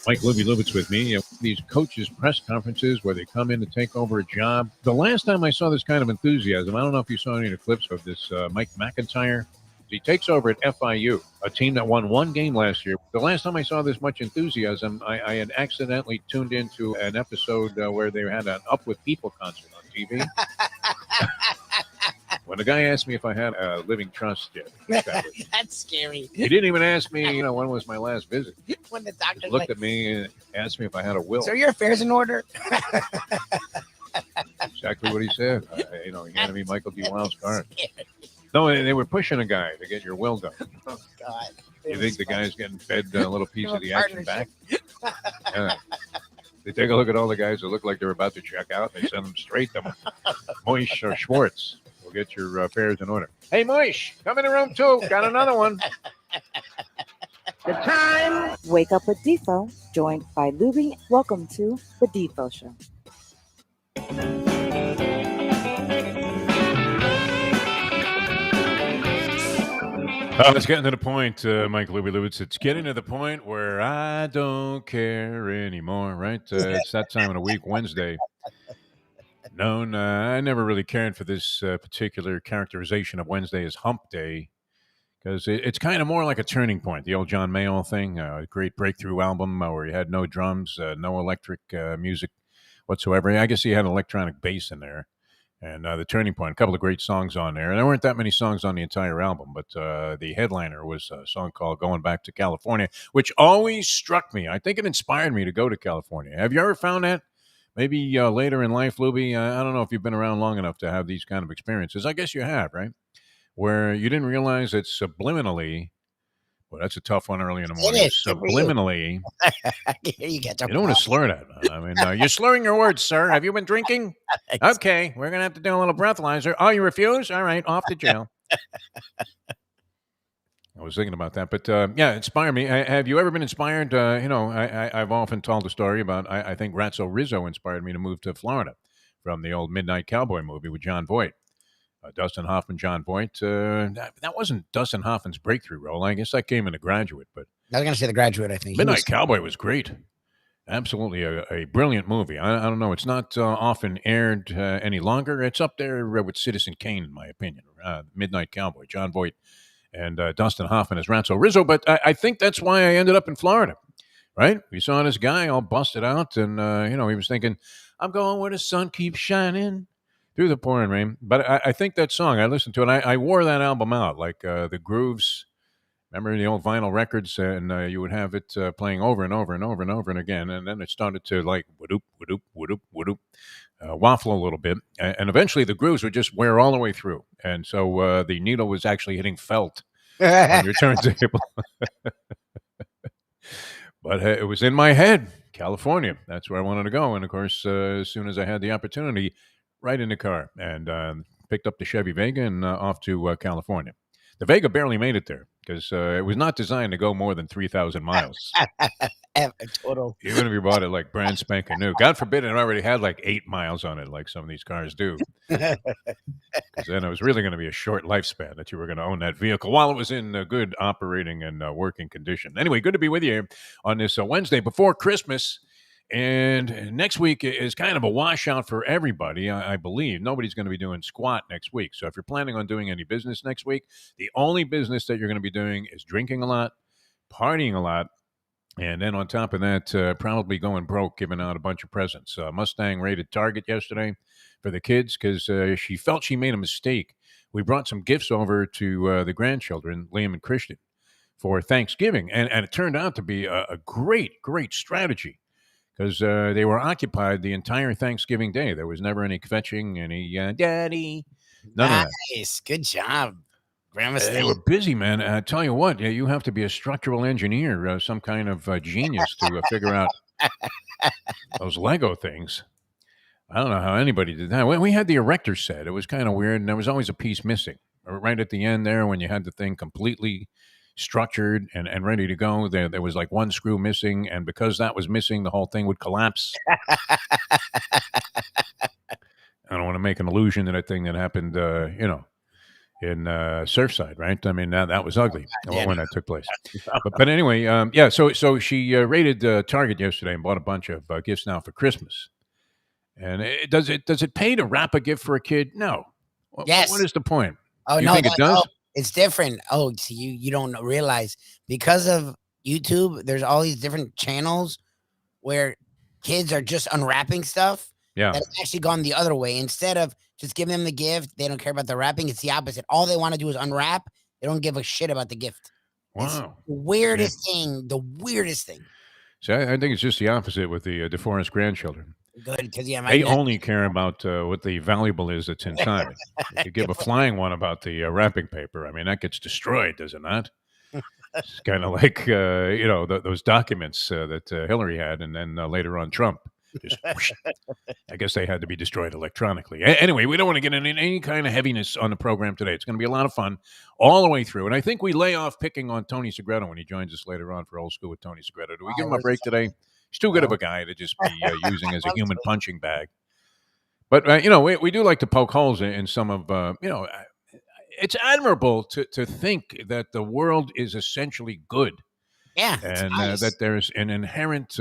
Mike Lubitz with me. These coaches' press conferences where they come in to take over a job. The last time I saw this kind of enthusiasm, I don't know if you saw any of the clips of this Mike McIntyre. He takes over at FIU, a team that won one game last year. The last time I saw this much enthusiasm, I had accidentally tuned into an episode where they had an Up With People concert on TV. When the guy asked me if I had a living trust yet, that's scary. He didn't even ask me, when was my last visit. When the doctor looked at me and asked me if I had a will. So your affairs in order? Exactly what he said. He handed me Michael D. Wild's card. No, they were pushing a guy to get your will done. Oh, God. You think the guy's getting fed a little piece of the action back? Yeah. They take a look at all the guys that look like they're about to check out. They send them straight to Moish or Schwartz. We'll get your affairs in order. Hey, Moish, come in the room, too. Got another one. The time. Wake up with Defo, joined by Lubie. Welcome to the Defo Show. It's getting to the point, Mike Lubitz. It's getting to the point where I don't care anymore, right? It's that time of the week, Wednesday. No, I never really cared for this particular characterization of Wednesday as hump day because it's kind of more like a turning point. The old John Mayall thing, a great breakthrough album where he had no drums, no electric music whatsoever. I guess he had electronic bass in there. And the turning point, a couple of great songs on there. And there weren't that many songs on the entire album, but the headliner was a song called Going Back to California, which always struck me. I think it inspired me to go to California. Have you ever found that? Maybe later in life, Lubie, I don't know if you've been around long enough to have these kind of experiences. I guess you have, right? Where you didn't realize that subliminally, well, that's a tough one early in the morning. It is. Subliminally. You don't want to slur that, man. I mean, you're slurring your words, sir. Have you been drinking? Okay, we're going to have to do a little breathalyzer. Oh, you refuse? All right, off to jail. I was thinking about that, but yeah, inspire me. Have you ever been inspired? I've often told the story about, I think Ratso Rizzo inspired me to move to Florida from the old Midnight Cowboy movie with John Voight. Dustin Hoffman, John Voight. That wasn't Dustin Hoffman's breakthrough role. I guess that came in The Graduate. But I was going to say The Graduate, I think. Midnight Cowboy was great. Absolutely a brilliant movie. I don't know. It's not often aired any longer. It's up there with Citizen Kane, in my opinion. Midnight Cowboy, John Voight, and Dustin Hoffman as Ratso Rizzo. But I think that's why I ended up in Florida, right? We saw this guy all busted out, and, he was thinking, I'm going where the sun keeps shining. Through the pouring rain. But I think that song, I listened to it. I wore that album out, like the grooves. Remember the old vinyl records, and you would have it playing over and over and over and over and again. And then it started to like wadoop, wadoop, wadoop, wadoop, waffle a little bit. And eventually the grooves would just wear all the way through. And so the needle was actually hitting felt on your turntable. But it was in my head, California. That's where I wanted to go. And of course, as soon as I had the opportunity, right in the car and picked up the Chevy Vega and off to California. The Vega barely made it there because it was not designed to go more than 3,000 miles. Total. Even if you bought it like brand spanking new. God forbid it already had like 8 miles on it like some of these cars do. Because then it was really going to be a short lifespan that you were going to own that vehicle while it was in good operating and working condition. Anyway, good to be with you here on this Wednesday before Christmas. And next week is kind of a washout for everybody, I believe. Nobody's going to be doing squat next week. So if you're planning on doing any business next week, the only business that you're going to be doing is drinking a lot, partying a lot, and then on top of that, probably going broke, giving out a bunch of presents. Mustang raided Target yesterday for the kids because she felt she made a mistake. We brought some gifts over to the grandchildren, Liam and Christian, for Thanksgiving. And it turned out to be a great, great strategy. Because they were occupied the entire Thanksgiving day. There was never any fetching, any daddy. None of that. Nice. Good job, Grandma. They were busy, man. I tell you what, you have to be a structural engineer, some kind of genius to figure out those Lego things. I don't know how anybody did that. We had the erector set. It was kind of weird, and there was always a piece missing. Right at the end there when you had the thing completely structured and ready to go. There was like one screw missing, and because that was missing, the whole thing would collapse. I don't want to make an allusion to that thing that happened, in Surfside, right? I mean, that was ugly Yeah. when that took place. But anyway, yeah. So she raided Target yesterday and bought a bunch of gifts now for Christmas. And does it pay to wrap a gift for a kid? No. Yes. What is the point? Oh, You no, think it does? it's different. Oh, see, you don't realize because of YouTube, there's all these different channels where kids are just unwrapping stuff. Yeah. That's actually gone the other way. Instead of just giving them the gift, they don't care about the wrapping. It's the opposite. All they want to do is unwrap. They don't give a shit about the gift. It's Wow. the weirdest thing. The weirdest thing. So I think it's just the opposite with the Deforrest grandchildren. Good, because They only care about what the valuable is that's inside. If you give a flying one about the wrapping paper, I mean, that gets destroyed, does it not? It's kind of like, those documents that Hillary had and then later on Trump. Just whoosh. I guess they had to be destroyed electronically. Anyway, we don't want to get into any kind of heaviness on the program today. It's going to be a lot of fun all the way through. And I think we lay off picking on Tony Segreto when he joins us later on for Old School with Tony Segreto. Do we give him a break today? He's too good of a guy to just be using as a human punching bag. But, we do like to poke holes in some of, it's admirable to think that the world is essentially good. Yeah. And nice. that there's an inherent,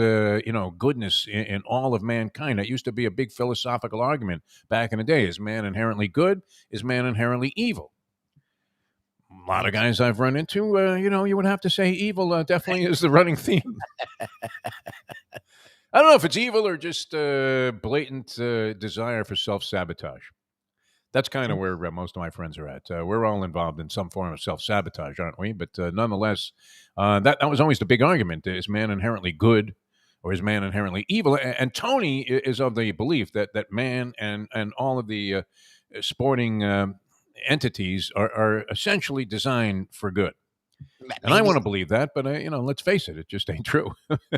goodness in all of mankind. That used to be a big philosophical argument back in the day. Is man inherently good? Is man inherently evil? A lot of guys I've run into, you would have to say evil definitely is the running theme. I don't know if it's evil or just blatant desire for self-sabotage. That's kind of where most of my friends are at. We're all involved in some form of self-sabotage, aren't we? But nonetheless, that was always the big argument. Is man inherently good or is man inherently evil? And Tony is of the belief that man and all of the sporting entities are essentially designed for good. And I want to believe that, but let's face it, it just ain't true.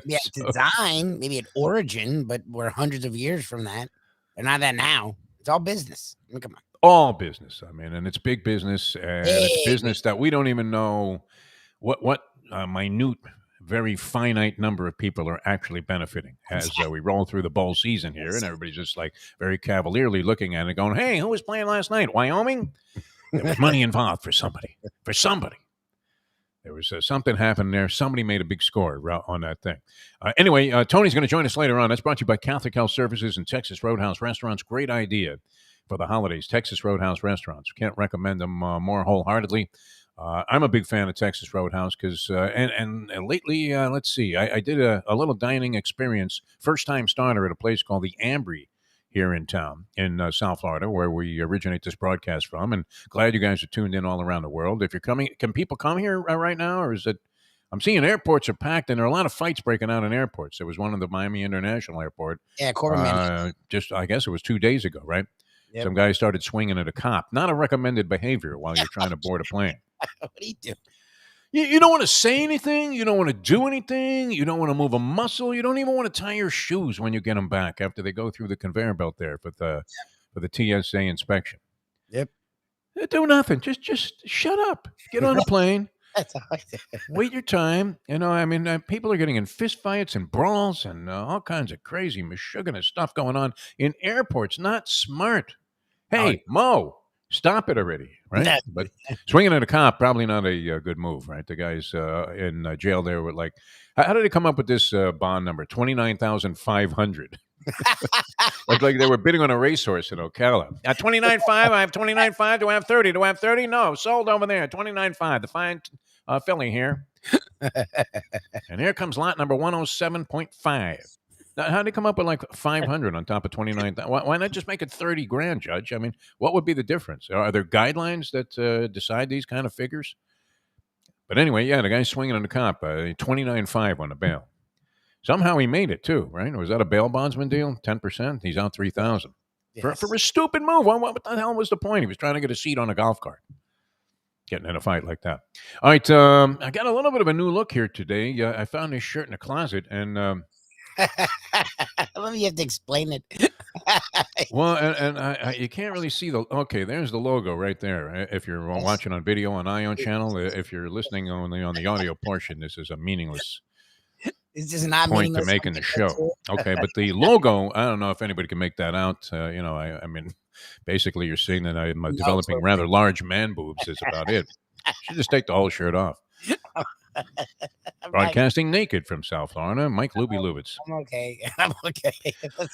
Yeah, design, maybe an origin, but we're hundreds of years from that. They're not that now. It's all business. I mean, come on. All business. I mean, and it's big business, and it's business that we don't even know what minute, very finite number of people are actually benefiting as we roll through the bowl season here, and everybody's just like very cavalierly looking at it, going, "Hey, who was playing last night? Wyoming? There was money involved for somebody. For somebody." There was something happened there. Somebody made a big score on that thing. Anyway, Tony's going to join us later on. That's brought to you by Catholic Health Services and Texas Roadhouse Restaurants. Great idea for the holidays. Texas Roadhouse Restaurants. Can't recommend them more wholeheartedly. I'm a big fan of Texas Roadhouse because, and lately, let's see, I did a little dining experience, first-time starter at a place called the Ambry here in town in South Florida, where we originate this broadcast from. And glad you guys are tuned in all around the world. If you're coming, can people come here right now? Or is it, I'm seeing airports are packed and there are a lot of fights breaking out in airports. There was one in the Miami International Airport. Yeah, Corbin. Just, I guess it was 2 days ago, right? Yep. Some guy started swinging at a cop. Not a recommended behavior while you're trying to board a plane. What do you do? You don't want to say anything. You don't want to do anything. You don't want to move a muscle. You don't even want to tie your shoes when you get them back after they go through the conveyor belt there for the TSA inspection. Yep. Do nothing. Just shut up. Get on a plane. That's how I do. Wait your time. I mean, people are getting in fist fights and brawls and all kinds of crazy mishuggah stuff going on in airports. Not smart. Hey, Mo. Stop it already, right? But swinging at a cop, probably not a good move, right? The guys in jail there were like, how did they come up with this bond number? 29,500. like they were bidding on a racehorse in Ocala. At 29.5, I have 29.5. Do I have 30? Do I have 30? No, sold over there. 29.5. The fine filly here. And here comes lot number 107.5. How did they come up with like 500 on top of 29? Why not just make it 30 grand, Judge? I mean, what would be the difference? Are there guidelines that decide these kind of figures? But anyway, yeah, the guy's swinging on the cop, 29.5 on the bail. Somehow he made it too, right? Was that a bail bondsman deal? 10%? He's out 3,000 for a stupid move. What the hell was the point? He was trying to get a seat on a golf cart. Getting in a fight like that. All right, I got a little bit of a new look here today. I found this shirt in the closet, and Let me have to explain it. Well, and you can't really see the. Okay, there's the logo right there. If you're watching on video on Ion channel, if you're listening only on the audio portion, this is a meaningless It's just not point to make in the show. Okay, but the logo, I don't know if anybody can make that out. I mean, basically you're seeing that I'm developing totally. rather large man boobs is about it. Should just take the whole shirt off. Broadcasting naked from South Florida, Mike Lubitz. I'm okay. I'm okay.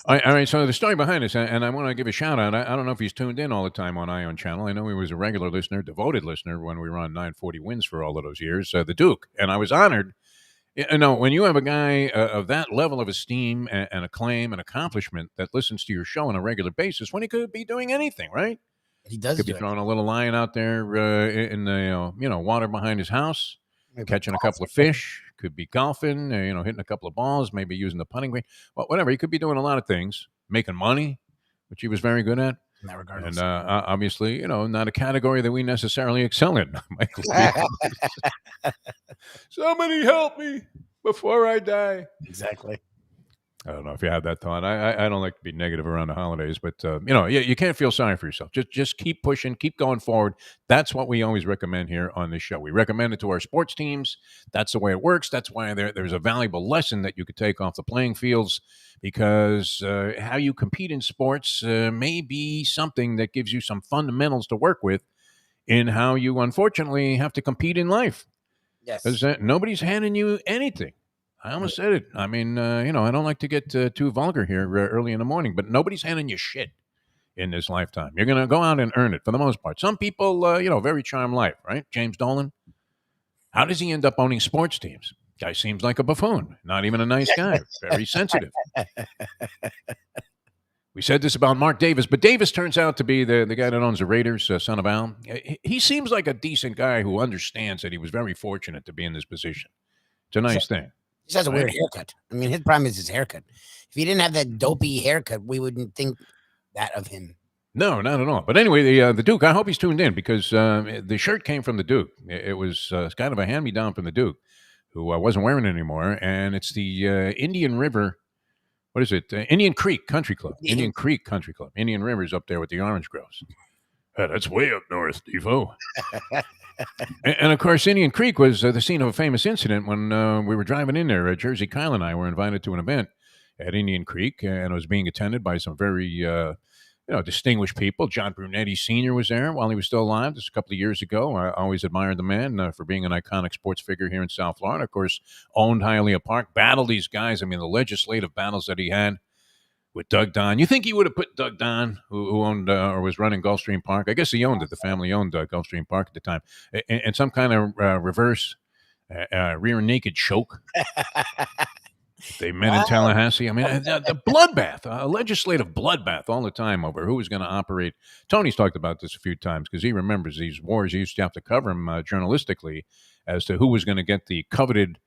All right, so the story behind this, and I want to give a shout out. I don't know if he's tuned in all the time on Ion Channel. I know he was a regular listener, devoted listener when we were on 940 Wins for all of those years, the Duke. And I was honored. You know, when you have a guy of that level of esteem and acclaim and accomplishment that listens to your show on a regular basis, when he could be doing anything, right? He does Could be throwing a little line out there in the water behind his house, catching a couple of fish. Could be golfing, hitting a couple of balls, maybe using the putting green. Well, whatever. He could be doing a lot of things, making money, which he was very good at. In that regard, and obviously, not a category that we necessarily excel in. Michael, somebody help me before I die. Exactly. I don't know if you have that thought. I don't like to be negative around the holidays, but you can't feel sorry for yourself. Just keep pushing, keep going forward. That's what we always recommend here on this show. We recommend it to our sports teams. That's the way it works. That's why there's a valuable lesson that you could take off the playing fields, because how you compete in sports may be something that gives you some fundamentals to work with in how you unfortunately have to compete in life. Yes. Because nobody's handing you anything. I almost said it. I mean, I don't like to get too vulgar here early in the morning, but nobody's handing you shit in this lifetime. You're going to go out and earn it for the most part. Some people, very charmed life, right? James Dolan. How does he end up owning sports teams? Guy seems like a buffoon. Not even a nice guy. Very sensitive. We said this about Mark Davis, but Davis turns out to be the guy that owns the Raiders, son of Al. He seems like a decent guy who understands that he was very fortunate to be in this position. It's a nice thing. He just has a weird haircut. I mean, his problem is his haircut. If he didn't have that dopey haircut, we wouldn't think that of him. No, not at all. But anyway, the Duke, I hope he's tuned in, because the shirt came from the Duke. It was kind of a hand-me-down from the Duke, who wasn't wearing it anymore. And it's the Indian River, what is it? Indian Creek Country Club. Indian Creek Country Club. Indian River's up there with the orange groves. That's way up north, Defo. And of course, Indian Creek was the scene of a famous incident when we were driving in there. Jersey Kyle and I were invited to an event at Indian Creek, and it was being attended by some very, distinguished people. John Brunetti Sr. was there while he was still alive. This was a couple of years ago. I always admired the man for being an iconic sports figure here in South Florida. Of course, owned Hialeah Park, battled these guys. I mean, the legislative battles that he had with Doug Don. You think he would have put Doug Don, who owned or was running Gulfstream Park? I guess he owned it. The family owned Gulfstream Park at the time. And some kind of reverse rear naked choke. They met in Tallahassee. I mean, the bloodbath, a legislative bloodbath all the time over who was going to operate. Tony's talked about this a few times because he remembers these wars. He used to have to cover them journalistically as to who was going to get the coveted,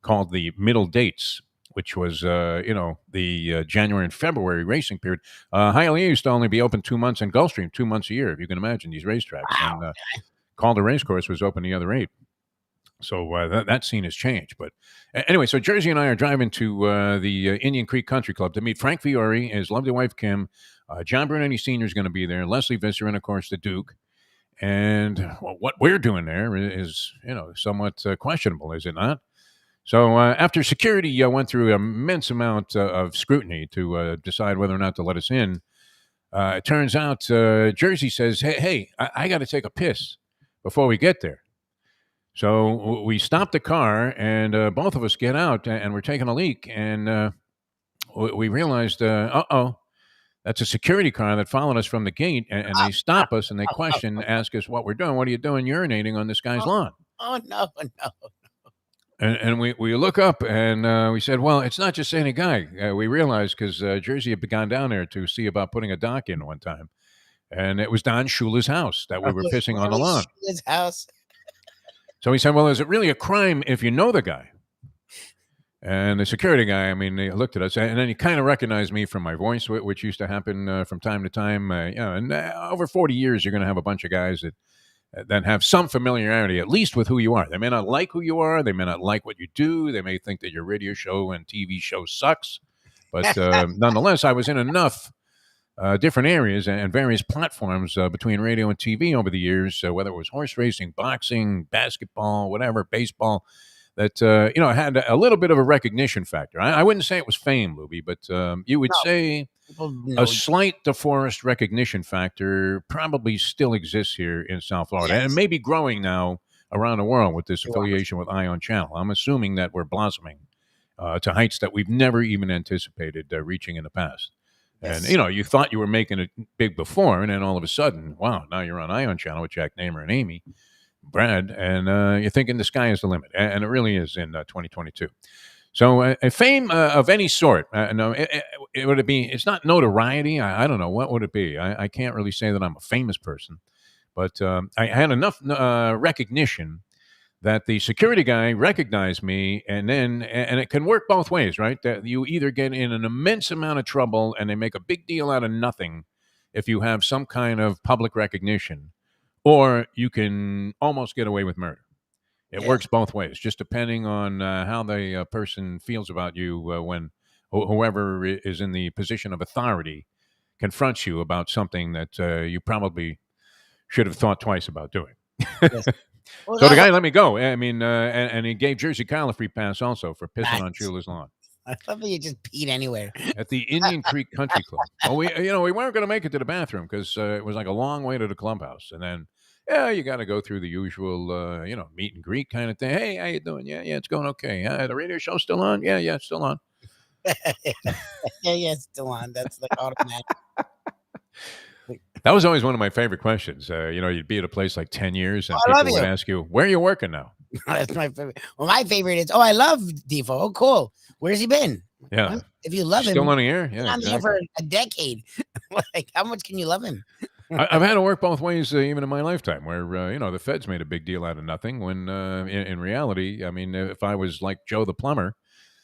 called the middle dates, which was, the January and February racing period. Hialeah used to only be open 2 months, and Gulfstream 2 months a year, if you can imagine these racetracks. Wow. And Calder Racecourse was open the other 8. So that scene has changed. But anyway, so Jersey and I are driving to the Indian Creek Country Club to meet Frank Fiore, his lovely wife, Kim. John Brunetti Sr. is going to be there, Leslie Visser, and, of course, the Duke. And what we're doing there is, somewhat questionable, is it not? So after security went through an immense amount of scrutiny to decide whether or not to let us in, it turns out Jersey says, hey, I got to take a piss before we get there. So we stop the car, and both of us get out, and we're taking a leak, and we realized, that's a security car that followed us from the gate, and they stop us, and they ask us what we're doing. What are you doing urinating on this guy's lawn? Oh, no. And we look up, and we said, well, it's not just any guy. We realized because Jersey had gone down there to see about putting a dock in one time, and it was Don Shula's house that we were pissing on the lawn. His house. So he said, well, is it really a crime if you know the guy? And the security guy, he looked at us, and then he kind of recognized me from my voice, which used to happen from time to time. And over 40 years, you're going to have a bunch of guys that have some familiarity, at least with who you are. They may not like who you are. They may not like what you do. They may think that your radio show and TV show sucks. But nonetheless, I was in enough different areas and various platforms between radio and TV over the years, whether it was horse racing, boxing, basketball, whatever, baseball, that, had a little bit of a recognition factor. I wouldn't say it was fame, Lubie, but you would say People know a slight Deforrest recognition factor probably still exists here in South Florida, and maybe growing now around the world with this affiliation with Ion Channel. I'm assuming that we're blossoming to heights that we've never even anticipated reaching in the past. And, you thought you were making it big before, and then all of a sudden, wow, now you're on Ion Channel with Jack Namer and Amy, Brad, and you're thinking the sky is the limit. And it really is in 2022. So a fame of any sort, no, would it be? It's not notoriety. I don't know. What would it be? I can't really say that I'm a famous person, but I had enough recognition that the security guy recognized me, and it can work both ways, right? That you either get in an immense amount of trouble and they make a big deal out of nothing if you have some kind of public recognition, or you can almost get away with murder. It works both ways, just depending on how the person feels about you when whoever is in the position of authority confronts you about something that you probably should have thought twice about doing. Well, so the guy let me go. I mean, and he gave Jersey Kyle a free pass also for pissing on Shula's lawn. I thought you just peed anywhere. At the Indian Creek Country Club. Well, we weren't going to make it to the bathroom because it was like a long way to the clubhouse, and then. Yeah, you got to go through the usual, meet and greet kind of thing. Hey, how you doing? Yeah, it's going okay. The radio show's still on? Yeah, it's still on. It's still on. That's like automatic. That was always one of my favorite questions. You'd be at a place like 10 years, and people would ask you, where are you working now? That's my favorite. Well, my favorite is, I love Defo. Oh, cool. Where's he been? Yeah. If you love him. Still on the air? Yeah, on there for a decade. Like, how much can you love him? I've had to work both ways, even in my lifetime, where the feds made a big deal out of nothing. When in reality, I mean, if I was like Joe the plumber,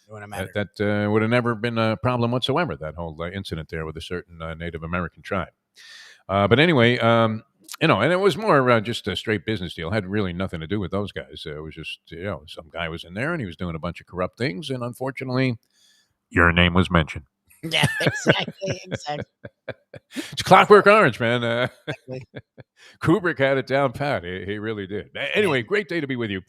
that would have never been a problem whatsoever. That whole incident there with a certain Native American tribe. But anyway, and it was more just a straight business deal. It had really nothing to do with those guys. It was just some guy was in there and he was doing a bunch of corrupt things, and unfortunately, your name was mentioned. Yeah, exactly. It's Clockwork Orange, man. Kubrick had it down pat. He really did. Anyway, great day to be with you.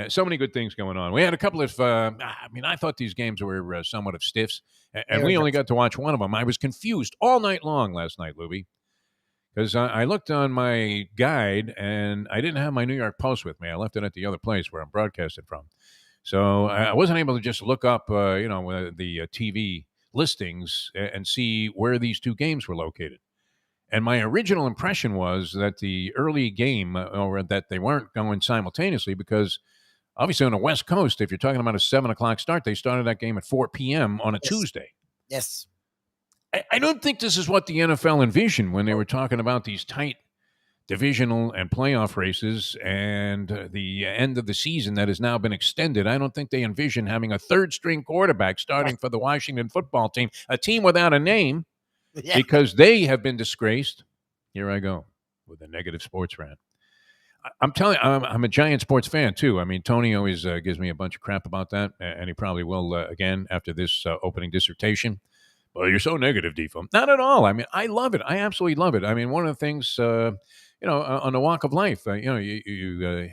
So many good things going on. We had a couple of, I thought these games were somewhat of stiffs, and we only got to watch one of them. I was confused all night long last night, Lubie, because I looked on my guide, and I didn't have my New York Post with me. I left it at the other place where I'm broadcasting from. So I wasn't able to just look up, the TV listings and see where these two games were located. And my original impression was that the early game, or that they weren't going simultaneously, because obviously on the West Coast, if you're talking about a 7 o'clock start, they started that game at 4 p.m. on a Tuesday. Yes. I don't think this is what the NFL envisioned when they were talking about these tight divisional and playoff races and the end of the season that has now been extended. I don't think they envision having a third-string quarterback starting for the Washington football team, a team without a name, because they have been disgraced. Here I go with a negative sports rant. I'm telling you, I'm a giant sports fan, too. I mean, Tony always gives me a bunch of crap about that, and he probably will again after this opening dissertation. Well, you're so negative, Defo. Not at all. I mean, I love it. I absolutely love it. I mean, one of the things... on the walk of life, you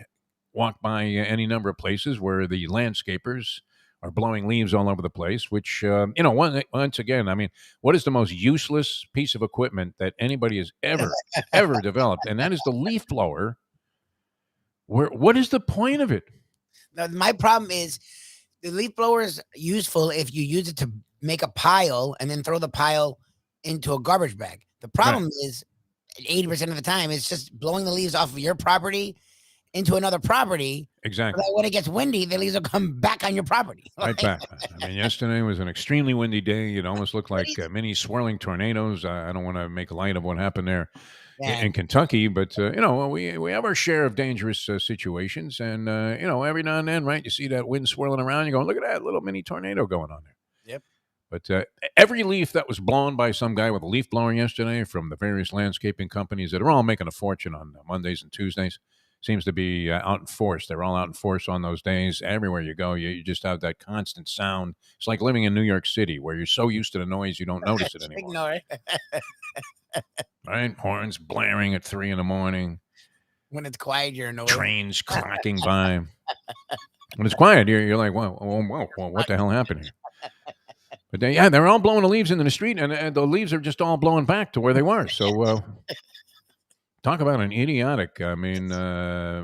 walk by any number of places where the landscapers are blowing leaves all over the place, which, once again, I mean, what is the most useless piece of equipment that anybody has ever developed? And that is the leaf blower. What is the point of it? Now, my problem is the leaf blower is useful if you use it to make a pile and then throw the pile into a garbage bag. The problem is 80% of the time, it's just blowing the leaves off of your property into another property. Exactly. So that when it gets windy, the leaves will come back on your property. Right back. I mean, yesterday was an extremely windy day. It almost looked like mini swirling tornadoes. I don't want to make light of what happened there in Kentucky, but, we have our share of dangerous situations. And, every now and then, right, you see that wind swirling around. You go, look at that little mini tornado going on there. Yep. But every leaf that was blown by some guy with a leaf blower yesterday from the various landscaping companies that are all making a fortune on Mondays and Tuesdays seems to be out in force. They're all out in force on those days. Everywhere you go, you just have that constant sound. It's like living in New York City where you're so used to the noise you don't notice it anymore. Ignore it. Right? Horns blaring at 3 a.m. When it's quiet, you're annoyed. Trains clacking by. When it's quiet, you're like, whoa, what the hell happened here? But they're all blowing the leaves into the street, and the leaves are just all blowing back to where they were. So talk about an idiotic. I mean,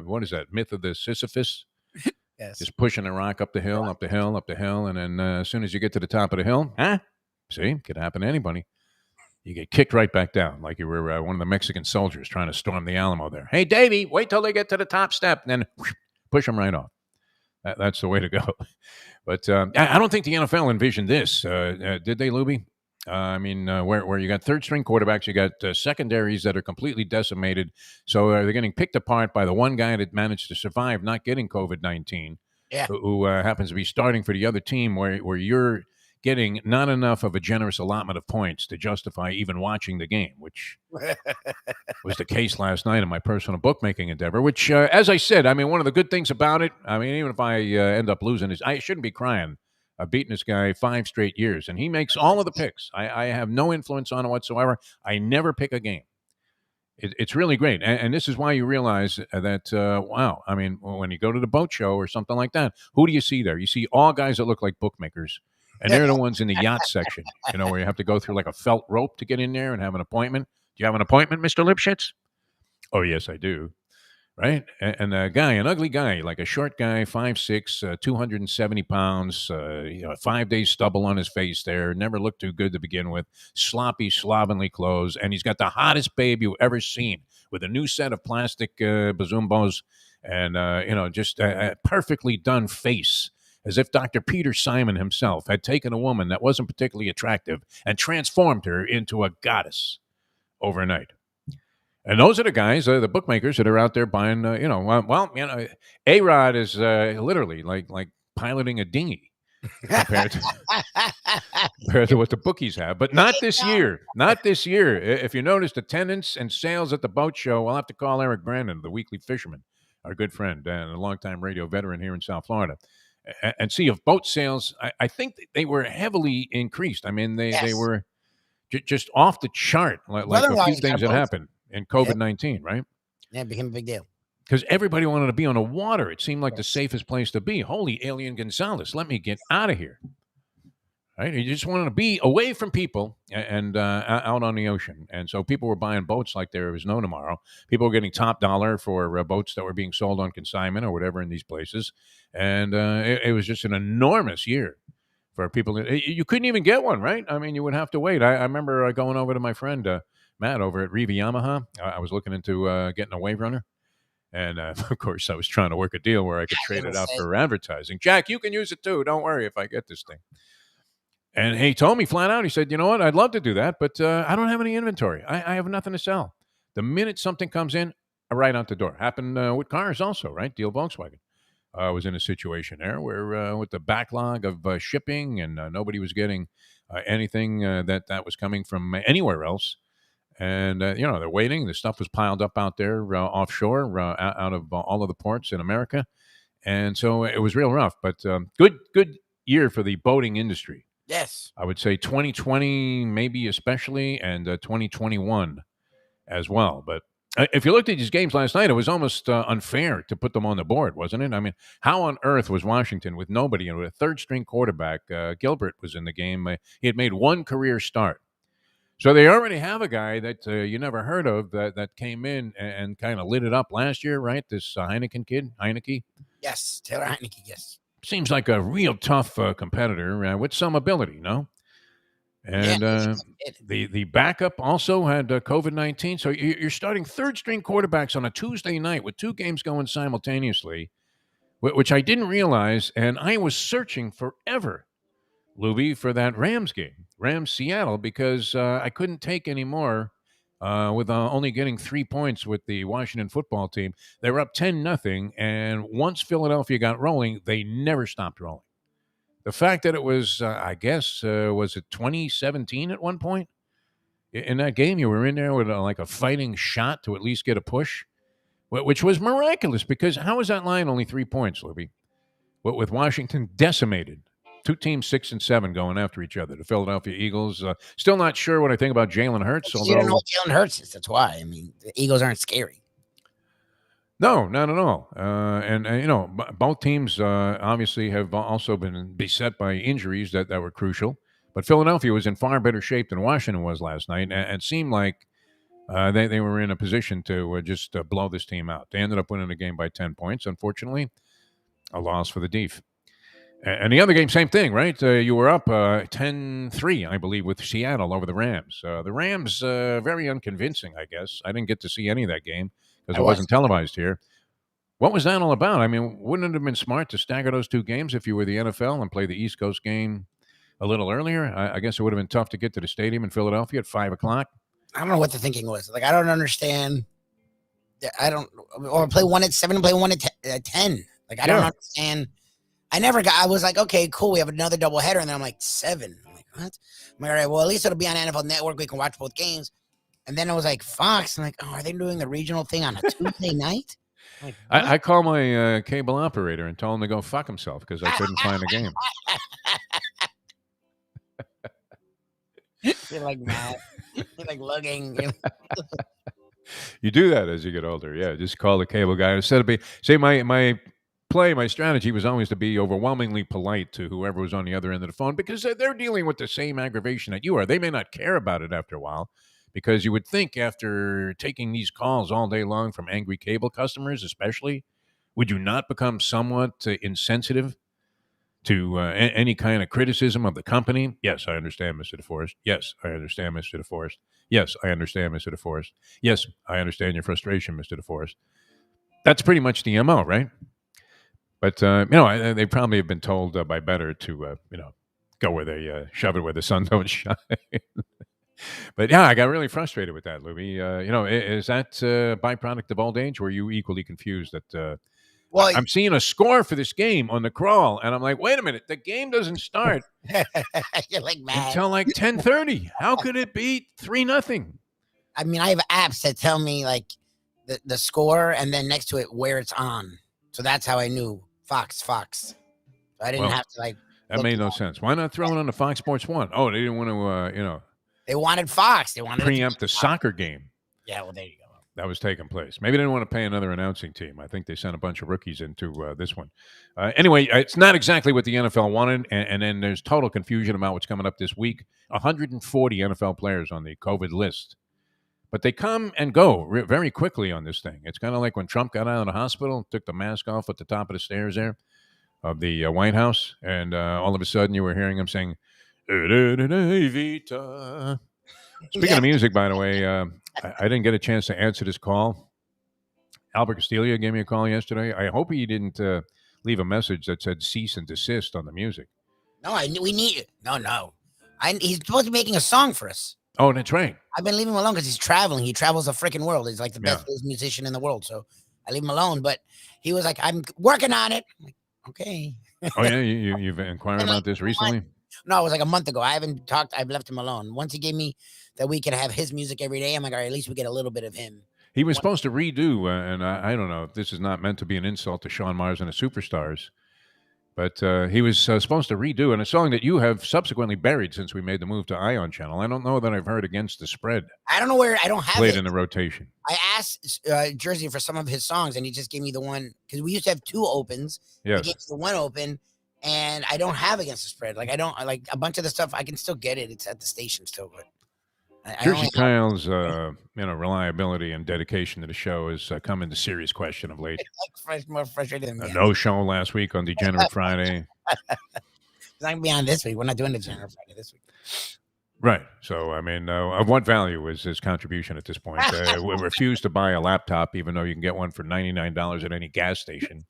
what is that myth of the Sisyphus? Yes. Just pushing a rock up the hill, up the hill, up the hill, and then as soon as you get to the top of the hill, see, could happen to anybody. You get kicked right back down, like you were one of the Mexican soldiers trying to storm the Alamo there. Hey, Davey, wait till they get to the top step, and then push them right off. That's the way to go. But I don't think the NFL envisioned this. Did they, Lubie? I mean, where you got third-string quarterbacks, you got secondaries that are completely decimated. So they're getting picked apart by the one guy that managed to survive not getting COVID-19, who happens to be starting for the other team where you're getting not enough of a generous allotment of points to justify even watching the game, which was the case last night in my personal bookmaking endeavor, which, as I said, I mean, one of the good things about it, I mean, even if I end up losing, I shouldn't be crying. I've beaten this guy 5 straight years, and he makes all of the picks. I have no influence on it whatsoever. I never pick a game. It's really great. And this is why you realize that, wow, I mean, when you go to the boat show or something like that, who do you see there? You see all guys that look like bookmakers. And they're the ones in the yacht section, where you have to go through like a felt rope to get in there and have an appointment. Do you have an appointment, Mr. Lipschitz? Oh, yes, I do. Right? And a guy, an ugly guy, like a short guy, 5'6", 270 pounds, 5 days stubble on his face there, never looked too good to begin with, sloppy, slovenly clothes, and he's got the hottest babe you've ever seen with a new set of plastic bazumbos and, just a perfectly done face. As if Dr. Peter Simon himself had taken a woman that wasn't particularly attractive and transformed her into a goddess overnight. And those are the guys, the bookmakers that are out there buying, A-Rod is literally like piloting a dinghy compared to what the bookies have. But not this year. Not this year. If you noticed, attendance and sales at the boat show, we'll have to call Eric Brandon, the weekly fisherman, our good friend and a longtime radio veteran here in South Florida. And see if boat sales, I think they were heavily increased. I mean, they were just off the chart, like a few things that happened in COVID-19, right? Yeah, it became a big deal. Because everybody wanted to be on the water. It seemed like the safest place to be. Holy Alien Gonzalez, let me get out of here. Right? You just wanted to be away from people and out on the ocean. And so people were buying boats like there was no tomorrow. People were getting top dollar for boats that were being sold on consignment or whatever in these places. And it was just an enormous year for people. You couldn't even get one, right? I mean, you would have to wait. I remember going over to my friend Matt over at Riva Yamaha. I was looking into getting a wave runner. And, of course, I was trying to work a deal where I could trade it out for advertising. Jack, you can use it too. Don't worry if I get this thing. And he told me flat out, he said, you know what, I'd love to do that, but I don't have any inventory. I have nothing to sell. The minute something comes in, right out the door. Happened with cars also, right? Deal Volkswagen. Was in a situation there where with the backlog of shipping and nobody was getting anything that was coming from anywhere else. And, they're waiting. The stuff was piled up out there offshore out of all of the ports in America. And so it was real rough, but good year for the boating industry. Yes. I would say 2020 maybe especially, and 2021 as well. But if you looked at these games last night, it was almost unfair to put them on the board, wasn't it? I mean, how on earth was Washington with nobody and with a third-string quarterback? Gilbert was in the game. He had made one career start. So they already have a guy that you never heard of that came in and kind of lit it up last year, right? This Heineken kid, Heineke. Yes, Taylor Heineke, yes. Seems like a real tough competitor with some ability, no? And the backup also had COVID-19. So you're starting third-string quarterbacks on a Tuesday night with 2 games going simultaneously, which I didn't realize. And I was searching forever, Lubie, for that Rams game, Rams-Seattle, because I couldn't take any more with only getting 3 points with the Washington football team. They were up 10-0, and once Philadelphia got rolling, they never stopped rolling. The fact that it was, I guess, was it 2017 at one point? In that game, you were in there with like a fighting shot to at least get a push, which was miraculous, because how was that line only 3 points, Lubie? With Washington decimated. 2 teams 6 and 7 going after each other. The Philadelphia Eagles. Still not sure what I think about Jalen Hurts. You don't know what Jalen Hurts is. That's why. I mean, the Eagles aren't scary. No, not at all. And both teams obviously have also been beset by injuries that were crucial. But Philadelphia was in far better shape than Washington was last night, and seemed like they were in a position to just blow this team out. They ended up winning the game by 10 points. Unfortunately, a loss for the Def. And the other game, same thing, right? You were up 10-3, I believe, with Seattle over the Rams. The Rams, very unconvincing, I guess. I didn't get to see any of that game because it wasn't televised here. What was that all about? I mean, wouldn't it have been smart to stagger those two games if you were the NFL and play the East Coast game a little earlier? I guess it would have been tough to get to the stadium in Philadelphia at 5 o'clock. I don't know what the thinking was. Like, I don't understand. Or play one at 7 and play one at 10. Like, I don't understand. I was like, okay, cool. We have another doubleheader. And then I'm like, 7. I'm like, what? I'm like, all right, well, at least it'll be on NFL Network. We can watch both games. And then it was like, Fox. I'm like, oh, are they doing the regional thing on a Tuesday night? Like, I call my cable operator and tell him to go fuck himself because I couldn't find the game. You're like mad. You're like lugging. You know? You do that as you get older. Yeah, just call the cable guy. Instead of my strategy was always to be overwhelmingly polite to whoever was on the other end of the phone because they're dealing with the same aggravation that you are. They may not care about it after a while because you would think after taking these calls all day long from angry cable customers especially, would you not become somewhat insensitive to any kind of criticism of the company? Yes, I understand, Mr. Deforrest. Yes, I understand, Mr. Deforrest. Yes, I understand, Mr. Deforrest. Yes, I understand your frustration, Mr. Deforrest. That's pretty much the MO, right? But, they probably have been told by better to, go where they shove it where the sun don't shine. But, yeah, I got really frustrated with that, Lubie. Is that byproduct of old age? Or were you equally confused that well, I'm seeing a score for this game on the crawl, and I'm like, wait a minute, the game doesn't start You're like mad. until like 10:30. How could it be 3-0? I mean, I have apps that tell me like the score and then next to it where it's on. So that's how I knew Fox. So I didn't have to like. That made no sense. Why not throw it on the Fox Sports 1? Oh, they didn't want to, They wanted Fox. They wanted preempt the soccer game. Yeah, well, there you go. That was taking place. Maybe they didn't want to pay another announcing team. I think they sent a bunch of rookies into this one. Anyway, it's not exactly what the NFL wanted, and then there's total confusion about what's coming up this week. 140 NFL players on the COVID list. But they come and go very quickly on this thing. It's kind of like when Trump got out of the hospital, took the mask off at the top of the stairs there of the White House, and all of a sudden you were hearing him sing, Vita. Speaking of music, by the way, I didn't get a chance to answer this call. Albert Castillo gave me a call yesterday. I hope he didn't leave a message that said cease and desist on the music. No, we need it. No. He's supposed to be making a song for us. Oh, that's right. I've been leaving him alone because he's traveling. He travels the freaking world. He's like the best musician in the world. So I leave him alone. But he was like, I'm working on it. I'm like, okay. Oh, yeah? You've inquired about this recently? No, it was like a month ago. I haven't talked. I've left him alone. Once he gave me that we could have his music every day, I'm like, all right, at least we get a little bit of him. He was supposed to redo, and I don't know if this is not meant to be an insult to Shawn Mars and the Superstars, but he was supposed to redo, and a song that you have subsequently buried since we made the move to Ion Channel. I don't know that I've heard Against the Spread. I don't know where. I don't have played it. In the rotation. I asked Jersey for some of his songs, and he just gave me the one, because we used to have 2 opens. Yes. He gave me the 1 open, and I don't have Against the Spread. Like, I don't, like, a bunch of the stuff, I can still get it. It's at the station still, but Jersey Kyle's reliability and dedication to the show has come into serious question of late. More frustrated than me. No show last week on Degenerate Friday. It's not going to be on this week. We're not doing Degenerate Friday this week. Right. So, I mean, of what value is his contribution at this point? We refuse to buy a laptop, even though you can get one for $99 at any gas station.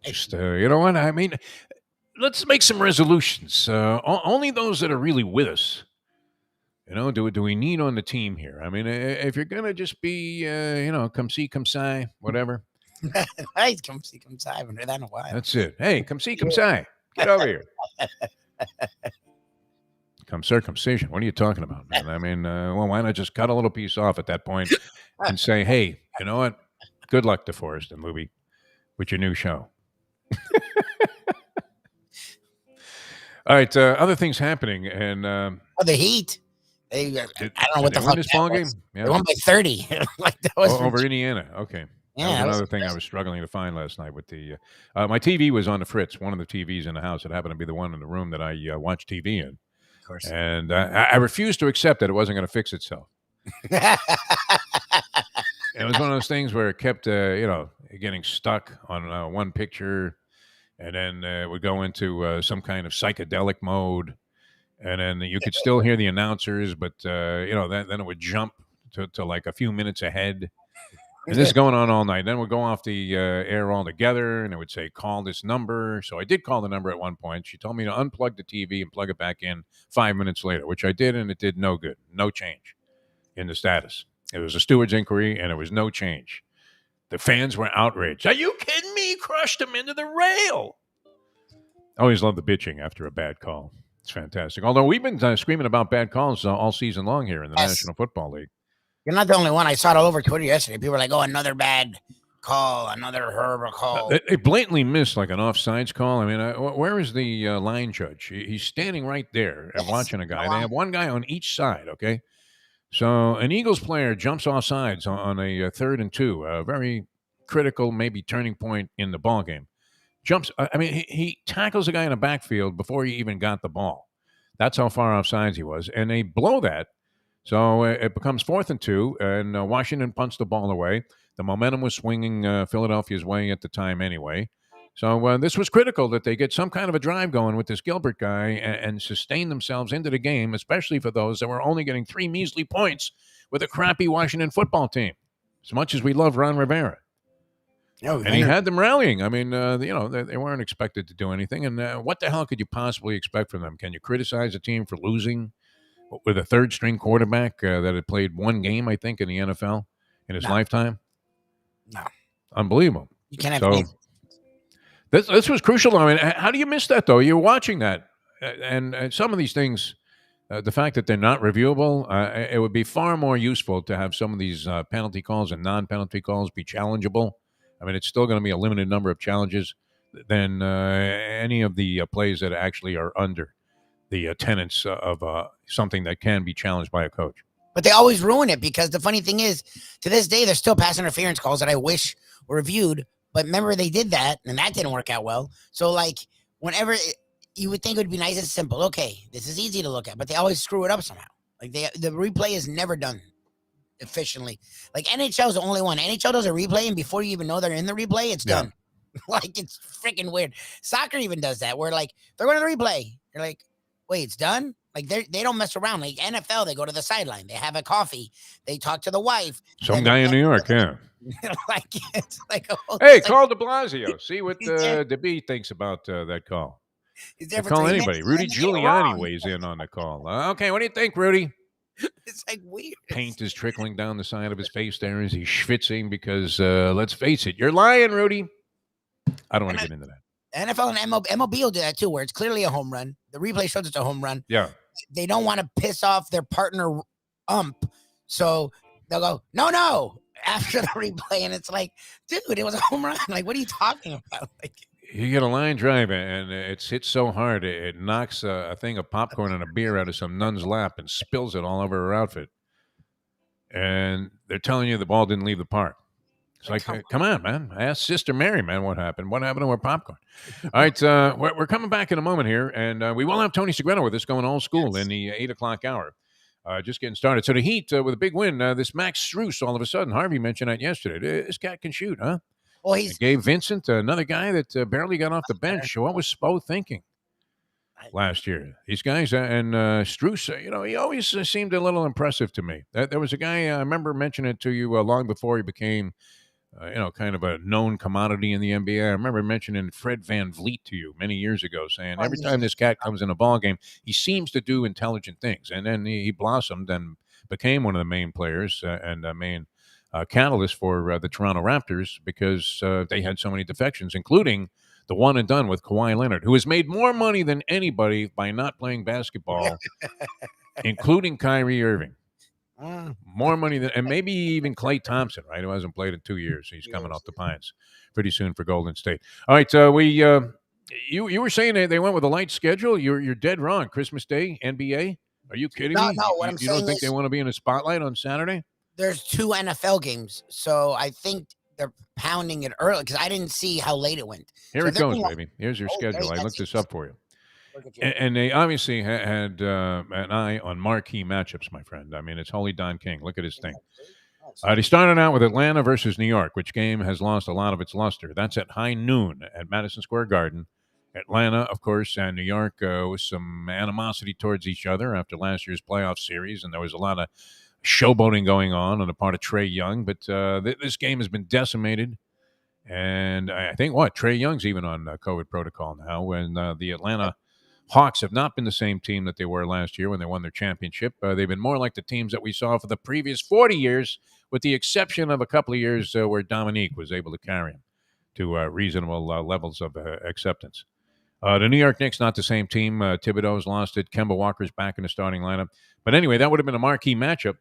Just, you know what? I mean, let's make some resolutions. Only those that are really with us. You know, do we need on the team here? I mean, if you're going to just be, come see, come si, whatever. Hey, come see, come si. I haven't heard that in a while. That's it. Hey, come see, come si. Get over here. Come circumcision. What are you talking about, man? I mean, why not just cut a little piece off at that point and say, hey, you know what? Good luck, Deforrest and Lubie, with your new show. All right, other things happening, and the Heat. I don't know what the fuck this ball game. Yeah. They won by 30. Like that was over Indiana. Okay. That was Yeah, another thing I was struggling to find last night with the. My TV was on the fritz, one of the TVs in the house. It happened to be the one in the room that I watch TV in. of course. And I refused to accept that it wasn't going to fix itself. It was one of those things where it kept, getting stuck on one picture, and then it would go into some kind of psychedelic mode, and then you could still hear the announcers, but then it would jump to like a few minutes ahead. And this is going on all night. Then we'd go off the air altogether, and it would say, call this number. So I did call the number at one point. She told me to unplug the TV and plug it back in 5 minutes later, which I did, and it did no good. No change in the status. It was a steward's inquiry, and it was no change. The fans were outraged. Are you kidding me? Crushed him into the rail. I always love the bitching after a bad call. It's fantastic. Although we've been screaming about bad calls all season long here in the National Football League. You're not the only one. I saw it all over Twitter yesterday. People were like, "Oh, another bad call, another horrible call." They blatantly missed like an offsides call. I mean, where is the line judge? He's standing right there and watching a guy. They have one guy on each side, okay? So an Eagles player jumps offsides on a 3rd and 2, a very critical, maybe turning point in the ball game. He tackles a guy in the backfield before he even got the ball. That's how far offsides he was. And they blow that. So it becomes 4th and 2, and Washington punts the ball away. The momentum was swinging Philadelphia's way at the time anyway. So this was critical that they get some kind of a drive going with this Gilbert guy and sustain themselves into the game, especially for those that were only getting 3 measly points with a crappy Washington football team, as much as we love Ron Rivera. And he had them rallying. I mean, they weren't expected to do anything. And what the hell could you possibly expect from them? Can you criticize a team for losing with a 3rd-string quarterback that had played 1 game, I think, in the NFL in his lifetime? No. Unbelievable. You can't have This was crucial. I mean, how do you miss that, though? You're watching that. And some of these things, the fact that they're not reviewable, it would be far more useful to have some of these penalty calls and non-penalty calls be challengeable. I mean, it's still going to be a limited number of challenges than any of the plays that actually are under the tenets of something that can be challenged by a coach. But they always ruin it because the funny thing is, to this day, there's still pass interference calls that I wish were reviewed. But remember, they did that, and that didn't work out well. So, like, whenever you would think it would be nice and simple. Okay, this is easy to look at, but they always screw it up somehow. Like, the replay is never done efficiently. Like, NHL is the only one. NHL does a replay, and before you even know they're in the replay, it's done. Like, it's freaking weird. Soccer even does that, where, like, they're going to the replay. You're like, wait, it's done? Like, they don't mess around. Like, NFL, they go to the sideline. They have a coffee. They talk to the wife. Some guy in New York, yeah. Like, it's like a whole, hey, call de Blasio. See what DeBee thinks about that call. Call anybody. Rudy Giuliani weighs in on the call. Okay, what do you think, Rudy? It's like weird. Paint is trickling down the side of his face there as he's schwitzing because, let's face it, you're lying, Rudy. I don't want to get into that. NFL and MLB will do that too, where it's clearly a home run. The replay shows it's a home run. Yeah. They don't want to piss off their partner so they'll go, no, after the replay. And it's like, dude, it was a home run. Like, what are you talking about? Like, you get a line drive and it's hit so hard it knocks a thing of popcorn and a beer out of some nun's lap and spills it all over her outfit. And they're telling you the ball didn't leave the park. It's like, come on, man. Ask Sister Mary, man, what happened. What happened to her popcorn? All right, we're coming back in a moment here, and we will have Tony Segreto with us going old school in the 8 o'clock hour. Just getting started. So the Heat, with a big win, this Max Strus, all of a sudden, Harvey mentioned that yesterday. This guy can shoot, huh? Well, he's Gabe Vincent, another guy that barely got off the bench. What was Spo thinking last year? These guys, and Strus, he always seemed a little impressive to me. There was a guy, I remember mentioning it to you long before he became kind of a known commodity in the NBA. I remember mentioning Fred VanVleet to you many years ago, saying every time this cat comes in a ball game, he seems to do intelligent things. And then he blossomed and became one of the main players and main catalyst for the Toronto Raptors because they had so many defections, including the one and done with Kawhi Leonard, who has made more money than anybody by not playing basketball, including Kyrie Irving. More money than, and maybe even Klay Thompson, right? Who hasn't played in 2 years. He's coming off the Pines pretty soon for Golden State. All right, you were saying they went with a light schedule. You're dead wrong. Christmas Day, NBA. Are you kidding me? No. What I'm saying don't think they want to be in a spotlight on Saturday? There's 2 NFL games, so I think they're pounding it early because I didn't see how late it went. Here So it they're goes, going- baby. Here's your Oh, there schedule. you I go. looked this up for you. Look at you. And they obviously had an eye on marquee matchups, my friend. I mean, it's Holy Don King. Look at his thing. They started out with Atlanta versus New York, which game has lost a lot of its luster. That's at high noon at Madison Square Garden. Atlanta, of course, and New York with some animosity towards each other after last year's playoff series, and there was a lot of showboating going on the part of Trae Young. But this game has been decimated, and I think Trae Young's even on COVID protocol now. When the Atlanta Hawks have not been the same team that they were last year when they won their championship. They've been more like the teams that we saw for the previous 40 years, with the exception of a couple of years where Dominique was able to carry him to reasonable levels of acceptance. The New York Knicks, not the same team. Thibodeau's lost it. Kemba Walker's back in the starting lineup. But anyway, that would have been a marquee matchup,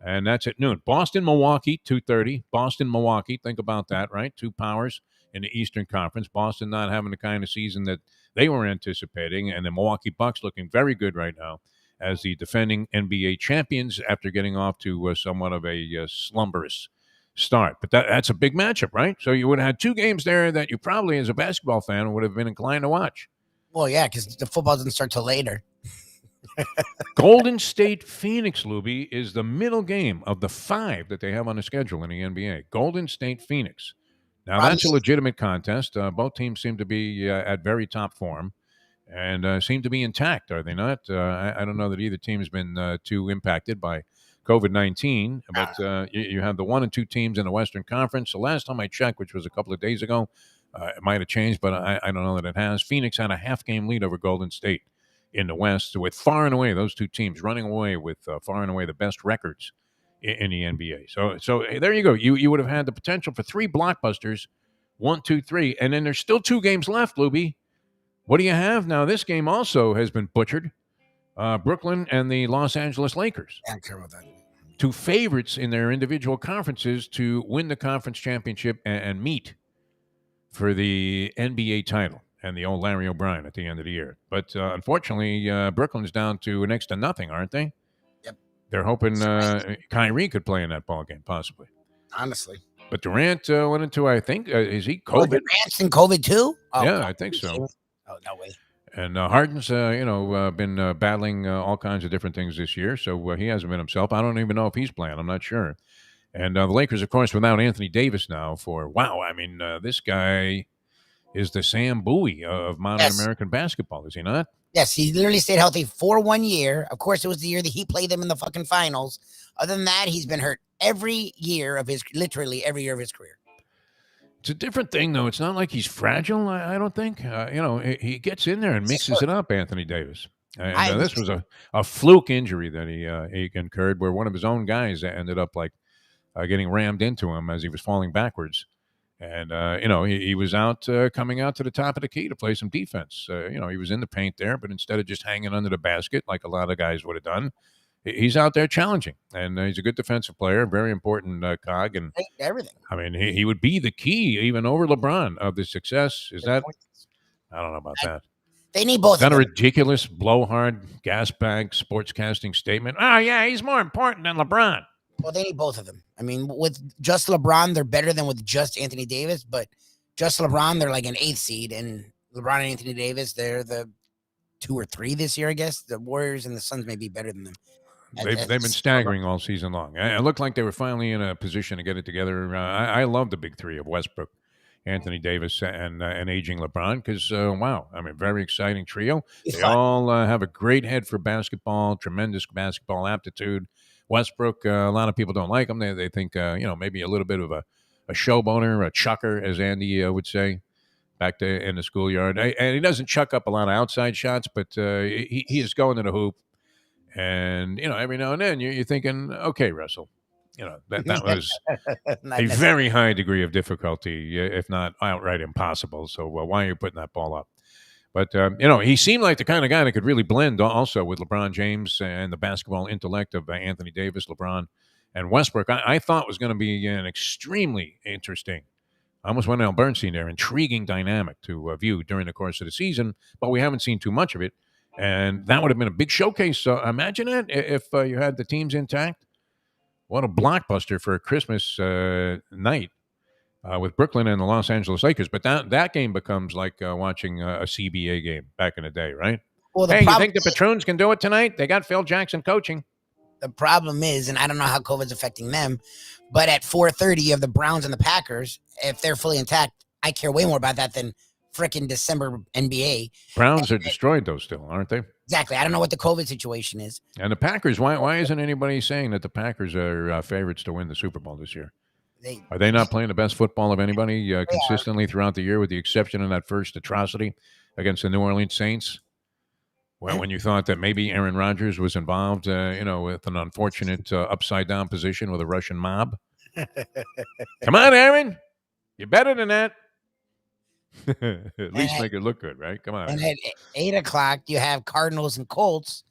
and that's at noon. Boston-Milwaukee, 2:30. Boston-Milwaukee, think about that, right? Two powers in the Eastern Conference. Boston not having the kind of season that they were anticipating, and the Milwaukee Bucks looking very good right now as the defending NBA champions after getting off to somewhat of a slumberous start. But that's a big matchup, right? So you would have had two games there that you probably, as a basketball fan, would have been inclined to watch. Well, yeah, because the football doesn't start till later. Golden State Phoenix, Lubie, is the middle game of the 5 that they have on the schedule in the NBA. Golden State Phoenix. Now, that's a legitimate contest. Both teams seem to be at very top form and seem to be intact, are they not? I don't know that either team has been too impacted by COVID-19, but you have the 1 and 2 teams in the Western Conference. The last time I checked, which was a couple of days ago, it might have changed, but I don't know that it has. Phoenix had a half-game lead over Golden State in the West, with far and away those two teams running away with far and away the best records in the NBA. So there you go. You would have had the potential for 3 blockbusters, 1, 2, 3, and then there's still 2 games left, Lubie. What do you have now? This game also has been butchered. Brooklyn and the Los Angeles Lakers. I don't care about that. 2 favorites in their individual conferences to win the conference championship and meet for the NBA title and the old Larry O'Brien at the end of the year. But unfortunately, Brooklyn's down to next to nothing, aren't they? Yep. They're hoping Kyrie could play in that ball game, possibly. Honestly. But Durant went into, I think, is he COVID? Durant's in COVID too? Oh, yeah, I think so. Oh, no way. And Harden's, been battling all kinds of different things this year, so he hasn't been himself. I don't even know if he's playing. I'm not sure. And the Lakers, of course, without Anthony Davis now this guy is the Sam Bowie of modern American basketball, is he not? Yes, he literally stayed healthy for 1 year. Of course, it was the year that he played them in the fucking finals. Other than that, he's been hurt literally every year of his career. It's a different thing, though. It's not like he's fragile, I don't think. He gets in there and mixes it up, Anthony Davis. And this was a fluke injury that he incurred, where one of his own guys ended up getting rammed into him as he was falling backwards. And, he was coming out to the top of the key to play some defense. He was in the paint there, but instead of just hanging under the basket like a lot of guys would have done, he's out there challenging. And he's a good defensive player, very important cog. And everything. I mean, he would be the key, even over LeBron, of the success. Is that? I don't know about that. They need both. Is that a ridiculous, blowhard, gas bag sportscasting statement? Oh, yeah, he's more important than LeBron. Well, they need both of them. I mean, with just LeBron, they're better than with just Anthony Davis. But just LeBron, they're like an 8th seed. And LeBron and Anthony Davis, they're the 2 or 3 this year, I guess. The Warriors and the Suns may be better than them. They've been staggering all season long. It looked like they were finally in a position to get it together. I love the big 3 of Westbrook, Anthony Davis, and aging LeBron because, very exciting trio. They all have a great head for basketball, tremendous basketball aptitude. Westbrook, a lot of people don't like him. They think, maybe a little bit of a showboater, a chucker, as Andy would say, back in the schoolyard. And he doesn't chuck up a lot of outside shots, but he is going to the hoop. And, every now and then you're thinking, okay, Russell, that was a very high degree of difficulty, if not outright impossible. So why are you putting that ball up? But, he seemed like the kind of guy that could really blend also with LeBron James and the basketball intellect of Anthony Davis, LeBron, and Westbrook. I thought was going to be an extremely interesting, I almost went down Bernstein there, intriguing dynamic to view during the course of the season, but we haven't seen too much of it. And that would have been a big showcase. So imagine it if you had the teams intact. What a blockbuster for a Christmas night. with Brooklyn and the Los Angeles Lakers. But that game becomes like watching a CBA game back in the day, right? Well, Hey, you think the Patroons can do it tonight? They got Phil Jackson coaching. The problem is, and I don't know how COVID's affecting them, but at 4:30 you have the Browns and the Packers. If they're fully intact, I care way more about that than frickin' December NBA. Browns are destroyed, though, still, aren't they? Exactly. I don't know what the COVID situation is. And the Packers, why isn't anybody saying that the Packers are favorites to win the Super Bowl this year? Are they not playing the best football of anybody consistently throughout the year, with the exception of that first atrocity against the New Orleans Saints? Well, when you thought that maybe Aaron Rodgers was involved, with an unfortunate upside-down position with a Russian mob. Come on, Aaron. You're better than that. At least make it look good, right? Come on. And at 8 o'clock, you have Cardinals and Colts.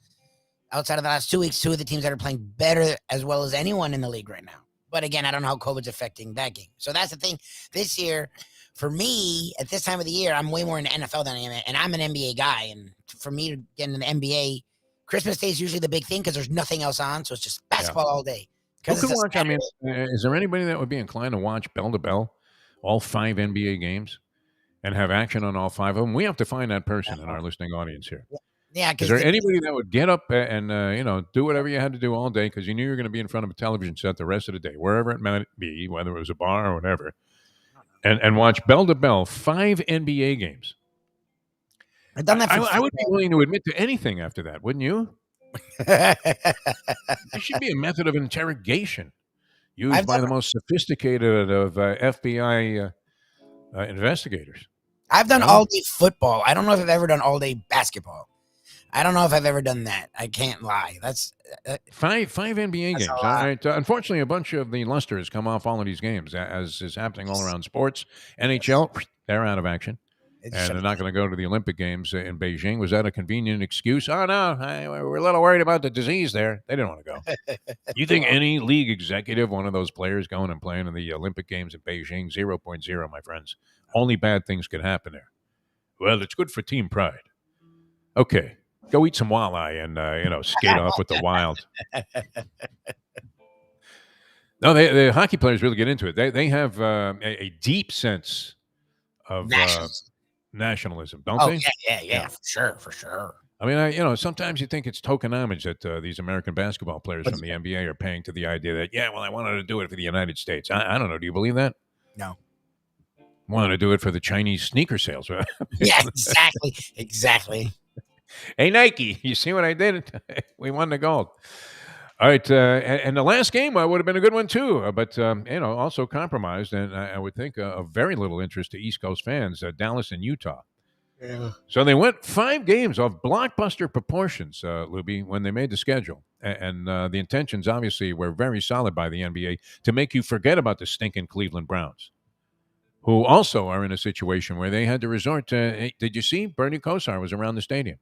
Outside of the last 2 weeks, two of the teams that are playing better as well as anyone in the league right now. But again, I don't know how COVID's affecting that game. So that's the thing. This year, for me, at this time of the year, I'm way more into NFL than I am. And I'm an NBA guy. And for me to get into the NBA, Christmas Day is usually the big thing because there's nothing else on. So it's just basketball all day. Who can watch? I mean, is there anybody that would be inclined to watch bell to bell all 5 NBA games and have action on all 5 of them? We have to find that person in our listening audience here. Yeah. Is there anybody that would get up and do whatever you had to do all day because you knew you were going to be in front of a television set the rest of the day, wherever it might be, whether it was a bar or whatever, and watch bell to bell 5 NBA games? I've done that. I would be willing to admit to anything after that, wouldn't you? There should be a method of interrogation used by the most sophisticated of FBI investigators. I've done all day football. I don't know if I've ever done all day basketball. I don't know if I've ever done that. I can't lie. That's 5 NBA games. All right. Unfortunately, a bunch of the luster has come off all of these games, as is happening all around sports. NHL, they're out of action. And they're not going to go to the Olympic Games in Beijing. Was that a convenient excuse? Oh, no, we're a little worried about the disease there. They didn't want to go. You think any league executive, one of those players going and playing in the Olympic Games in Beijing, 0.0, my friends. Only bad things can happen there. Well, it's good for team pride. Okay, go eat some walleye and, skate off with the wild. No, the hockey players really get into it. They have a deep sense of nationalism, don't they? Yeah, for sure. I mean, sometimes you think it's token homage that these American basketball players from the NBA are paying to the idea that, I wanted to do it for the United States. I don't know. Do you believe that? No. Wanted to do it for the Chinese sneaker sales, right? Yeah, exactly. Hey, Nike, you see what I did? We won the gold. All right, and the last game would have been a good one too, but also compromised, and I would think of very little interest to East Coast fans, Dallas and Utah. Yeah. So they went 5 games of blockbuster proportions, Lubie, when they made the schedule, and the intentions obviously were very solid by the NBA to make you forget about the stinking Cleveland Browns, who also are in a situation where they had to resort to. Did you see Bernie Kosar was around the stadium?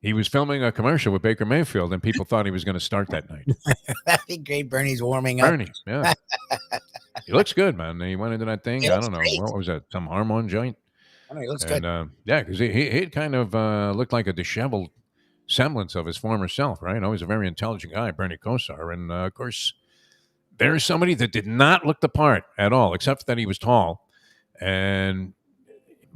He was filming a commercial with Baker Mayfield, and people thought he was going to start that night. That'd be great. Bernie's warming up. Bernie, yeah. He looks good, man. He went into that thing. I don't know. Great. What was that? Some hormone joint? I know, he looks good. Yeah, because he kind of looked like a disheveled semblance of his former self, right? Always a very intelligent guy, Bernie Kosar. And, of course, there's somebody that did not look the part at all, except that he was tall and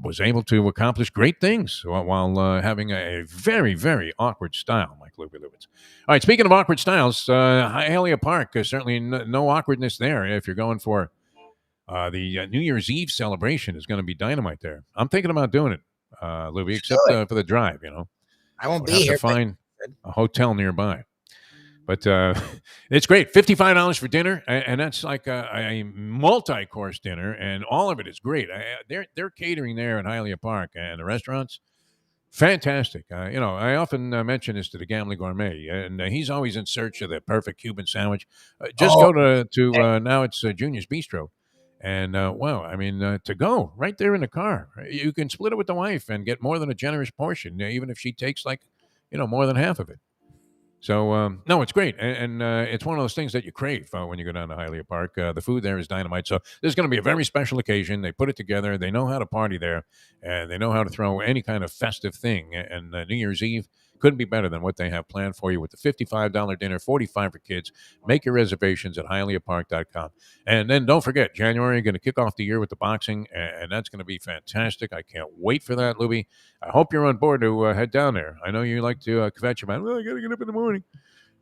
was able to accomplish great things while having a very, very awkward style, like Lubitz. All right, speaking of awkward styles, Hialeah Park, certainly no awkwardness there. If you're going for the New Year's Eve celebration, is going to be dynamite there. I'm thinking about doing it, Lubie, except for the drive, I won't be here. To find a hotel nearby. But it's great. $55 for dinner, and that's like a multi-course dinner, and all of it is great. They're catering there at Hialeah Park, and the restaurants, fantastic. I often mention this to the Gambling Gourmet, and he's always in search of the perfect Cuban sandwich. Go to now it's Junior's Bistro, and to go right there in the car. You can split it with the wife and get more than a generous portion, even if she takes more than half of it. So, no, it's great. And it's one of those things that you crave when you go down to Hialeah Park. The food there is dynamite. So this is going to be a very special occasion. They put it together. They know how to party there, and they know how to throw any kind of festive thing. And New Year's Eve couldn't be better than what they have planned for you with the $55 dinner, $45 for kids. Make your reservations at HialeahPark.com. And then don't forget, January, you're going to kick off the year with the boxing, and that's going to be fantastic. I can't wait for that, Lubie. I hope you're on board to head down there. I know you like to kvetch about, well, I got to get up in the morning.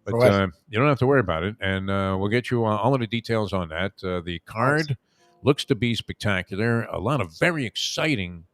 But you don't have to worry about it, and we'll get you all of the details on that. The card looks to be spectacular. A lot of very exciting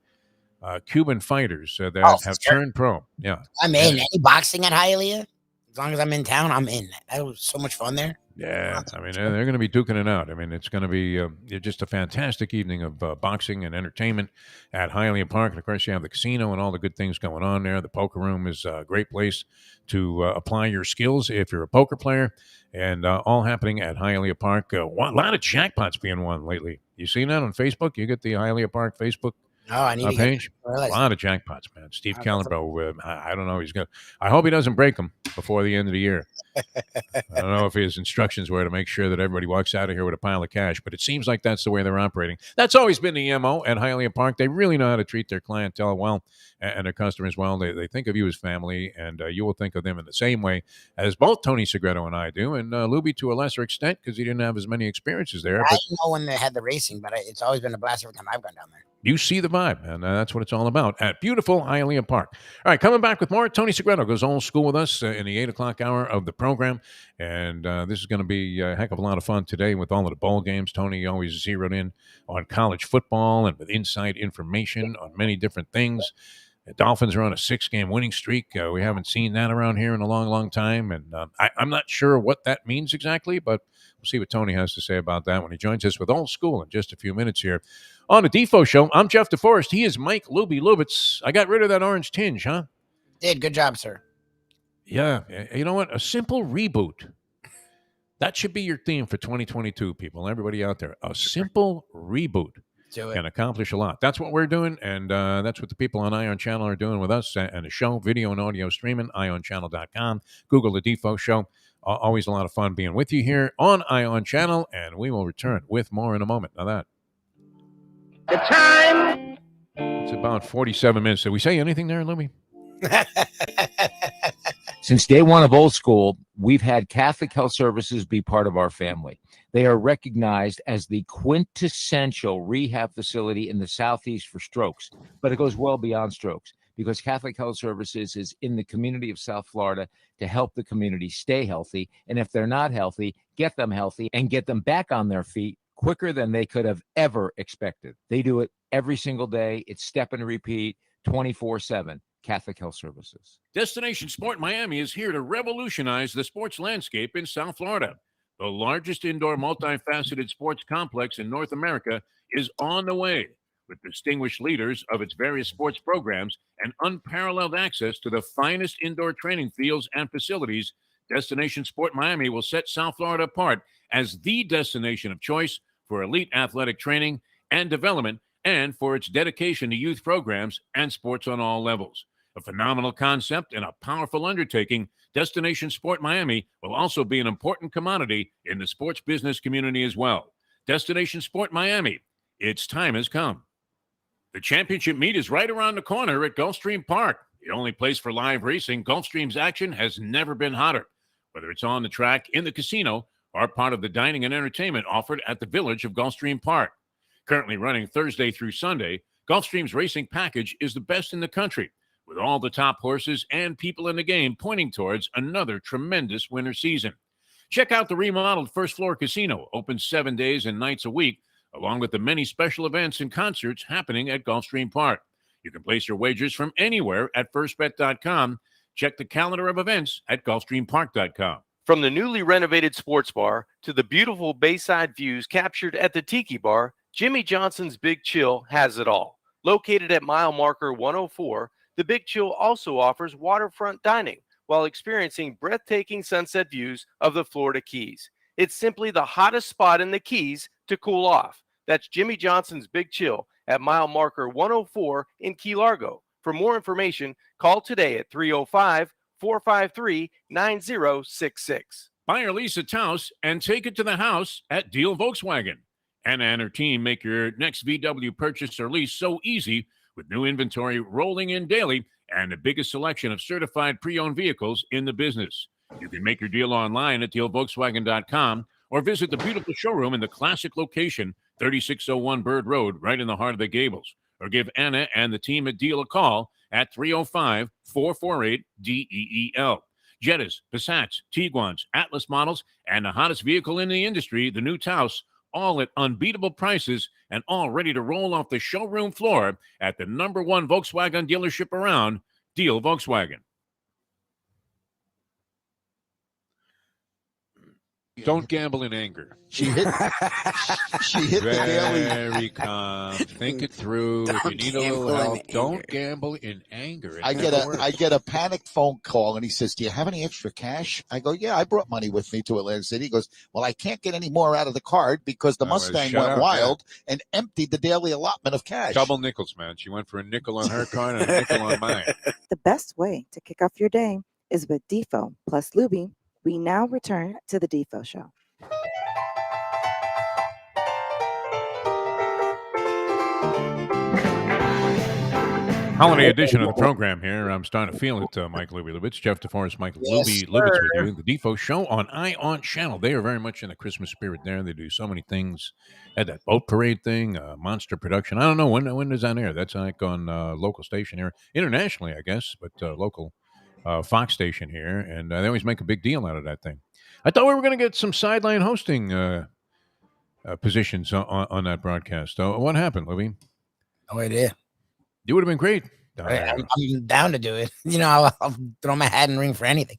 Cuban fighters that have turned pro. Yeah. I'm in. Any boxing at Hialeah? As long as I'm in town, I'm in. That was so much fun there. Yeah, I mean, they're going to be duking it out. I mean, it's going to be just a fantastic evening of boxing and entertainment at Hialeah Park. And, of course, you have the casino and all the good things going on there. The poker room is a great place to apply your skills if you're a poker player. And all happening at Hialeah Park. A lot of jackpots being won lately. You seen that on Facebook? You get the Hialeah Park Facebook I need page? A lot of jackpots, man. Steve Calabro, I don't know. I hope he doesn't break them before the end of the year. I don't know if his instructions were to make sure that everybody walks out of here with a pile of cash, but it seems like that's the way they're operating. That's always been the MO at Hialeah Park. They really know how to treat their clientele well and their customers well. They think of you as family, and you will think of them in the same way as both Tony Segreto and I do, and Lubie to a lesser extent because he didn't have as many experiences there. I didn't know when they had the racing, but it's always been a blast every time I've gone down there. You see the vibe, and that's what it's all about at beautiful Hialeah Park. All right, coming back with more. Tony Segreto goes old school with us in the 8 o'clock hour of the program, and this is going to be a heck of a lot of fun today with all of the bowl games. Tony always zeroed in on college football and with inside information on many different things. The Dolphins are on a 6-game winning streak. We haven't seen that around here in a long, long time, and I'm not sure what that means exactly, but we'll see what Tony has to say about that when he joins us with Old School in just a few minutes here. On the Defo Show, I'm Jeff Deforrest. He is Mike Lubitz. I got rid of that orange tinge, huh? Did. Good job, sir. Yeah. You know what? A simple reboot. That should be your theme for 2022, people. Everybody out there. A simple reboot can accomplish a lot. That's what we're doing, and that's what the people on Ion Channel are doing with us and the show, video and audio streaming, ionchannel.com. Google the Defo Show. Always a lot of fun being with you here on Ion Channel, and we will return with more in a moment. Now that. The time. It's about 47 minutes. Did we say anything there, Lubie? Since day one of Old School, we've had Catholic Health Services be part of our family. They are recognized as the quintessential rehab facility in the Southeast for strokes, but it goes well beyond strokes because Catholic Health Services is in the community of South Florida to help the community stay healthy. And if they're not healthy, get them healthy and get them back on their feet quicker than they could have ever expected. They do it every single day. It's step and repeat 24/7. Catholic Health Services. Destination Sport Miami is here to revolutionize the sports landscape in South Florida. The largest indoor multifaceted sports complex in North America is on the way, with distinguished leaders of its various sports programs and unparalleled access to the finest indoor training fields and facilities. Destination Sport Miami will set South Florida apart as the destination of choice for elite athletic training and development, and for its dedication to youth programs and sports on all levels. A phenomenal concept and a powerful undertaking, Destination Sport Miami will also be an important commodity in the sports business community as well. Destination Sport Miami, its time has come. The championship meet is right around the corner at Gulfstream Park. The only place for live racing, Gulfstream's action has never been hotter. Whether it's on the track, in the casino, or part of the dining and entertainment offered at the Village of Gulfstream Park. Currently running Thursday through Sunday, Gulfstream's racing package is the best in the country, with all the top horses and people in the game pointing towards another tremendous winter season. Check out the remodeled first floor casino, open 7 days and nights a week, along with the many special events and concerts happening at Gulfstream Park. You can place your wagers from anywhere at firstbet.com. Check the calendar of events at gulfstreampark.com. From the newly renovated sports bar to the beautiful bayside views captured at the Tiki Bar, Jimmy Johnson's Big Chill has it all. Located at mile marker 104, the Big Chill also offers waterfront dining while experiencing breathtaking sunset views of the Florida Keys. It's simply the hottest spot in the Keys to cool off. That's Jimmy Johnson's Big Chill at mile marker 104 in Key Largo. For more information, call today at 305-453-9066. Buy or lease a Taos and take it to the house at Deal Volkswagen. Anna and her team make your next VW purchase or lease so easy with new inventory rolling in daily and the biggest selection of certified pre-owned vehicles in the business. You can make your deal online at dealvolkswagen.com or visit the beautiful showroom in the classic location, 3601 Bird Road, right in the heart of the Gables. Or give Anna and the team at Deal a call at 305-448-DEEL. Jettas, Passats, Tiguans, Atlas models, and the hottest vehicle in the industry, the new Taos, all at unbeatable prices and all ready to roll off the showroom floor at the #1 Volkswagen dealership around, Deal Volkswagen. Don't gamble in anger. She hit the daily. Very calm. Think it through. If you need a little help, don't gamble in anger. I get a panicked phone call, and he says, "Do you have any extra cash?" I go, "Yeah, I brought money with me to Atlantic City." He goes, "Well, I can't get any more out of the card because the Mustang went wild and emptied the daily allotment of cash." Double nickels, man. She went for a nickel on her card and a nickel on mine. The best way to kick off your day is with Defo plus Lubie. We now return to the Defo Show. Holiday edition of the program here. I'm starting to feel it, Mike Lubitz, Jeff Deforrest, Mike Lubitz with you. The Defo Show on ION Channel. They are very much in the Christmas spirit there. They do so many things. Had that boat parade thing, monster production. I don't know when does that air. That's like on local station here, internationally, I guess, but local. Fox station here, and they always make a big deal out of that thing. I thought we were going to get some sideline hosting positions on that broadcast. What happened, Lubie? No idea. You would have been great. I'm down to do it. I'll throw my hat in the ring for anything.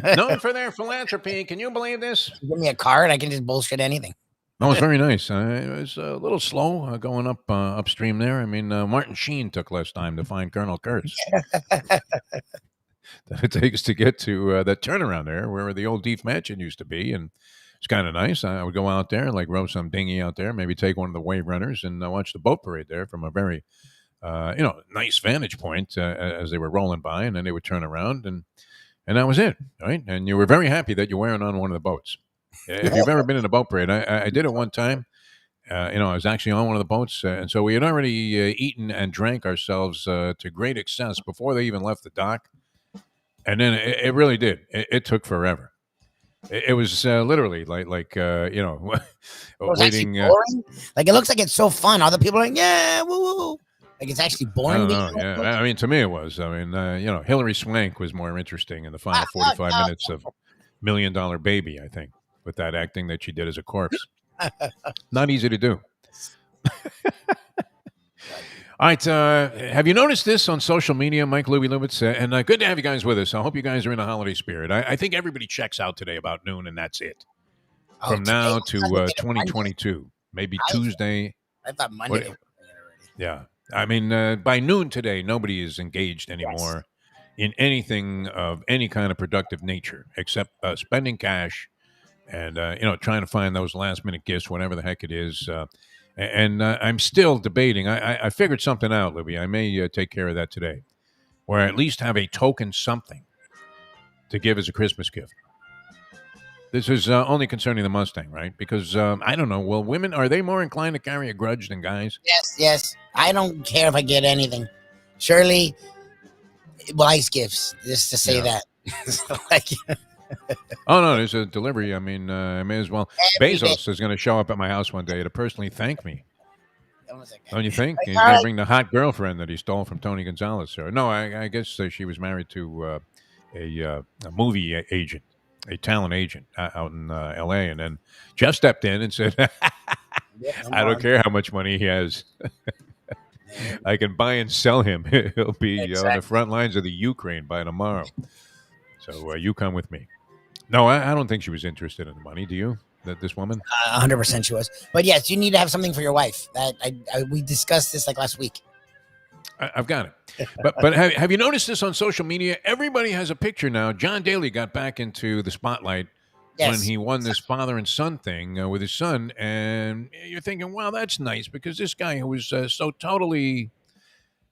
Known for their philanthropy. Can you believe this? Give me a card, I can just bullshit anything. No, it's very nice. It was a little slow going up upstream there. I mean, Martin Sheen took less time to find Colonel Kurtz. That it takes to get to that turnaround there where the old Deef Mansion used to be. And it's kind of nice. I would go out there, like row some dinghy out there, maybe take one of the wave runners and watch the boat parade there from a very, nice vantage point as they were rolling by. And then they would turn around and that was it, right? And you were very happy that you weren't on one of the boats. If you've ever been in a boat parade, I did it one time. I was actually on one of the boats. And so we had already eaten and drank ourselves to great excess before they even left the dock. And then it really did. It took forever. It was literally like waiting. Like, it looks like it's so fun. Other people are like, yeah, woo woo. Like, it's actually boring. Yeah. I mean, to me, it was. I mean, Hillary Swank was more interesting in the final 45 minutes of $1 Million Baby, I think, with that acting that she did as a corpse. Not easy to do. All right, have you noticed this on social media, Mike Lubitz? And good to have you guys with us. I hope you guys are in a holiday spirit. I think everybody checks out today about noon, and that's it. From now to 2022, maybe Tuesday. I thought Monday. Yeah. I mean, by noon today, nobody is engaged anymore in anything of any kind of productive nature except spending cash and, trying to find those last-minute gifts, whatever the heck it is. And I'm still debating. I figured something out, Lubie. I may take care of that today, or at least have a token something to give as a Christmas gift. This is only concerning the Mustang, right? Because I don't know. Well, women, are they more inclined to carry a grudge than guys? Yes. I don't care if I get anything. Shirley buys gifts, just to say that. Oh, no, there's a delivery. I mean, I may as well. Bezos is going to show up at my house one day to personally thank me. Don't you think? He's going to bring the hot girlfriend that he stole from Tony Gonzalez. Or, no, I guess she was married to a movie agent, a talent agent out in L.A. And then Jeff stepped in and said, I don't care how much money he has. I can buy and sell him. He'll be on the front lines of the Ukraine by tomorrow. So you come with me. No, I don't think she was interested in the money. Do you? This woman? 100% she was. But yes, you need to have something for your wife. We discussed this like last week. I've got it. But have you noticed this on social media? Everybody has a picture now. John Daly got back into the spotlight when he won this father and son thing with his son. And you're thinking, wow, that's nice, because this guy who was so totally,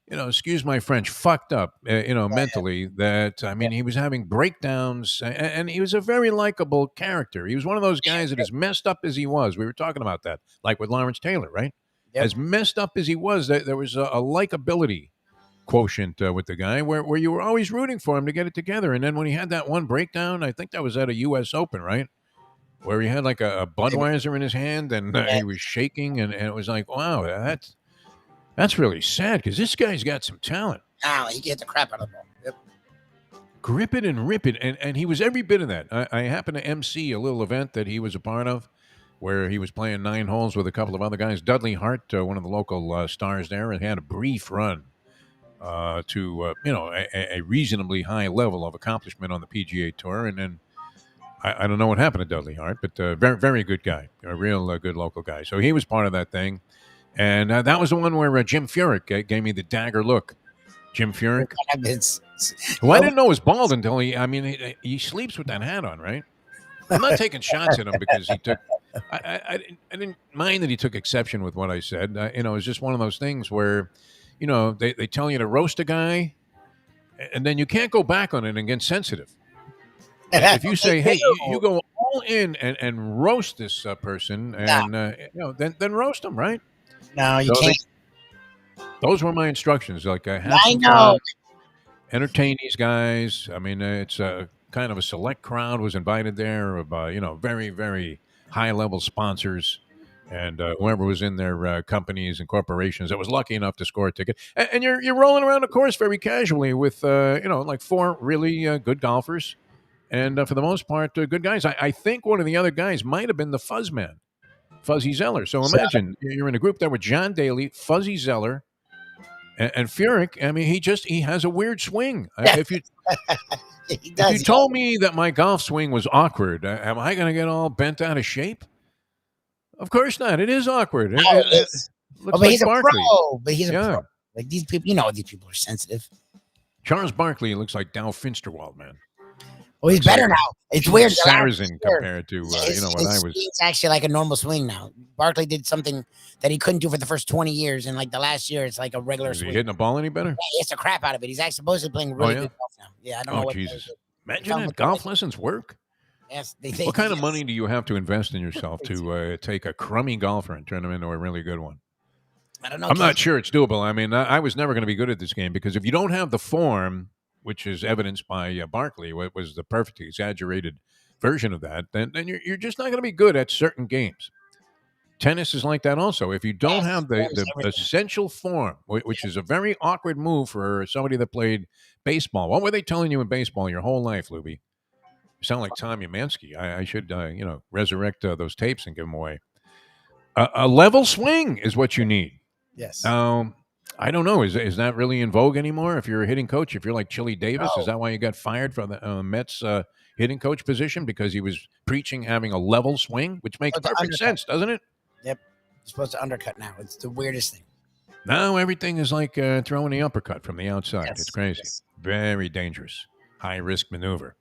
excuse my French, fucked up, mentally, that, I mean, he was having breakdowns, and he was a very likable character. He was one of those guys that, as messed up as he was, we were talking about that, like with Lawrence Taylor, right? Yep. As messed up as he was, there was a likability quotient with the guy where you were always rooting for him to get it together. And then when he had that one breakdown, I think that was at a U.S. Open, right? Where he had like a Budweiser in his hand and he was shaking. And it was like, wow, that's really sad because this guy's got some talent. Now he gets the crap out of the ball. Yep. Grip it and rip it. And he was every bit of that. I happened to MC a little event that he was a part of where he was playing 9 holes with a couple of other guys. Dudley Hart, one of the local stars there, and had a brief run to a reasonably high level of accomplishment on the PGA Tour. And then I don't know what happened to Dudley Hart, but very, very good guy, a real good local guy. So he was part of that thing. And that was the one where Jim Furyk gave me the dagger look. Jim Furyk. Who I didn't know was bald until he sleeps with that hat on, right? I'm not taking shots at him because he took. I didn't mind that he took exception with what I said. It's just one of those things where, they tell you to roast a guy, and then you can't go back on it and get sensitive. If you say, "Hey, you go all in and roast this person," and then roast them, right? No, you can't. Those were my instructions. Like, I know. Entertain these guys. I mean, it's kind of a select crowd was invited there of very, very high-level sponsors and whoever was in their companies and corporations that was lucky enough to score a ticket. And you're rolling around the course very casually with like 4 really good golfers, and for the most part, good guys. I think one of the other guys might have been the Fuzzman, Fuzzy Zeller. So imagine you're in a group there with John Daly, Fuzzy Zeller, and Furyk. I mean, he has a weird swing. If you told me that my golf swing was awkward, am I going to get all bent out of shape? Of course not. It is awkward. But he's a pro. But he's a pro. Like these people, these people are sensitive. Charles Barkley looks like Dow Finsterwald, man. Well, he's better now. It's weird. Saracen compared to what I was. It's actually like a normal swing now. Barkley did something that he couldn't do for the first 20 years, and like the last year, it's like a regular swing. Is he hitting the ball any better? Yeah, he hits the crap out of it. He's actually supposedly playing really good golf now. Yeah, I don't know what. Jesus! Imagine that golf lessons work. Yes. What kind of money do you have to invest in yourself to take a crummy golfer and turn him into a really good one? I don't know. I'm not sure it's doable. I mean, I was never going to be good at this game because if you don't have the form, which is evidenced by Barkley, what was the perfect exaggerated version of that, then you're just not going to be good at certain games. Tennis is like that also. If you don't have the essential form, which is a very awkward move for somebody that played baseball. What were they telling you in baseball your whole life, Lubie? You sound like Tom Umansky. I should, resurrect those tapes and give them away. A level swing is what you need. Yes. I don't know. Is that really in vogue anymore? If you're a hitting coach, if you're like Chili Davis, is that why you got fired from the Mets hitting coach position because he was preaching having a level swing, which makes perfect sense, doesn't it? Yep. You're supposed to undercut now. It's the weirdest thing. Now everything is like throwing the uppercut from the outside. Yes. It's crazy. Yes. Very dangerous. High risk maneuver.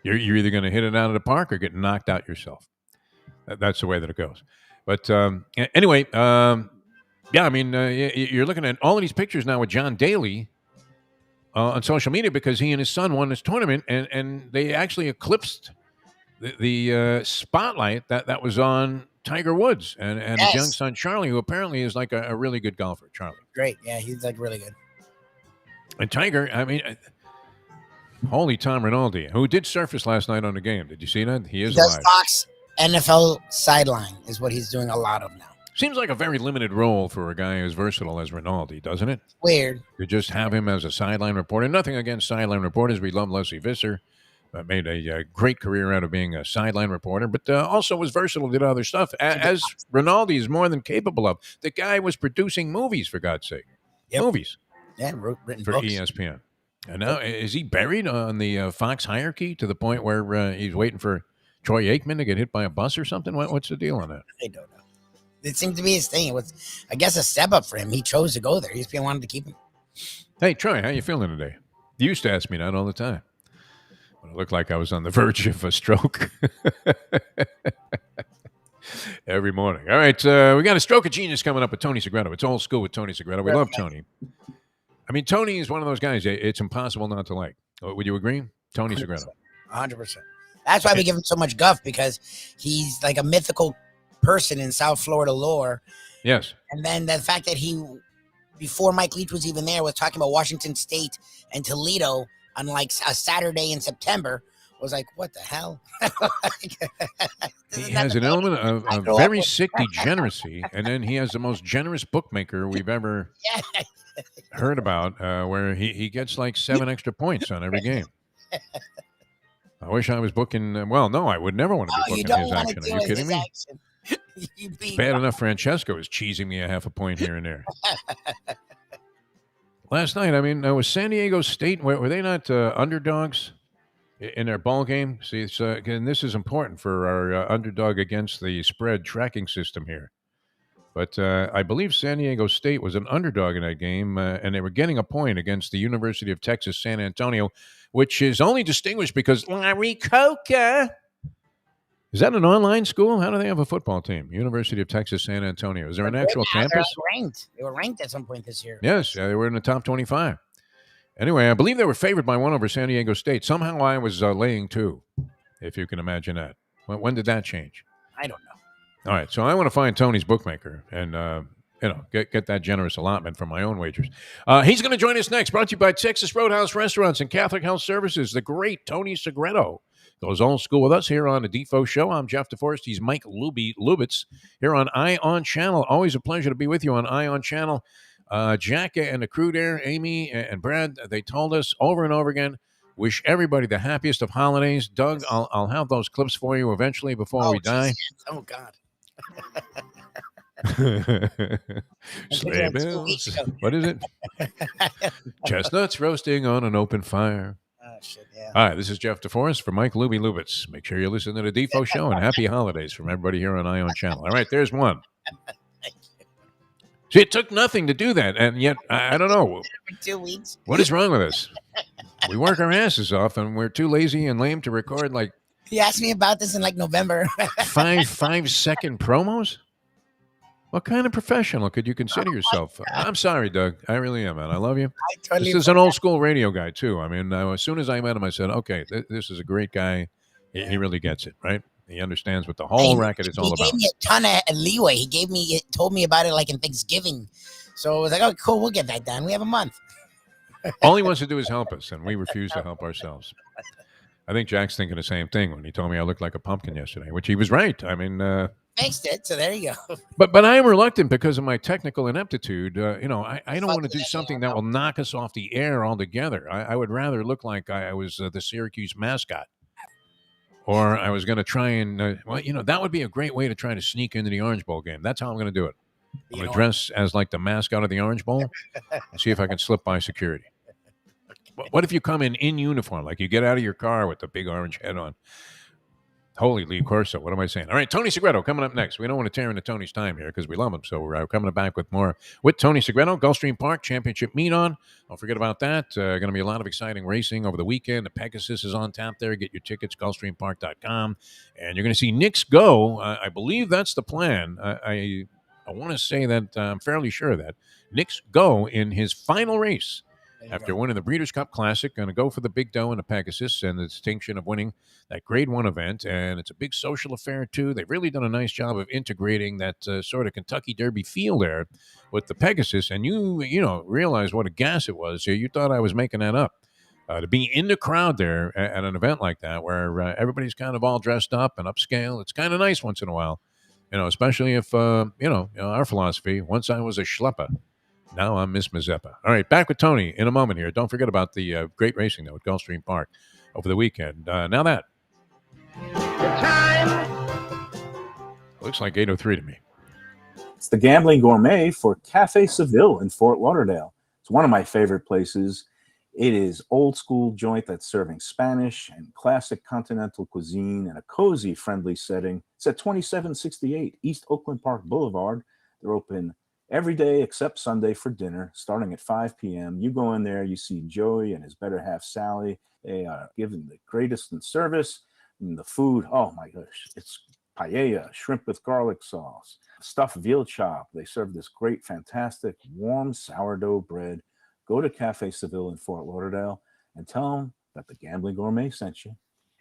You're either going to hit it out of the park or get knocked out yourself. That's the way that it goes. But anyway. Yeah, I mean, you're looking at all of these pictures now with John Daly on social media because he and his son won this tournament, and they actually eclipsed the spotlight that was on Tiger Woods and his young son Charlie, who apparently is like a really good golfer. Charlie, great, yeah, he's like really good. And Tiger, I mean, holy Tom Rinaldi, who did surface last night on the game. Did you see that? He is alive. Fox NFL sideline is what he's doing a lot of now. Seems like a very limited role for a guy as versatile as Rinaldi, doesn't it? Weird. You just have him as a sideline reporter. Nothing against sideline reporters. We love Leslie Visser. Made a great career out of being a sideline reporter, but also was versatile, did other stuff, as Rinaldi is more than capable of. The guy was producing movies, for God's sake. Yep. Movies. Yeah, written for books. ESPN. And now, is he buried on the Fox hierarchy to the point where he's waiting for Troy Aikman to get hit by a bus or something? What's the deal on that? I don't know. It seemed to be his thing. It was, I guess, a step up for him. He chose to go there. ESPN wanted to keep him. Hey, Troy, how you feeling today? You used to ask me that all the time. When it looked like I was on the verge of a stroke. Every morning. All right, we got a stroke of genius coming up with Tony Segreto. It's old school with Tony Segreto. We love Tony. I mean, Tony is one of those guys it's impossible not to like. Would you agree? Tony 100%. Segreto. 100%. That's why we give him so much guff, because he's like a mythical person in South Florida lore. Yes. And then the fact that he before Mike Leach was even there, was talking about Washington State and Toledo on like a Saturday in September. Was like, what the hell? He has an element of very sick degeneracy, and then he has the most generous bookmaker we've ever heard about, where he gets like 7 extra points on every game. I wish I was booking. Well, no, I would never want to be booking his action. Are you kidding me? It's bad enough Francesco is cheesing me a half a point here and there. Last night, I mean, was San Diego State, were they not underdogs in their ball game? See, it's, and this is important for our underdog against the spread tracking system here. But I believe San Diego State was an underdog in that game, and they were getting a point against the University of Texas San Antonio, which is only distinguished because Larry Coca. Is that an online school? How do they have a football team? University of Texas San Antonio. Is there an actual campus? They were ranked at some point this year. Yes, they were in the top 25. Anyway, I believe they were favored by 1 over San Diego State. Somehow I was laying 2, if you can imagine that. When did that change? I don't know. All right, so I want to find Tony's bookmaker and get that generous allotment from my own wagers. He's going to join us next. Brought to you by Texas Roadhouse Restaurants and Catholic Health Services. The great Tony Segreto goes old school with us here on the Defo Show. I'm Jeff Deforrest. He's Mike Lubitz here on Ion Channel. Always a pleasure to be with you on Ion Channel. Jack and the crew there, Amy and Brad, they told us over and over again, wish everybody the happiest of holidays. Doug, I'll have those clips for you eventually before we die. Oh, God. Sleigh bells. What is it? Chestnuts roasting on an open fire. Oh, shit, yeah. All right, this is Jeff DeForest for Mike Lubitz. Make sure you listen to the Defo Show, and happy holidays from everybody here on Ion Channel. All right, there's one. See, it took nothing to do that, and yet, I don't know. For 2 weeks. What is wrong with us? We work our asses off, and we're too lazy and lame to record like... He asked me about this in like November. 5-second promos? What kind of professional could you consider yourself? I'm sorry, Doug. I really am, man. I love you. This is an old school radio guy, too. I mean, as soon as I met him, I said, okay, this is a great guy. He really gets it, right? He understands what the whole racket is all about. He gave me a ton of leeway. He told me about it like in Thanksgiving. So I was like, oh, cool, we'll get that done. We have a month. All he wants to do is help us, and we refuse to help ourselves. I think Jack's thinking the same thing when he told me I looked like a pumpkin yesterday, which he was right. I mean... Fixed it, so there you go. But I am reluctant because of my technical ineptitude. I don't want to do something that will knock us off the air altogether. I would rather look like I was the Syracuse mascot. Or I was going to try and, that would be a great way to try to sneak into the Orange Bowl game. That's how I'm going to do it. I'm going to dress as like the mascot of the Orange Bowl and see if I can slip by security. What if you come in uniform, like you get out of your car with the big orange head on? Holy Lee Corso, what am I saying? All right, Tony Segreto coming up next. We don't want to tear into Tony's time here because we love him. So we're coming back with more with Tony Segreto. Gulfstream Park Championship meet on. Don't forget about that. Going to be a lot of exciting racing over the weekend. The Pegasus is on tap there. Get your tickets, gulfstreampark.com. And you're going to see Knicks go. I believe that's the plan. I want to say that I'm fairly sure that Knicks go in his final race. After winning the Breeders' Cup Classic, going to go for the big dough in the Pegasus and the distinction of winning that Grade 1 event. And it's a big social affair, too. They've really done a nice job of integrating that sort of Kentucky Derby feel there with the Pegasus. And you realize what a gas it was. You thought I was making that up. To be in the crowd there at an event like that where everybody's kind of all dressed up and upscale, it's kind of nice once in a while. Especially if, our philosophy, once I was a schlepper. Now I'm Miss Mazeppa. All right, back with Tony in a moment here. Don't forget about the great racing, though, at Gulfstream Park over the weekend. Now that. The time. Looks like 8:03 to me. It's the Gambling Gourmet for Cafe Seville in Fort Lauderdale. It's one of my favorite places. It is old school joint that's serving Spanish and classic continental cuisine in a cozy, friendly setting. It's at 2768 East Oakland Park Boulevard. They're open every day except Sunday for dinner, starting at 5 p.m. You go in there, you see Joey and his better half, Sally. They are giving the greatest in service. And the food, oh my gosh, it's paella, shrimp with garlic sauce, stuffed veal chop. They serve this great, fantastic, warm sourdough bread. Go to Cafe Seville in Fort Lauderdale and tell them that the Gambling Gourmet sent you.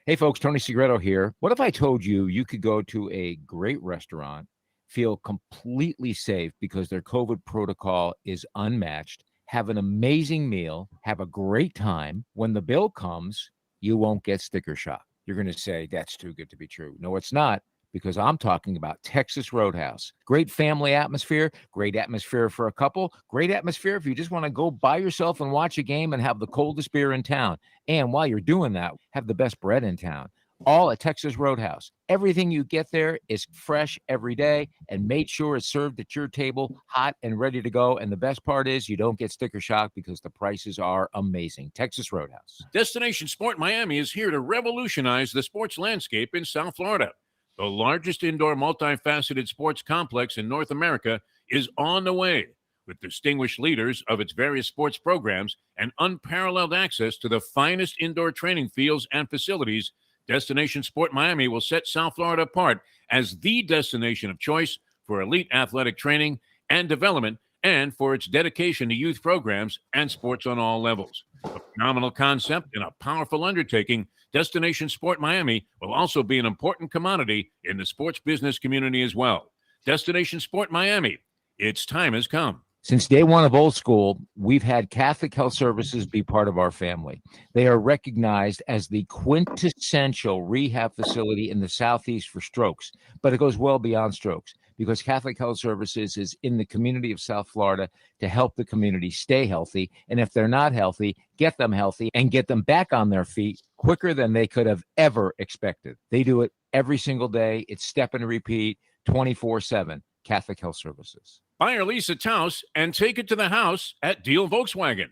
Hey, folks, Tony Segreto here. What if I told you you could go to a great restaurant feel completely safe because their COVID protocol is unmatched. Have an amazing meal, have a great time. When the bill comes, you won't get sticker shock. You're going to say, that's too good to be true. No, it's not, because I'm talking about Texas Roadhouse. Great family atmosphere, great atmosphere for a couple, great atmosphere if you just want to go by yourself and watch a game and have the coldest beer in town. And while you're doing that, have the best bread in town. All at Texas Roadhouse. Everything you get there is fresh every day and made sure it's served at your table, hot and ready to go. And the best part is you don't get sticker shock because the prices are amazing. Texas Roadhouse. Destination Sport Miami is here to revolutionize the sports landscape in South Florida. The largest indoor multifaceted sports complex in North America is on the way, with distinguished leaders of its various sports programs and unparalleled access to the finest indoor training fields and facilities. Destination Sport Miami will set South Florida apart as the destination of choice for elite athletic training and development, and for its dedication to youth programs and sports on all levels. A phenomenal concept and a powerful undertaking, Destination Sport Miami will also be an important commodity in the sports business community as well. Destination Sport Miami, its time has come. Since day one of Old School, we've had Catholic Health Services be part of our family. They are recognized as the quintessential rehab facility in the Southeast for strokes, but it goes well beyond strokes because Catholic Health Services is in the community of South Florida to help the community stay healthy. And if they're not healthy, get them healthy and get them back on their feet quicker than they could have ever expected. They do it every single day. It's step and repeat 24/7. Catholic Health Services. Buy or lease a house and take it to the house at Deal Volkswagen.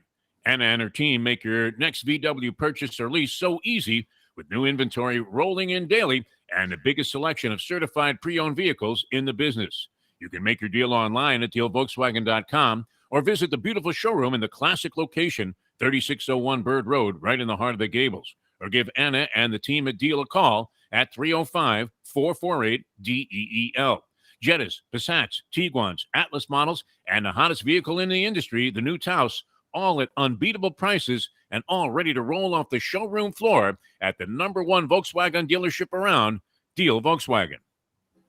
Anna and her team make your next VW purchase or lease so easy with new inventory rolling in daily and the biggest selection of certified pre-owned vehicles in the business. You can make your deal online at dealvolkswagen.com or visit the beautiful showroom in the classic location, 3601 Bird Road, right in the heart of the Gables. Or give Anna and the team at Deal a call at 305-448-DEEL. Jettas, Passats, Tiguans, Atlas models, and the hottest vehicle in the industry, the new Taos, all at unbeatable prices and all ready to roll off the showroom floor at the #1 Volkswagen dealership around, Deal Volkswagen.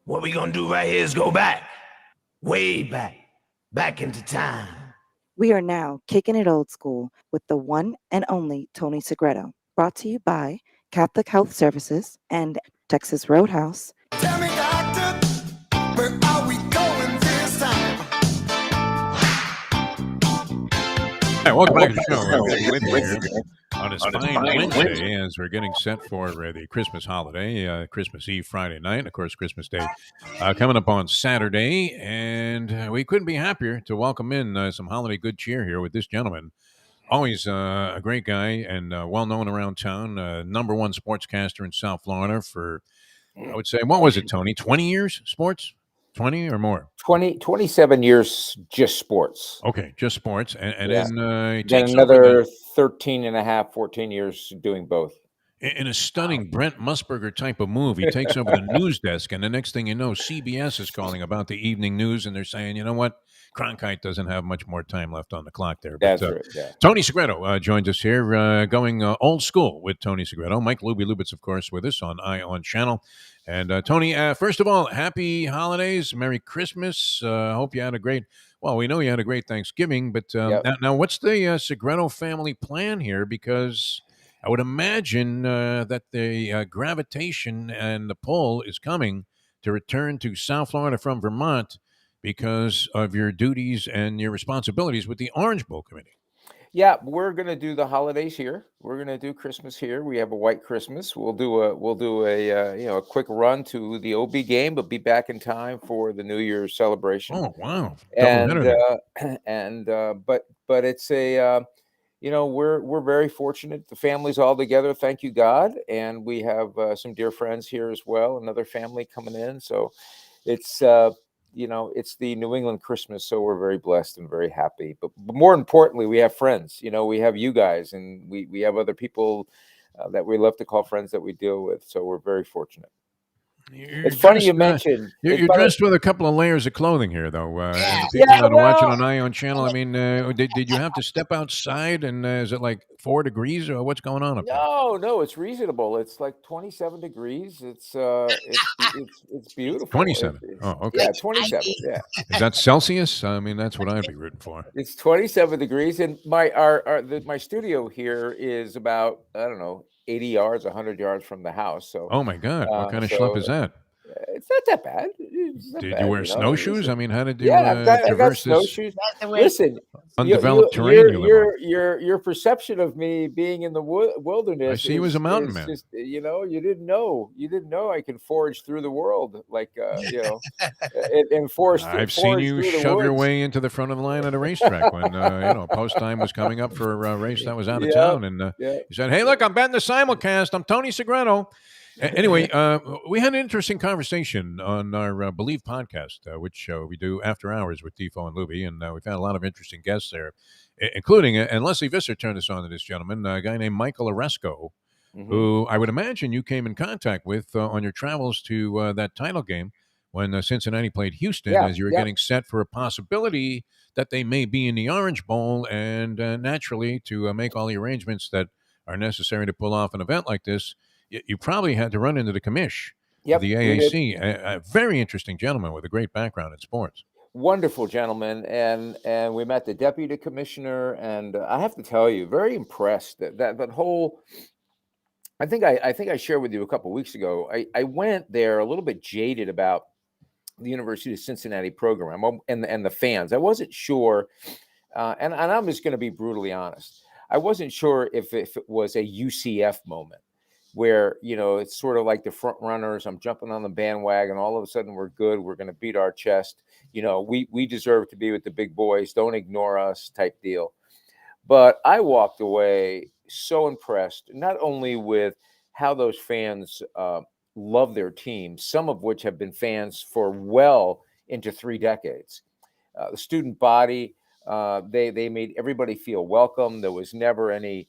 What we gonna do right here is go back, way back into time. We are now kicking it old school with the one and only Tony Segreto, brought to you by Catholic Health Services and Texas Roadhouse. Tell me, doctor, where are we going this time? Hey, welcome back to the show. On this fine Wednesday, as we're getting set for the Christmas holiday, Christmas Eve, Friday night, and of course, Christmas Day coming up on Saturday. And we couldn't be happier to welcome in some holiday good cheer here with this gentleman. Always a great guy and well-known around town, #1 sportscaster in South Florida for, I would say, what was it, Tony? 20 years sports? 20 or more? 27 years just sports. Okay, just sports. And Yeah. then he Then takes another over 13 and a half, 14 years doing both. in a stunning Brent Musburger type of move. He takes over the news desk, and the next thing you know, CBS is calling about the evening news, and they're saying, you know what? Cronkite doesn't have much more time left on the clock there. But, That's right, yeah. Tony Segreto joined us here, going old school with Tony Segreto. Mike Lubitz, of course, with us on On Channel. And Tony, first of all, happy holidays, Merry Christmas. Hope you had a great, well, we know you had a great Thanksgiving, but now what's the Segreto family plan here? Because I would imagine that the gravitation and the pull is coming to return to South Florida from Vermont because of your duties and your responsibilities with the Orange Bowl Committee. Yeah, we're going to do the holidays here. We're going to do Christmas here. We have a white Christmas. We'll do a quick run to the OB game, but be back in time for the New Year's celebration. Oh, wow. But it's a we're very fortunate. The family's all together, thank you God, and we have some dear friends here as well. Another family coming in, so it's it's the New England Christmas, so we're very blessed and very happy. But more importantly, we have friends. We have you guys, and we have other people that we love to call friends that we deal with. So we're very fortunate. You're It's funny dressed, you mentioned. You're dressed with a couple of layers of clothing here, though. Yeah. And people that are watching well, on Ion Channel, I mean, did you have to step outside? And is it like 4 degrees or what's going on up there? no, it's reasonable. It's like 27 degrees. It's beautiful. 27. Oh, okay. Yeah, 27. Yeah. Is that Celsius? I mean, that's what I'd be rooting for. It's 27 degrees, and my studio here is about, I don't know, 80 yards, 100 yards from the house. So, Oh my God, what kind of schlep is that? It's not that bad. It's not Did bad, you wear know? snowshoes? Listen, I mean, how did you I got traverse this snowshoes. Listen, undeveloped terrain you live on? your perception of me being in the wilderness. I see you as a mountain man. Just, you didn't know I can forage through the world like and force. I've seen you shove your way into the front of the line at a racetrack when post time was coming up for a race that was out of town, and you said, "Hey, look, I'm betting the simulcast. I'm Tony Segreto." Anyway, we had an interesting conversation on our Believe podcast, which we do after hours with Defo and Lubie, and we've had a lot of interesting guests there, including, and Leslie Visser turned us on to this gentleman, a guy named Michael Oresco, who I would imagine you came in contact with on your travels to that title game when Cincinnati played Houston, as you were getting set for a possibility that they may be in the Orange Bowl, and naturally to make all the arrangements that are necessary to pull off an event like this, you probably had to run into the commish of the AAC, a very interesting gentleman with a great background in sports. Wonderful gentleman, and we met the deputy commissioner, and I have to tell you, very impressed that whole. I think I shared with you a couple of weeks ago. I went there a little bit jaded about the University of Cincinnati program and the fans. I wasn't sure, and I'm just going to be brutally honest. I wasn't sure if it was a UCF moment, where, it's sort of like the front runners. I'm jumping on the bandwagon. All of a sudden, we're good. We're going to beat our chest. We deserve to be with the big boys. Don't ignore us type deal. But I walked away so impressed, not only with how those fans love their team, some of which have been fans for well into 3 decades. The student body, they made everybody feel welcome. There was never any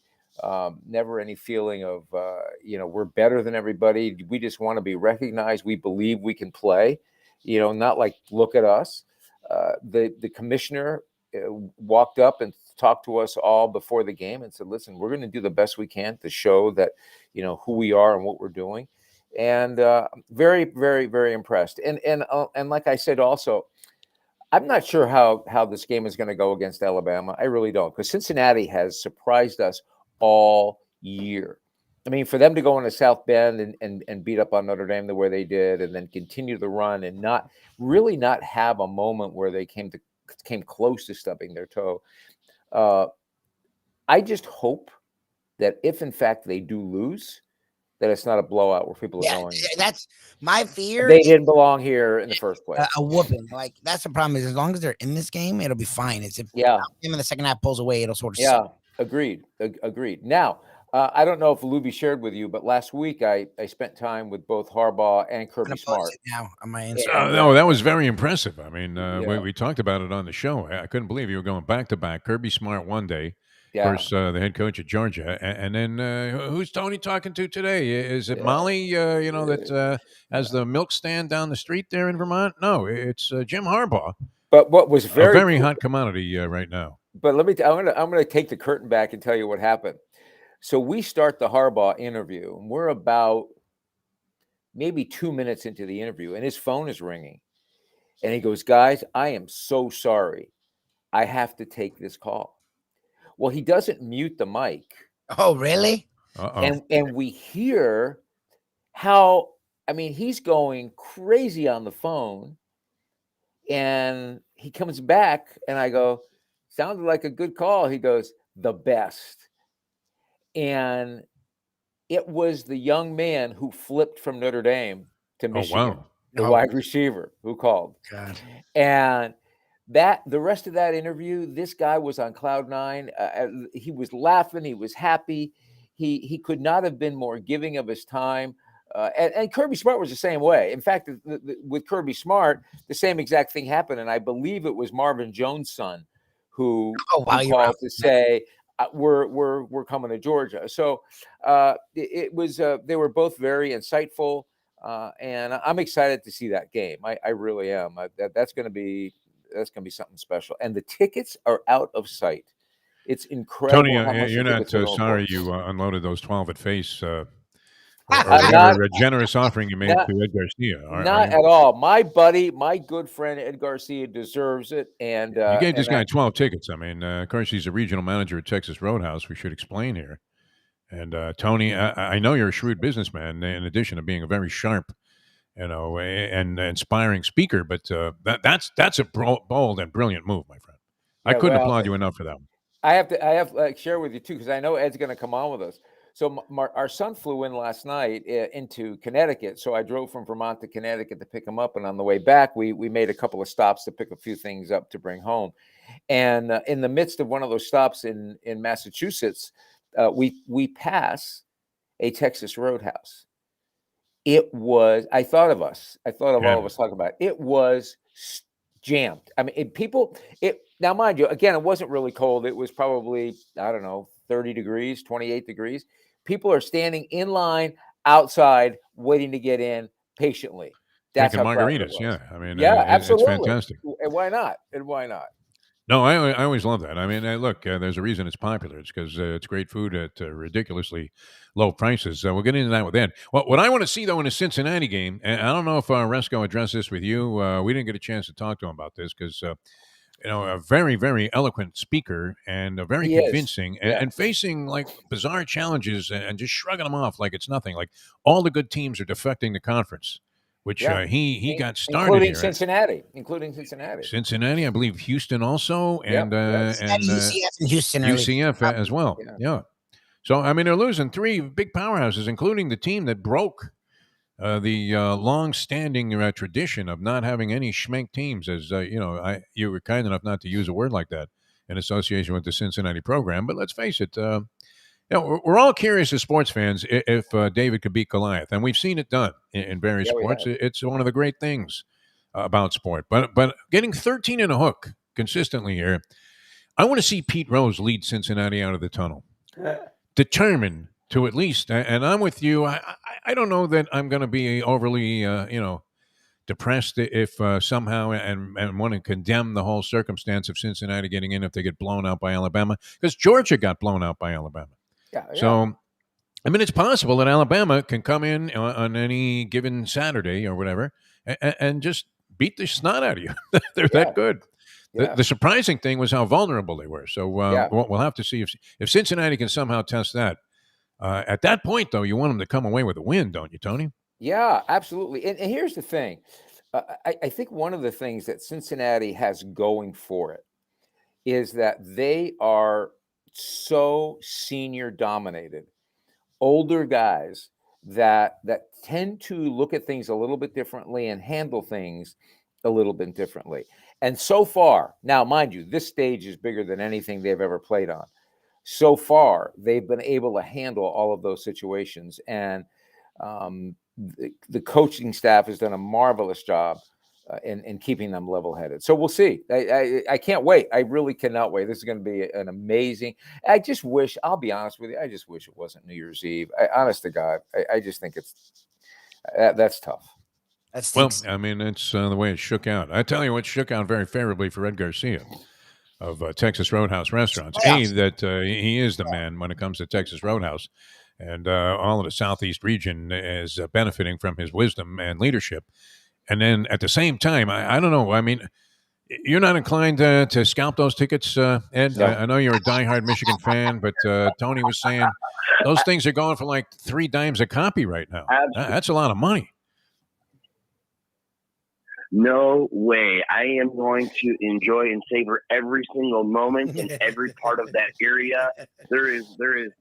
feeling of, we're better than everybody. We just want to be recognized. We believe we can play, not like, look at us. The commissioner walked up and talked to us all before the game and said, listen, we're going to do the best we can to show that, who we are and what we're doing. And very, very, very impressed. And like I said, also, I'm not sure how this game is going to go against Alabama. I really don't, because Cincinnati has surprised us all year. I mean, for them to go into South Bend and beat up on Notre Dame the way they did, and then continue the run and not have a moment where they came close to stubbing their toe. I just hope that if in fact they do lose, that it's not a blowout where people are going. That's my fear. They didn't belong here in the first place. A whooping. Like, that's the problem, is as long as they're in this game, it'll be fine. It's if him in the second half pulls away, it'll sort of Agreed. Now, I don't know if Lubie shared with you, but last week I spent time with both Harbaugh and Kirby Smart. Now on my answer. No, that was very impressive. I mean, we talked about it on the show. I couldn't believe you were going back to back. Kirby Smart one day, of course, the head coach at Georgia, and then who's Tony talking to today? Is it Molly? That has the milk stand down the street there in Vermont? No, it's Jim Harbaugh. But what was a very hot commodity right now. But let me. I'm gonna take the curtain back and tell you what happened. So we start the Harbaugh interview, and we're about maybe 2 minutes into the interview, and his phone is ringing, and he goes, "Guys, I am so sorry. I have to take this call." Well, he doesn't mute the mic. Oh, really? And we hear how, he's going crazy on the phone, and he comes back, and I go, "Sounded like a good call." He goes, "The best." And it was the young man who flipped from Notre Dame to Michigan, the wide receiver who called. God. And the rest of that interview, this guy was on cloud nine. He was laughing. He was happy. He could not have been more giving of his time. And Kirby Smart was the same way. In fact, with Kirby Smart, the same exact thing happened. And I believe it was Marvin Jones' son who called to say, we're coming to Georgia. So it was they were both very insightful. And I'm excited to see that game. I really am. That's going to be something special. And the tickets are out of sight. It's incredible Tony, how much you're the not tickets are going sorry for. you unloaded those 12 at face or I'm whatever not- generous offering you made not- to Ed Garcia. Not at all. My buddy, my good friend Ed Garcia deserves it. And You gave this guy 12 tickets. I mean, of course, he's a regional manager at Texas Roadhouse. We should explain here. And Tony, I know you're a shrewd businessman, in addition to being a very sharp, and inspiring speaker. But that's a bold and brilliant move, my friend. I couldn't applaud you enough for that one. I have to share with you too, because I know Ed's going to come on with us. So our son flew in last night into Connecticut. So I drove from Vermont to Connecticut to pick him up. And on the way back, we made a couple of stops to pick a few things up to bring home. And in the midst of one of those stops in Massachusetts, we pass a Texas Roadhouse. It was, I thought of all of us talking about it. It was jammed. I mean, now, mind you, again, it wasn't really cold. It was probably, I don't know, 30 degrees, 28 degrees. People are standing in line outside waiting to get in patiently. That's Drinking how crowded it margaritas, was. yeah. I mean, absolutely. it's fantastic. And why not? No, I always love that. I mean, look, there's a reason it's popular. It's because it's great food at ridiculously low prices. We'll get into that with Ed. What I want to see, though, in the Cincinnati game, and I don't know if Resco addressed this with you. We didn't get a chance to talk to him about this because, a very, very eloquent speaker and very convincing and facing like bizarre challenges and just shrugging them off like it's nothing. Like all the good teams are defecting the conference. Which he got started including here. Including Cincinnati. Cincinnati, I believe Houston also, and UCF and Houston. UCF as well. Yeah. So, I mean, they're losing three big powerhouses, including the team that broke the long-standing tradition of not having any schmenk teams. As you were kind enough not to use a word like that in association with the Cincinnati program. But let's face it, we're all curious as sports fans if David could beat Goliath, and we've seen it done in various sports. It's one of the great things about sport. But getting 13 in a hook consistently here, I want to see Pete Rose lead Cincinnati out of the tunnel, determined to at least. And I'm with you. I don't know that I'm going to be overly, depressed if somehow and want to condemn the whole circumstance of Cincinnati getting in if they get blown out by Alabama, because Georgia got blown out by Alabama. So, I mean, it's possible that Alabama can come in on any given Saturday or whatever and just beat the snot out of you. They're that good. The surprising thing was how vulnerable they were. So we'll have to see if Cincinnati can somehow test that. At that point, though, you want them to come away with a win, don't you, Tony? Yeah, absolutely. And here's the thing. I think one of the things that Cincinnati has going for it is that they are so senior dominated, older guys that tend to look at things a little bit differently and handle things a little bit differently. And so far, now mind you, this stage is bigger than anything they've ever played on. So far, they've been able to handle all of those situations, and the coaching staff has done a marvelous job in keeping them level-headed. So we'll see. I can't wait. I really cannot wait. This is going to be an amazing. I just wish. I'll be honest with you. I just wish it wasn't New Year's Eve. Honest to God, I just think that's tough. Well, I mean, it's the way it shook out. I tell you what shook out very favorably for Ed Garcia of Texas Roadhouse Restaurants. That he is the man when it comes to Texas Roadhouse, and all of the Southeast region is benefiting from his wisdom and leadership. And then at the same time, I don't know. I mean, you're not inclined to scalp those tickets, Ed? No. I know you're a diehard Michigan fan, but Tony was saying those things are going for like $3 a copy right now. That's a lot of money. No way. I am going to enjoy and savor every single moment in every part of that area. There is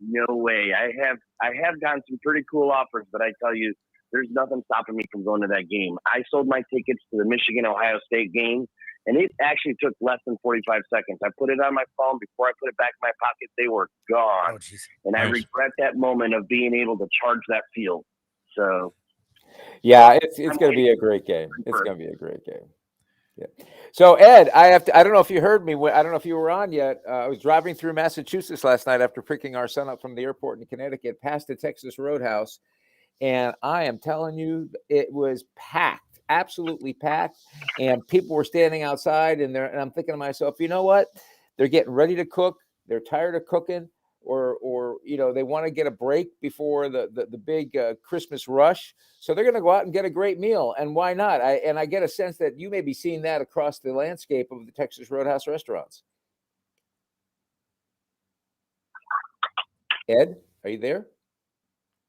no way. I have gotten some pretty cool offers, but I tell you, there's nothing stopping me from going to that game. I sold my tickets to the Michigan-Ohio State game, and it actually took less than 45 seconds. I put it on my phone. Before I put it back in my pocket, they were gone. And nice. I regret that moment of being able to charge that field. So, yeah, it's going to be a great game. It's going to be a great game. Yeah. So, Ed, I don't know if you heard me. I don't know if you were on yet. I was driving through Massachusetts last night after picking our son up from the airport in Connecticut, past the Texas Roadhouse. And I am telling you, it was packed, absolutely packed. And people were standing outside and I'm thinking to myself, you know what? They're getting ready to cook. They're tired of cooking, or they want to get a break before the big Christmas rush. So they're going to go out and get a great meal. And why not? I get a sense that you may be seeing that across the landscape of the Texas Roadhouse restaurants. Ed, are you there?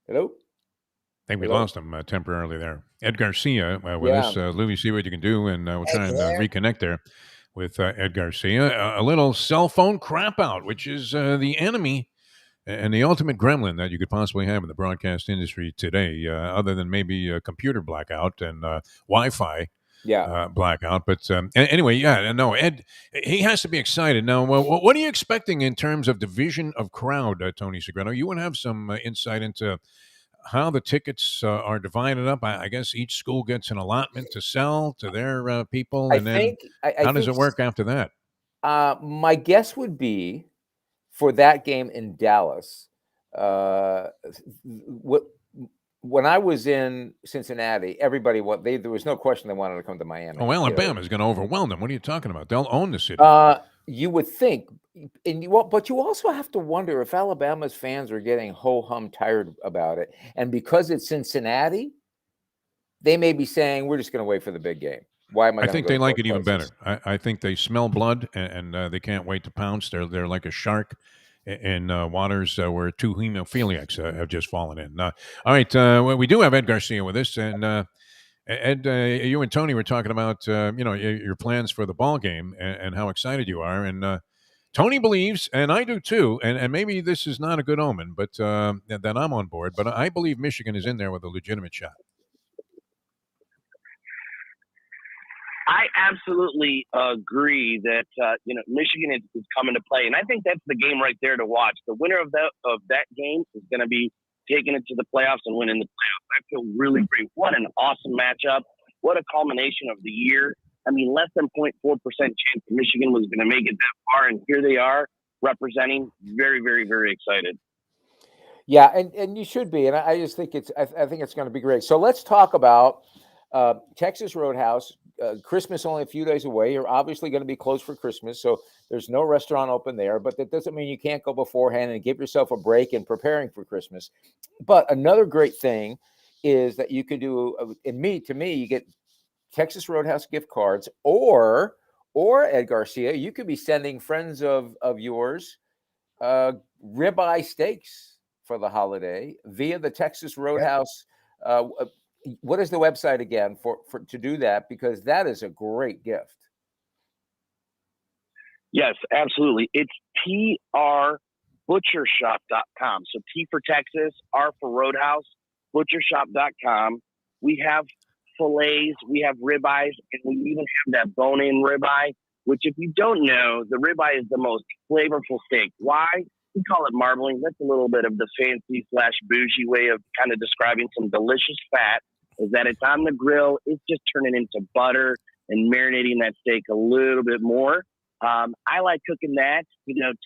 Hello? I think we lost him temporarily there. Ed Garcia with us. Lubie, see what you can do, and we'll try and reconnect there with Ed Garcia. A little cell phone crap out, which is the enemy and the ultimate gremlin that you could possibly have in the broadcast industry today, other than maybe a computer blackout and Wi-Fi blackout. But anyway, Ed, he has to be excited. Now, what are you expecting in terms of division of crowd, Tony Segreto? You would have some insight into how the tickets are divided up. I guess each school gets an allotment to sell to their people, and how does it work after that? My guess would be for that game in Dallas, when I was in Cincinnati, everybody there was no question they wanted to come to Miami. Oh, Alabama's going to overwhelm them. What are you talking about? They'll own the city. You would think, but you also have to wonder if Alabama's fans are getting ho-hum tired about it, and because it's Cincinnati, they may be saying, "We're just going to wait for the big game." Why am I? I think they like it even better. I think they smell blood, and they can't wait to pounce. They're like a shark in waters where two hemophiliacs have just fallen in. All right, we do have Ed Garcia with us, and Ed, you and Tony were talking about your plans for the ball game and how excited you are, and Tony believes, and I do too, and maybe this is not a good omen, but that I'm on board. But I believe Michigan is in there with a legitimate shot. I absolutely agree that Michigan is coming to play, and I think that's the game right there to watch. The winner of that game is going to be taking it to the playoffs and winning the playoffs. I feel really great. What an awesome matchup! What a culmination of the year. I mean, less than 0.4% chance that Michigan was going to make it that far, and here they are representing. Very, very, very excited. Yeah, and you should be, and I just think I think it's going to be great. So let's talk about Texas Roadhouse. Christmas only a few days away. You're obviously going to be closed for Christmas, so there's no restaurant open there, but that doesn't mean you can't go beforehand and give yourself a break in preparing for Christmas. But another great thing is that you could do, to me, you get Texas Roadhouse gift cards, or Ed Garcia, you could be sending friends of yours ribeye steaks for the holiday via the Texas Roadhouse. What is the website again for to do that? Because that is a great gift. Yes, absolutely. It's trbutchershop.com. So T for Texas, R for Roadhouse, butchershop.com. We have fillets, we have ribeyes, and we even have that bone-in ribeye, which if you don't know, the ribeye is the most flavorful steak. Why? We call it marbling. That's a little bit of the fancy / bougie way of kind of describing some delicious fat, is that it's on the grill. It's just turning into butter and marinating that steak a little bit more. I like cooking that.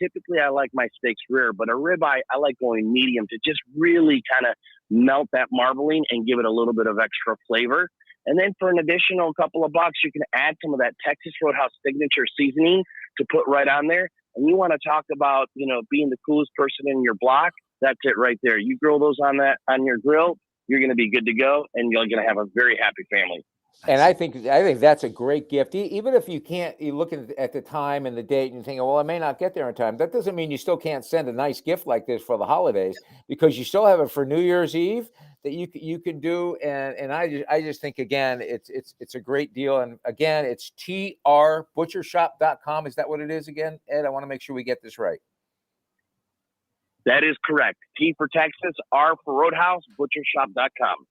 Typically I like my steaks rare, but a ribeye, I like going medium to just really kind of melt that marbling and give it a little bit of extra flavor. And then for an additional couple of bucks, you can add some of that Texas Roadhouse signature seasoning to put right on there. And you want to talk about, being the coolest person in your block. That's it right there. You grill those on your grill, you're going to be good to go, and you're going to have a very happy family. And I think that's a great gift. Even if you can't, you look at the time and the date and you think, well, I may not get there in time. That doesn't mean you still can't send a nice gift like this for the holidays, because you still have it for New Year's Eve that you can do. And I just think, again, it's a great deal. And again, it's trbutchershop.com. Is that what it is again, Ed? I want to make sure we get this right. That is correct. T for Texas, R for Roadhouse, butchershop.com.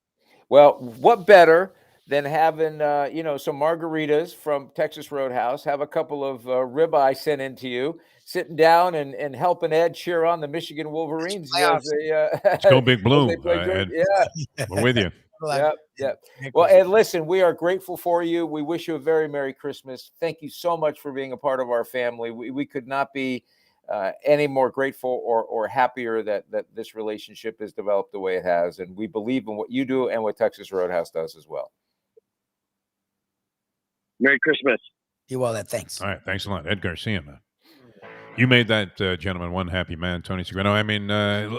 Well, what better than having, some margaritas from Texas Roadhouse, have a couple of ribeye sent in to you, sitting down and helping Ed cheer on the Michigan Wolverines. Let's go Big Blue. Ed. Yeah. We're with you. Yeah. Well, Ed, listen, we are grateful for you. We wish you a very Merry Christmas. Thank you so much for being a part of our family. We could not be any more grateful or happier that this relationship has developed the way it has. And we believe in what you do and what Texas Roadhouse does as well. Merry Christmas. You all that. Thanks. All right. Thanks a lot. Ed Garcia, man. You made that gentleman one happy man, Tony Segreto. I mean,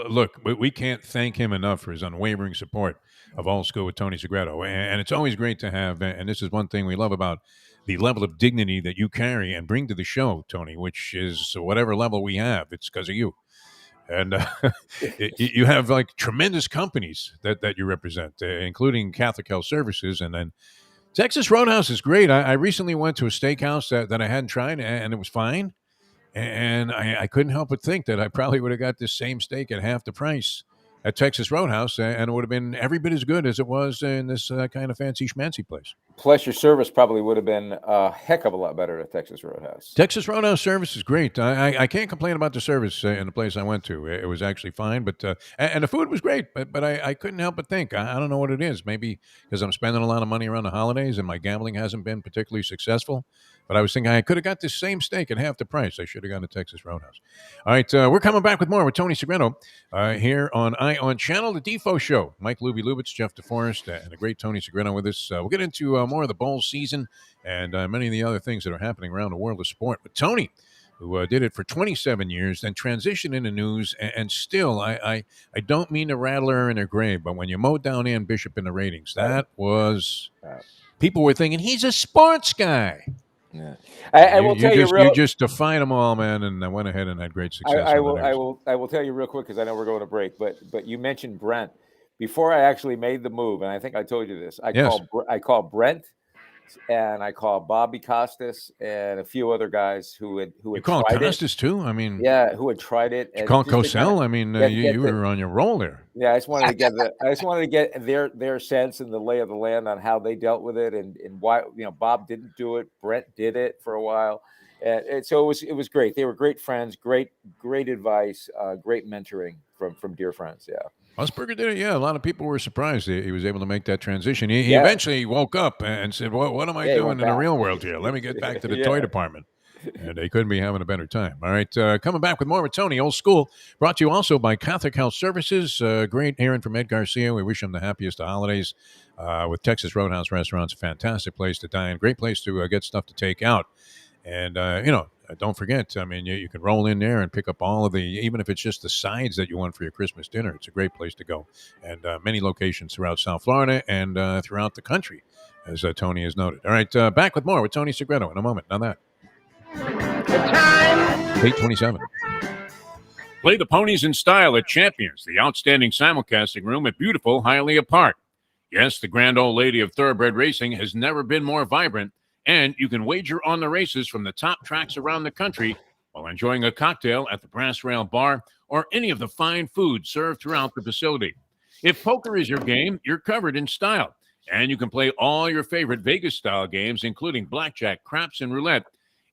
look, we can't thank him enough for his unwavering support of Old School with Tony Segreto. And it's always great to have, and this is one thing we love about the level of dignity that you carry and bring to the show, Tony, which is whatever level we have, it's because of you. And you have like tremendous companies that you represent, including Catholic Health Services. And then Texas Roadhouse is great. I recently went to a steakhouse that I hadn't tried, and it was fine. And I couldn't help but think that I probably would have got this same steak at half the price at Texas Roadhouse, and it would have been every bit as good as it was in this kind of fancy schmancy place. Plus, your service probably would have been a heck of a lot better at Texas Roadhouse. Texas Roadhouse service is great. I can't complain about the service in the place I went to. It was actually fine, but and the food was great. But I couldn't help but think, I don't know what it is. Maybe because I'm spending a lot of money around the holidays and my gambling hasn't been particularly successful. But I was thinking I could have got this same steak at half the price. I should have gone to Texas Roadhouse. All right, we're coming back with more with Tony Segreto here on On Channel, the Defo Show. Mike Lubie, Lubitz, Jeff Deforrest, and the great Tony Segreto with us. We'll get into more of the bowl season and many of the other things that are happening around the world of sport. But Tony, who did it for 27 years, then transitioned into news, and still, I don't mean to rattle her in her grave, but when you mowed down Ann Bishop in the ratings, that was, people were thinking, he's a sports guy. Yeah, I will tell you, you just defied them all, man, and I went ahead and had great success. I will tell you real quick because I know we're going to break. But you mentioned Brent before I actually made the move, and I think I told you this. I called Brent, and I called Bobby Costas and a few other guys who had called tried Costas it. too. I mean, yeah, who had tried it. You called Cosell. I mean, you were on your roll there. Yeah, I just wanted to get their sense and the lay of the land on how they dealt with it and why Bob didn't do it. Brent did it for a while, and so it was great. They were great friends, great advice, great mentoring from dear friends. Yeah. Musburger did it. Yeah, a lot of people were surprised he was able to make that transition. He eventually woke up and said, what am I doing in the real world here? Let me get back to the toy department. And they couldn't be having a better time. All right, coming back with more with Tony, Old School, brought to you also by Catholic Health Services. Great hearing from Ed Garcia. We wish him the happiest of holidays with Texas Roadhouse Restaurants. A fantastic place to dine, great place to get stuff to take out. And, don't forget, I mean, you can roll in there and pick up all of even if it's just the sides that you want for your Christmas dinner, it's a great place to go. And many locations throughout South Florida and throughout the country, as Tony has noted. All right, back with more with Tony Segreto in a moment. Now that. 8:27. Play the ponies in style at Champions, the outstanding simulcasting room at beautiful Hialeah Park. Yes, the grand old lady of thoroughbred racing has never been more vibrant, and you can wager on the races from the top tracks around the country while enjoying a cocktail at the Brass Rail Bar or any of the fine food served throughout the facility. If poker is your game, you're covered in style, and you can play all your favorite Vegas-style games, including blackjack, craps, and roulette,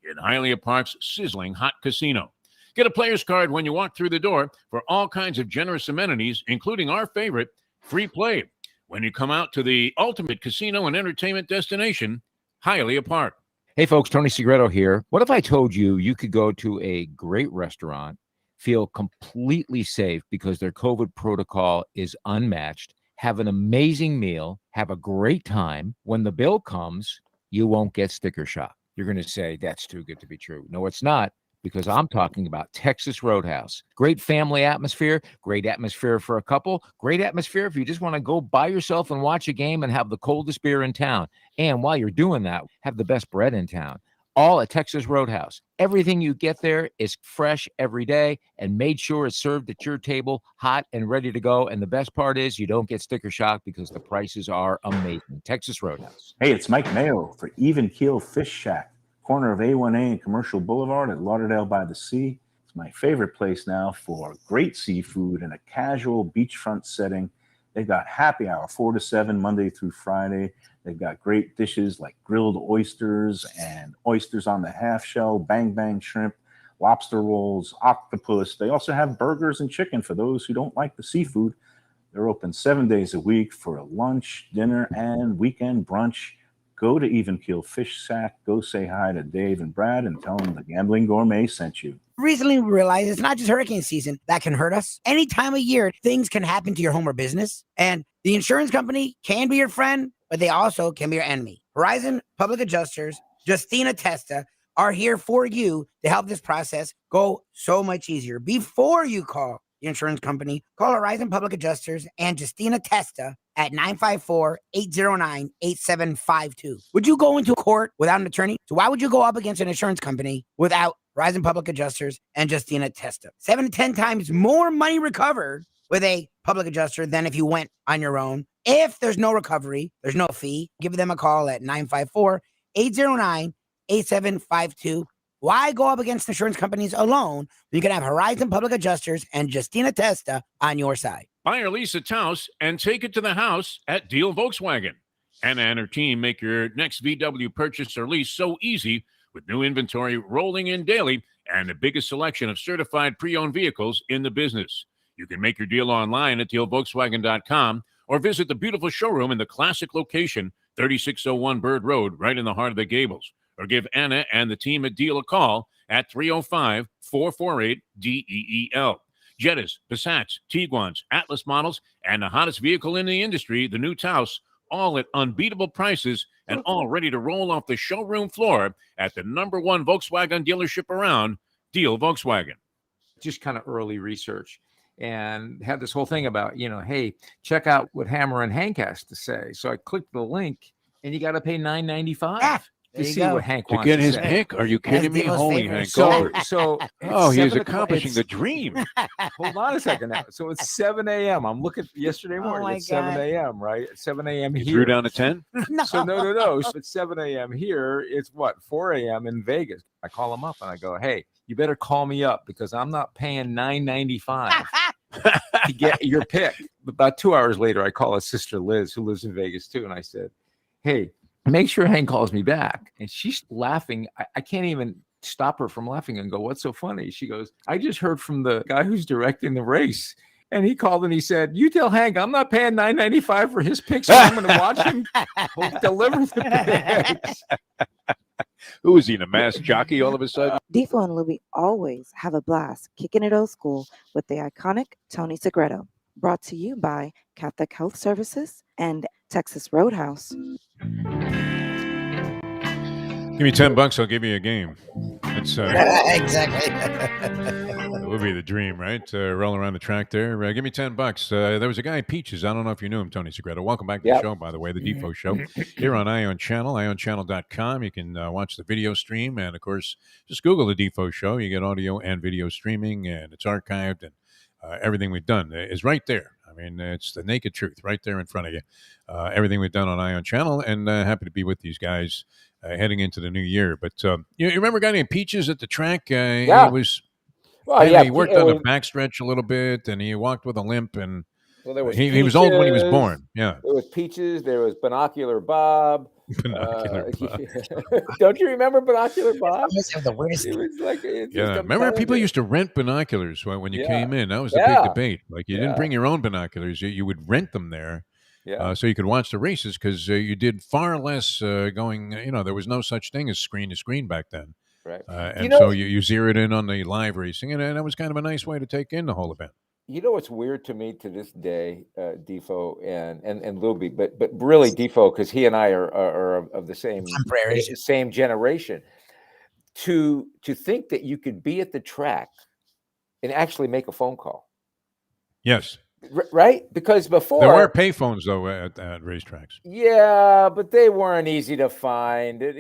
in Hialeah Park's sizzling hot casino. Get a player's card when you walk through the door for all kinds of generous amenities, including our favorite, free play, when you come out to the ultimate casino and entertainment destination, Hialeah Park. Hey, folks, Tony Segreto here. What if I told you you could go to a great restaurant, feel completely safe because their COVID protocol is unmatched, have an amazing meal, have a great time. When the bill comes, you won't get sticker shock. You're going to say, that's too good to be true. No, it's not, because I'm talking about Texas Roadhouse. Great family atmosphere, great atmosphere for a couple, great atmosphere if you just want to go by yourself and watch a game and have the coldest beer in town. And while you're doing that, have the best bread in town. All at Texas Roadhouse. Everything you get there is fresh every day and made sure it's served at your table, hot and ready to go. And the best part is you don't get sticker shock because the prices are amazing. Texas Roadhouse. Hey, it's Mike Mayo for Even Keel Fish Shack, corner of A1A and Commercial Boulevard at Lauderdale by the Sea. It's my favorite place now for great seafood in a casual beachfront setting. They've got happy hour 4 to 7 Monday through Friday. They've got great dishes like grilled oysters and oysters on the half shell, bang bang shrimp, lobster rolls, octopus. They also have burgers and chicken for those who don't like the seafood. They're open 7 days a week for a lunch, dinner, and weekend brunch. Go to Even Keel Fish Sack. Go say hi to Dave and Brad and tell them the Gambling Gourmet sent you. Recently, we realized it's not just hurricane season that can hurt us. Any time of year, things can happen to your home or business. And the insurance company can be your friend, but they also can be your enemy. Horizon Public Adjusters, Justina Testa, are here for you to help this process go so much easier. Before you call the insurance company, call Horizon Public Adjusters and Justina Testa at 954-809-8752. Would you go into court without an attorney? So why would you go up against an insurance company without Horizon Public Adjusters and Justina Testa? 7 to 10 times more money recovered with a public adjuster than if you went on your own. If there's no recovery, there's no fee. Give them a call at 954-809-8752. Why go up against insurance companies alone when you can have Horizon Public Adjusters and Justina Testa on your side? Buy or lease a Taos and take it to the house at Deal Volkswagen. Anna and her team make your next VW purchase or lease so easy with new inventory rolling in daily and the biggest selection of certified pre-owned vehicles in the business. You can make your deal online at dealvolkswagen.com or visit the beautiful showroom in the classic location, 3601 Bird Road, right in the heart of the Gables. Or give Anna and the team at Deal a call at 305-448-DEEL. Jettas, Passats, Tiguans, Atlas models, and the hottest vehicle in the industry, the new Taos, all at unbeatable prices and all ready to roll off the showroom floor at the #1 Volkswagen dealership around, Deal Volkswagen. Just kind of early research and had this whole thing about, hey, check out what Hammer and Hank has to say. So I clicked the link and you got to pay $9.95. To see what Hank wants to get to his say. pick? Are you kidding me? Holy Hank So he's accomplishing the dream. Hold on a second now. So it's 7 a.m. I'm looking yesterday morning. It's 7 a.m. right? At 7 a.m. You here. threw down to 10? No. So no. So it's 7 a.m. here. It's what, 4 a.m. in Vegas. I call him up and I go, hey, you better call me up because I'm not paying $9.95 to get your pick. About 2 hours later, I call his sister Liz, who lives in Vegas too, and I said, hey, make sure Hank calls me back. And she's laughing. I can't even stop her from laughing and go, what's so funny? She goes, I just heard from the guy who's directing the race. And he called and he said, you tell Hank I'm not paying $9.95 for his picks. So I'm going to watch him deliver the picks. Who is he, a masked jockey all of a sudden? Defo and Lubie always have a blast kicking it old school with the iconic Tony Segreto. Brought to you by Catholic Health Services and Texas Roadhouse. Give me $10, I'll give you a game. That's exactly. That would be the dream, right? Roll around the track there. Give me $10. There was a guy, Peaches. I don't know if you knew him, Tony Segreto. Welcome back to the show, by the way, the Defo Show. Here on Ion Channel, ionchannel.com. You can watch the video stream. And, of course, just Google the Defo Show. You get audio and video streaming, and it's archived. And everything we've done is right there. I mean, it's the naked truth right there in front of you. Everything we've done on Ion Channel, and happy to be with these guys heading into the new year. But you remember a guy named Peaches at the track? He was. Well, he worked on the backstretch a little bit, and he walked with a limp, and he was old when he was born. Yeah, there was Peaches. There was Binocular Bob. Binocular Bob. Don't you remember Binocular Bob? The weirdest. It was like, remember people used to rent binoculars when you came in. That was the big debate. Like you didn't bring your own binoculars; you would rent them there. So you could watch the races because you did far less going. There was no such thing as screen to screen back then. Right. And so you zeroed in on the live racing, and that was kind of a nice way to take in the whole event. You know what's weird to me to this day, Defo and Lubie, but really Defo, because he and I are of the same generation. To think that you could be at the track and actually make a phone call. Yes. Right? Because before there were payphones though at racetracks. Yeah, but they weren't easy to find. It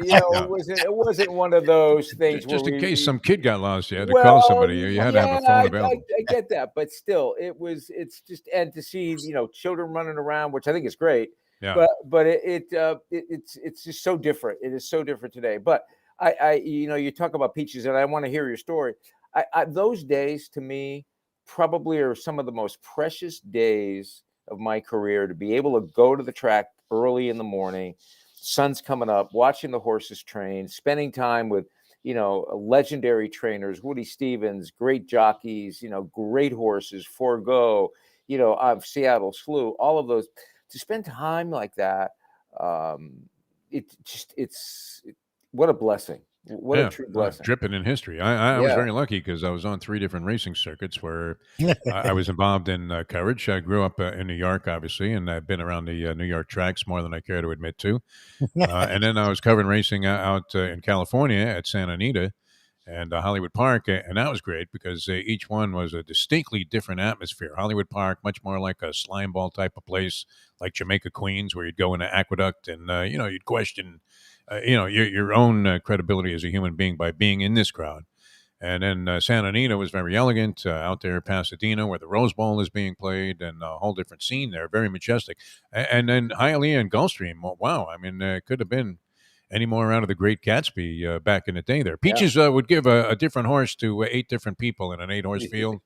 wasn't one of those things. Just in case some kid got lost, you had to call somebody. You had to have a phone available. I get that, but still, it's just, and to see children running around, which I think is great. Yeah. But it's just so different. It is so different today. But you talk about Peaches, and I want to hear your story. Those days to me probably are some of the most precious days of my career, to be able to go to the track early in the morning, sun's coming up, watching the horses train, spending time with, legendary trainers, Woody Stevens, great jockeys, great horses, Forgo, Seattle Slew, all of those. To spend time like that, what a blessing. What a true blessing. Dripping in history. I was very lucky because I was on 3 different racing circuits where I was involved in coverage. I grew up in New York, obviously, and I've been around the New York tracks more than I care to admit to. And then I was covering racing out in California at Santa Anita and Hollywood Park, and that was great because each one was a distinctly different atmosphere. Hollywood Park, much more like a slime ball type of place, like Jamaica, Queens, where you'd go in an aqueduct and you'd question your own credibility as a human being by being in this crowd. And then Santa Anita was very elegant out there, Pasadena, where the Rose Bowl is being played, and a whole different scene there, very majestic. And then Hialeah and Gulfstream, wow, I mean, it could have been any more out of the Great Gatsby back in the day there. Peaches would give a different horse to 8 different people in an 8-horse field,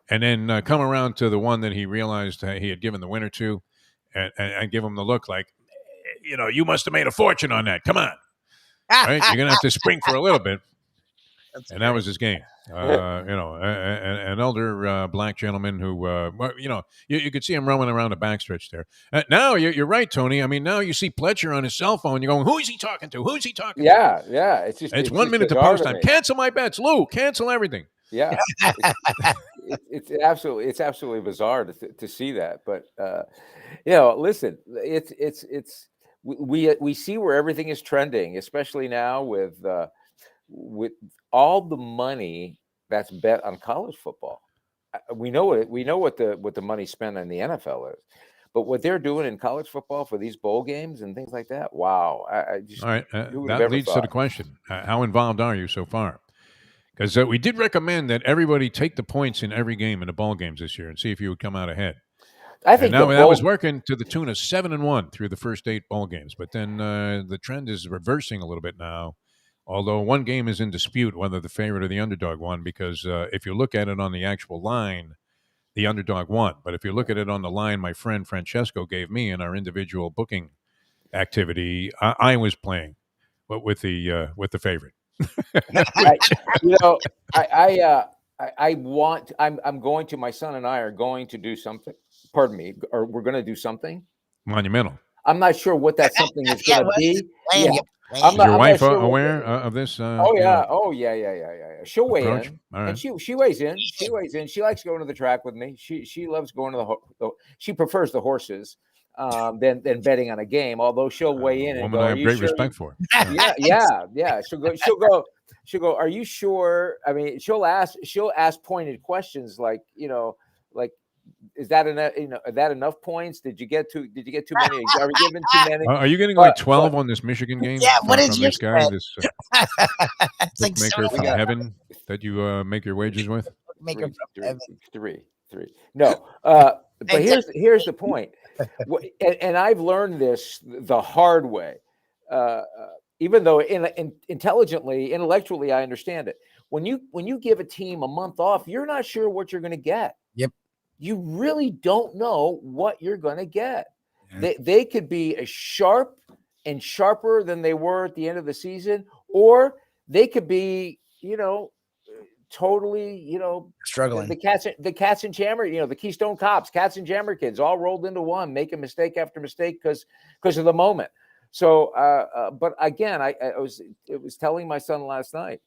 and then come around to the one that he realized he had given the winner to, and give him the look like, you must have made a fortune on that. Come on. Right? You're going to have to spring for a little bit. And that was his game. An elder black gentleman who, you could see him roaming around the backstretch there. Now, you're right, Tony. I mean, now you see Pletcher on his cell phone. You're going, who is he talking to? Who's he talking to? Yeah. It's 1 minute to post time. Cancel my bets. Lou, cancel everything. Yeah. It's absolutely bizarre to see that. But, listen, we see where everything is trending, especially now with all the money that's bet on college football. We know what the money spent on the NFL is, but what they're doing in college football for these bowl games and things like that. Wow! I just all right. That leads to the question: how involved are you so far? Because we did recommend that everybody take the points in every game in the ball games this year and see if you would come out ahead. I think now that was working to the tune of 7-1 through the first 8 ball games, but then the trend is reversing a little bit now. Although one game is in dispute whether the favorite or the underdog won, because if you look at it on the actual line, the underdog won. But if you look at it on the line my friend Francesco gave me in our individual booking activity, I was playing, but with the favorite. My son and I are going to do something. Pardon me, or we're going to do something monumental. I'm not sure what that something is going to be. Is your wife aware of this? Oh yeah. She'll weigh approach? in, All right. and she weighs in. She weighs in. She likes going to the track with me. She loves going to she prefers the horses than betting on a game. Although she'll weigh in and woman go, I have great respect for. Yeah. She'll go. Are you sure? I mean, she'll ask pointed questions like, is that enough? Are that enough points? Did you get too many? Are we giving too many? Are you getting like 12 on this Michigan game? Yeah, what is from your this guy, this it's like bookmaker from heaven that you make your wagers with? Bookmaker from heaven. Three. No, but here's the point, and I've learned this the hard way. Even though intellectually, I understand it. When you give a team a month off, you're not sure what you're going to get. Yep. You really don't know what you're going to get. Yeah. They could be as sharp and sharper than they were at the end of the season, or they could be, totally, struggling. The cats and jammer, the Keystone Cops, cats and jammer kids, all rolled into one, making mistake after mistake because of the moment. So, but again, I was telling my son last night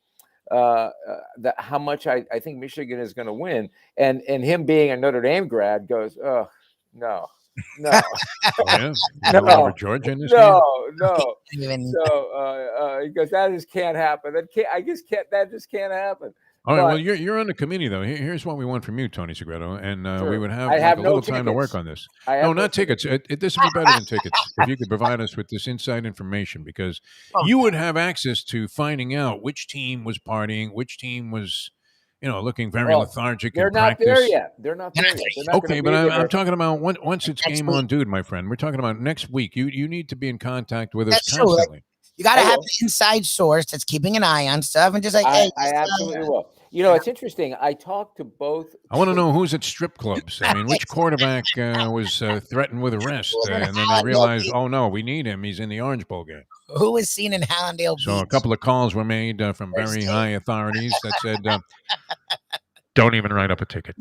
that how much I think Michigan is going to win, and him being a Notre Dame grad goes, oh no. Yeah. No, Georgia in this game? No. So he goes, that just can't happen. That just can't happen. All right. Well, you're on the committee though. Here's what we want from you, Tony Segreto, and we would have a little time to work on this. No, not tickets. This would be better than tickets if you could provide us with this inside information, because you would have access to finding out which team was partying, which team was, looking very lethargic in practice. They're not there yet. Okay, but I'm talking about once it's game on, dude, my friend. We're talking about next week. You need to be in contact with us constantly. You got to have an inside source that's keeping an eye on stuff and just like, hey. I absolutely will. It's interesting. I talked to both. I want to know who's at strip clubs. I mean, which quarterback was threatened with arrest? And then they realized, oh, no, we need him. He's in the Orange Bowl game. Who was seen in Hallandale Beach? So a couple of calls were made from very high authorities that said, don't even write up a ticket.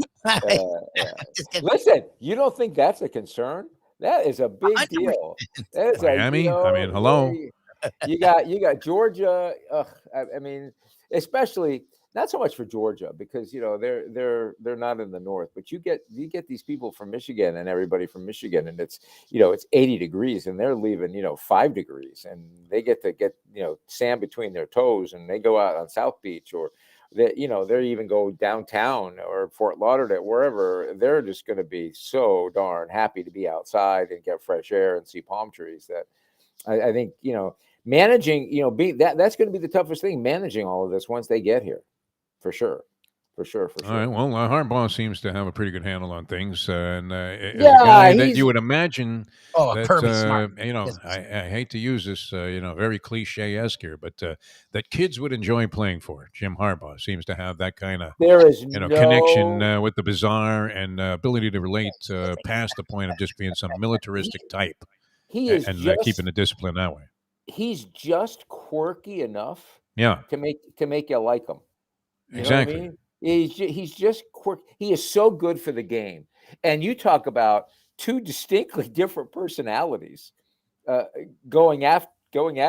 Listen, you don't think that's a concern? That is a big 100%. deal. That is Miami? I mean, hello. You got Georgia. I mean, especially not so much for Georgia because they're not in the north, but you get these people from Michigan and everybody from Michigan, and it's 80 degrees and they're leaving 5 degrees, and they get sand between their toes, and they go out on South Beach, or they even go downtown or Fort Lauderdale, wherever. They're just going to be so darn happy to be outside and get fresh air and see palm trees that I think managing that's going to be the toughest thing, managing all of this once they get here, for sure. All right. Well, Harbaugh seems to have a pretty good handle on things, and as a Yeah, guy that you would imagine that Kirby's smart. I hate to use this, very cliche-esque here, but that kids would enjoy playing for. Jim Harbaugh seems to have that kind of there is connection with the bizarre and ability to relate past the point of just being some militaristic type. He is and just keeping the discipline that way. He's just quirky enough, Yeah, to make you like him. You exactly. know what I mean? He's just quirky. He is so good for the game. And you talk about two distinctly different personalities going at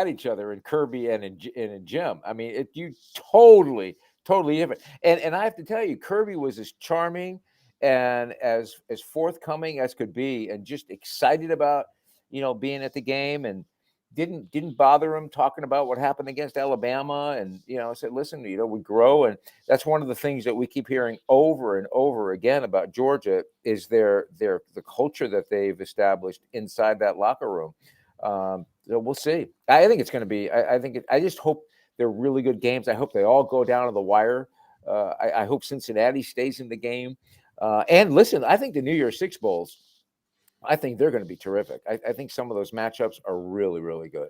each other in Kirby and in Jim. I mean, you totally different. And I have to tell you, Kirby was as charming and as forthcoming as could be, and just excited about being at the game, and didn't bother him talking about what happened against Alabama, and said, listen, we grow. And that's one of the things that we keep hearing over and over again about Georgia is the culture that they've established inside that locker room. So we'll see. I think it's going to be. I just hope they're really good games. I hope they all go down to the wire. I hope Cincinnati stays in the game. And listen, I think the New Year's Six Bowls, I think they're going to be terrific. I think some of those matchups are really, really good.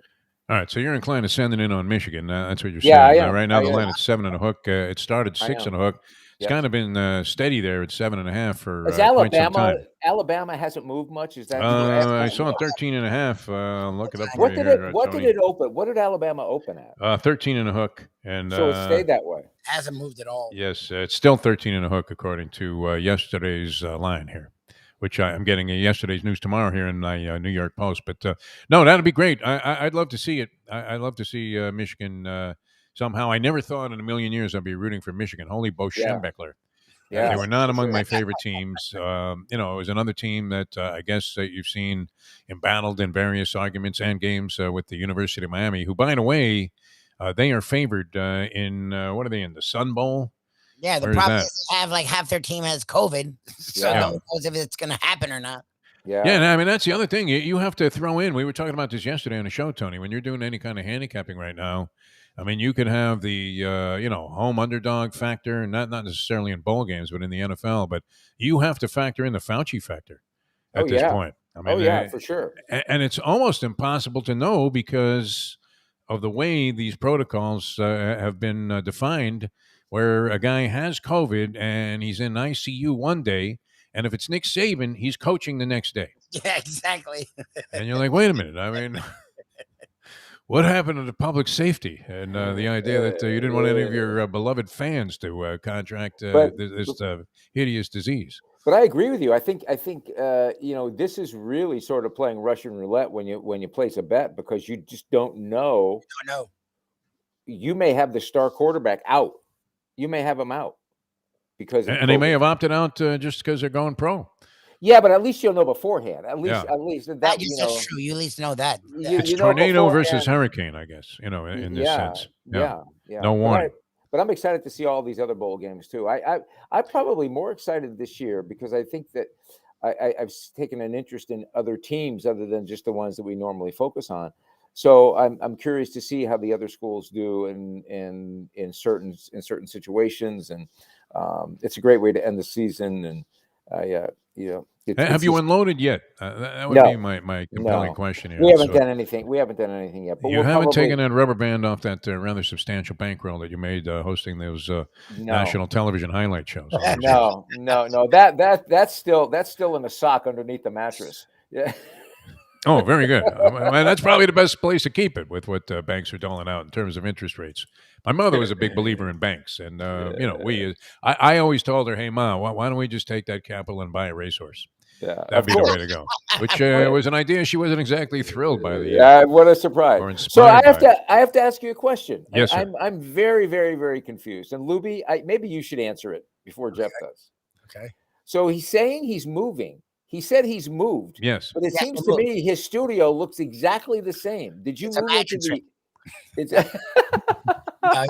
All right, so you're inclined to send it in on Michigan. That's what you're Yeah, saying. I am. Right now, the line is 7.5. It started 6.5. It's Yep. kind of been steady there at 7.5 for Is quite some time. Alabama hasn't moved much. Is that? I saw 13.5. I'll look it up. What did it open? What did Alabama open at? 13.5, and so it stayed that way. Hasn't moved at all. Yes, it's still 13.5 according to yesterday's line here, which I'm getting yesterday's news tomorrow here in my New York Post. But no, that'd be great. I'd love to see it. I'd love to see Michigan somehow. I never thought in a million years I'd be rooting for Michigan. Holy Bo Schembechler. Yeah. They were not among my favorite teams. It was another team that I guess you've seen embattled in various arguments and games with the University of Miami, who, by the way, they are favored in, what are they in, the Sun Bowl? Yeah, the problem is they have like half their team has COVID, so no one knows if it's going to happen or not. Yeah, and I mean, that's the other thing. You have to throw in, we were talking about this yesterday on the show, Tony, when you're doing any kind of handicapping right now, I mean, you could have the, home underdog factor, not necessarily in bowl games, but in the NFL, but you have to factor in the Fauci factor at this point. I mean, for sure. And it's almost impossible to know because of the way these protocols have been defined, where a guy has COVID and he's in ICU one day, and if it's Nick Saban, he's coaching the next day. Yeah, exactly. And you're like, wait a minute. I mean, what happened to the public safety and the idea that you didn't want any of your beloved fans to contract this hideous disease? But I agree with you. I think this is really sort of playing Russian roulette when you place a bet, because you just don't know. No. You may have the star quarterback out. You may have him out because they may have opted out just because they're going pro. Yeah, but at least you'll know beforehand. At least that that's true. You at least know that. It's tornado versus hurricane, I guess. In this sense. Yeah. No warning. But I'm excited to see all these other bowl games too. I'm probably more excited this year because I think that I've taken an interest in other teams other than just the ones that we normally focus on. So I'm curious to see how the other schools do in certain situations, and it's a great way to end the season. And have you unloaded yet? That would be my compelling question here. We haven't done anything. We haven't done anything yet. But you haven't taken that rubber band off that rather substantial bankroll that you made hosting those national television highlight shows. No. That's still in a sock underneath the mattress. Yeah. Oh, very good. That's probably the best place to keep it with what banks are doling out in terms of interest rates. My mother was a big believer in banks, and I always told her, "Hey, Ma, why don't we just take that capital and buy a racehorse?" Yeah, that'd be the way to go. which was an idea she wasn't exactly thrilled by. What a surprise! Or So I inspired by. have to ask you a question. Yes, sir. I'm very, very, very confused. And Lubie, maybe you should answer it before Jeff does. Okay. So he's saying he's moving. He said he's moved. Yes. But it seems to me his studio looks exactly the same. Did you move into the?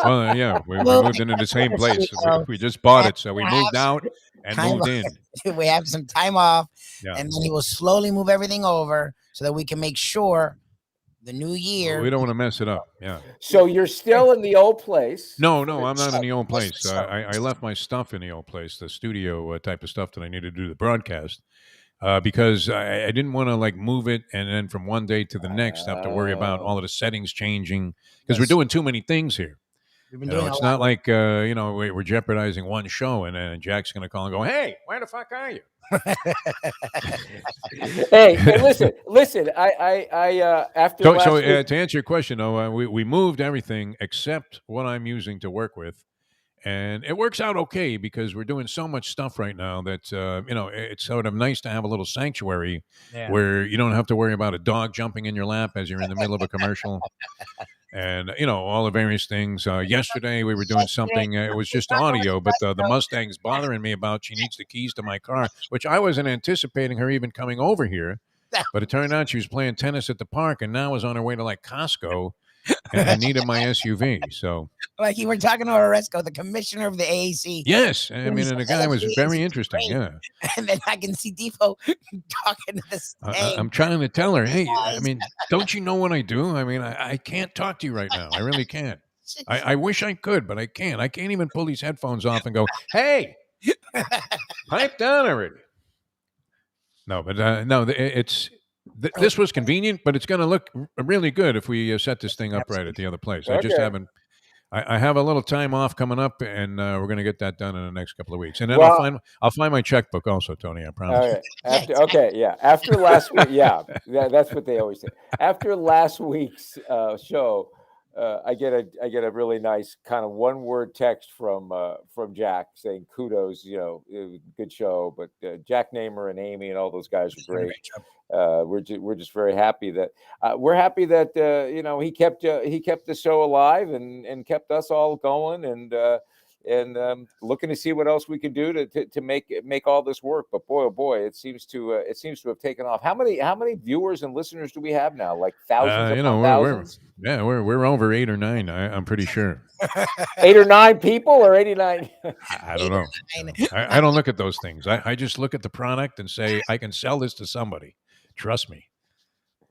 Well, yeah, we moved into the same place. We just bought it, so we moved out and moved in. We have some time off, Yeah. and then he will slowly move everything over so that we can make sure the new year. Well, we don't want to mess it up. Yeah. So you're still in the old place? No, I'm not in the old place. I left my stuff in the old place, the studio type of stuff that I needed to do the broadcast, because I didn't want to like move it and then from one day to the next have to worry about all of the settings changing because we're doing too many things here. It's not like we're jeopardizing one show and then Jack's going to call and go, "Hey, where the fuck are you?" hey, listen. I after to answer your question, though, we moved everything except what I'm using to work with, and it works out okay because we're doing so much stuff right now that it's sort of nice to have a little sanctuary where you don't have to worry about a dog jumping in your lap as you're in the middle of a commercial. And, all the various things. Yesterday, we were doing something. It was just audio, but the Mustang's bothering me about she needs the keys to my car, which I wasn't anticipating her even coming over here. But it turned out she was playing tennis at the park and now was on her way to, like, Costco and needed my SUV. So, like you were talking to Oresco, the commissioner of the AAC. Yes. I mean, and the guy was very interesting. Yeah. And then I can see Defo talking to this thing. I'm trying to tell her, hey, I mean, don't you know what I do? I mean, I can't talk to you right now. I really can't. I wish I could, but I can't. I can't even pull these headphones off and go, hey, pipe down already. No, but no, this was convenient, but it's going to look really good if we set this thing up right at the other place. I just haven't. I have a little time off coming up, and we're going to get that done in the next couple of weeks. And then I'll find my checkbook also, Tony. I promise. All right. After last week, that's what they always say. After last week's show, I get a really nice kind of one-word text from Jack saying kudos. Good show. But Jack Namer and Amy and all those guys are great. We're just very happy that he kept the show alive and kept us all going and looking to see what else we could do to make all this work. But boy, it seems to have taken off. How many viewers and listeners do we have now? Like thousands? Thousands? We're over 8 or 9. I'm pretty sure. 8 or 9 people or 89? I don't know. I don't look at those things. I just look at the product and say I can sell this to somebody. Trust me,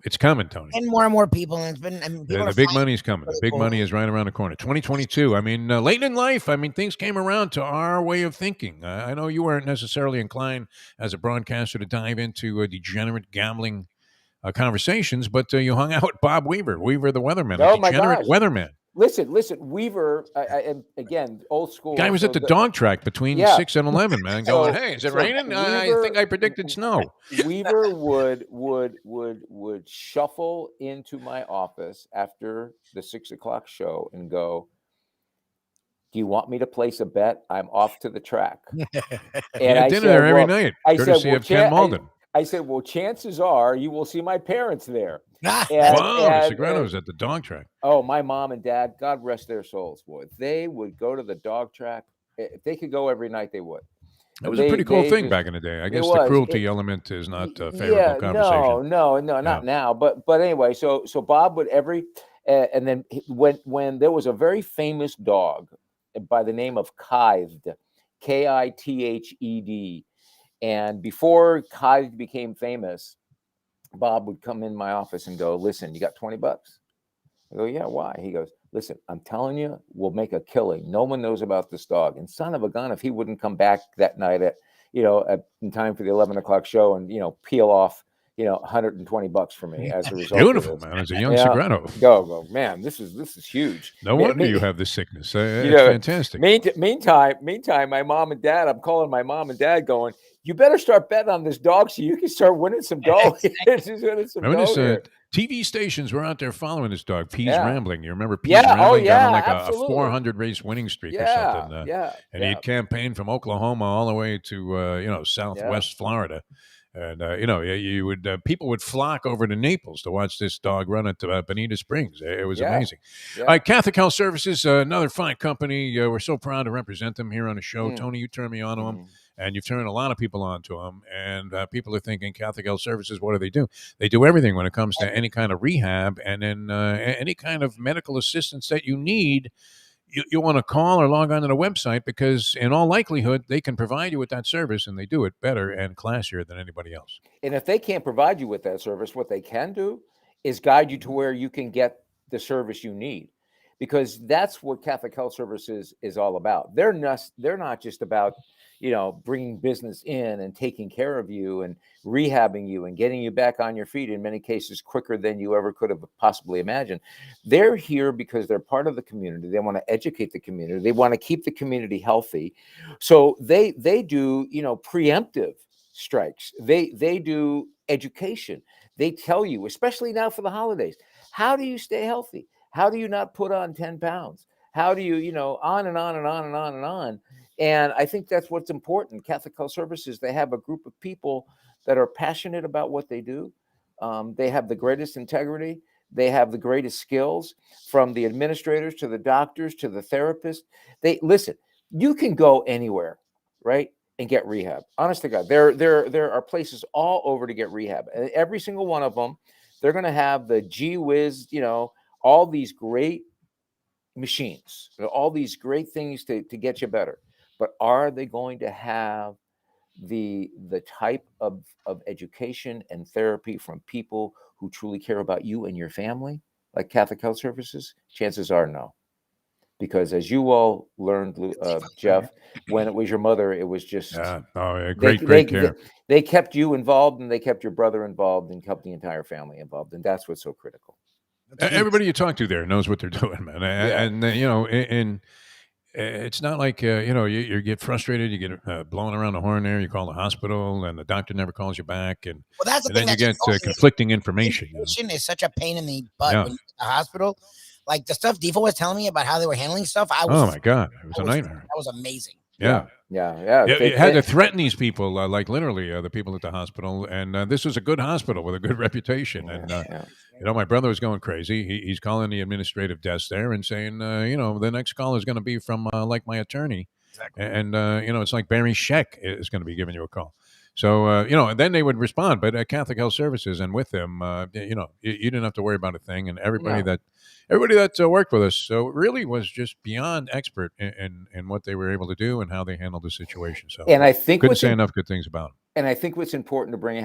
it's coming, Tony. And more people. And it's been. The big money's coming. The big money is right around the corner. 2022. I mean, late in life, things came around to our way of thinking. I know you weren't necessarily inclined as a broadcaster to dive into degenerate gambling conversations, but you hung out with Bob Weaver the weatherman, degenerate weatherman. Listen, Weaver, and again, old school. Guy was at the dog track between 6 and 11, man, going, hey, is it raining? Weaver, I think I predicted snow. Weaver would shuffle into my office after the 6 o'clock show and go, do you want me to place a bet? I'm off to the track. And I dinner there every night. Courtesy of Ken Malden. I said, well, chances are you will see my parents there. Wow, Segreto's at the dog track. Oh, my mom and dad, God rest their souls, boy. They would go to the dog track. If they could go every night, they would. That was a pretty cool thing back in the day. I guess the cruelty element is not a favorable conversation. No, not now. But anyway, so Bob would and then when there was a very famous dog by the name of Kithed, Kithed. And before Kithed became famous, Bob would come in my office and go, listen, you got $20? I go, yeah, why? He goes, listen, I'm telling you, we'll make a killing. No one knows about this dog. And son of a gun, if he wouldn't come back that night in time for the 11 o'clock show and, peel off, $120 for me as a result. Beautiful, man. As a young Segreto. Go, man. This is huge. No wonder you have this sickness. It's fantastic. Meantime, my mom and dad, I'm calling my mom and dad going, you better start betting on this dog so you can start winning some dough. TV stations were out there following this dog, Pease Rambling. You remember Pease Rambling? Got on like a 400 race winning streak or something. And he'd campaigned from Oklahoma all the way to Southwest Florida. And you would people would flock over to Naples to watch this dog run at Bonita Springs. It was amazing. Yeah. All right, Catholic Health Services, another fine company. We're so proud to represent them here on the show. Tony, you turned me on to them, and you've turned a lot of people on to them. And people are thinking, Catholic Health Services, what do they do? They do everything when it comes to any kind of rehab and then any kind of medical assistance that you need. You want to call or log on to the website because in all likelihood, they can provide you with that service, and they do it better and classier than anybody else. And if they can't provide you with that service, what they can do is guide you to where you can get the service you need, because that's what Catholic Health Services is all about. They're not just about, bringing business in and taking care of you and rehabbing you and getting you back on your feet, in many cases quicker than you ever could have possibly imagined. They're here because they're part of the community. They want to educate the community. They want to keep the community healthy. So they do, preemptive strikes. They do education. They tell you, especially now for the holidays, how do you stay healthy? How do you not put on 10 pounds? How do you, on and on and on and on and on. And I think that's what's important. Catholic Health Services, they have a group of people that are passionate about what they do. They have the greatest integrity. They have the greatest skills, from the administrators to the doctors to the therapists. Listen, you can go anywhere, right, and get rehab. Honest to God, there are places all over to get rehab. And every single one of them, they're going to have the gee whiz, all these great machines, all these great things to get you better. But are they going to have the type of education and therapy from people who truly care about you and your family, like Catholic Health Services? Chances are no. Because as you all learned, Jeff, when it was your mother, it was just great care. They kept you involved, and they kept your brother involved, and kept the entire family involved, and that's what's so critical. Everybody you talk to there knows what they're doing, man. And it's not like you get frustrated, you get blowing around the horn there. You call the hospital, and the doctor never calls you back, and that's the and then thing you get conflicting information. Information is such a pain in the butt when you're at the hospital. Like the stuff Defo was telling me about how they were handling stuff. Oh my God, it was a nightmare. That was amazing. Yeah. You had to threaten these people, like literally the people at the hospital. And this was a good hospital with a good reputation. And my brother was going crazy. He's calling the administrative desk there and saying, the next call is going to be from like my attorney. Exactly. And it's like Barry Scheck is going to be giving you a call. So and then they would respond. But at Catholic Health Services and with them, you didn't have to worry about a thing. And everybody that worked with us, so really was just beyond expert in what they were able to do and how they handled the situation. So, and I think couldn't say enough good things about them. And I think what's important to bring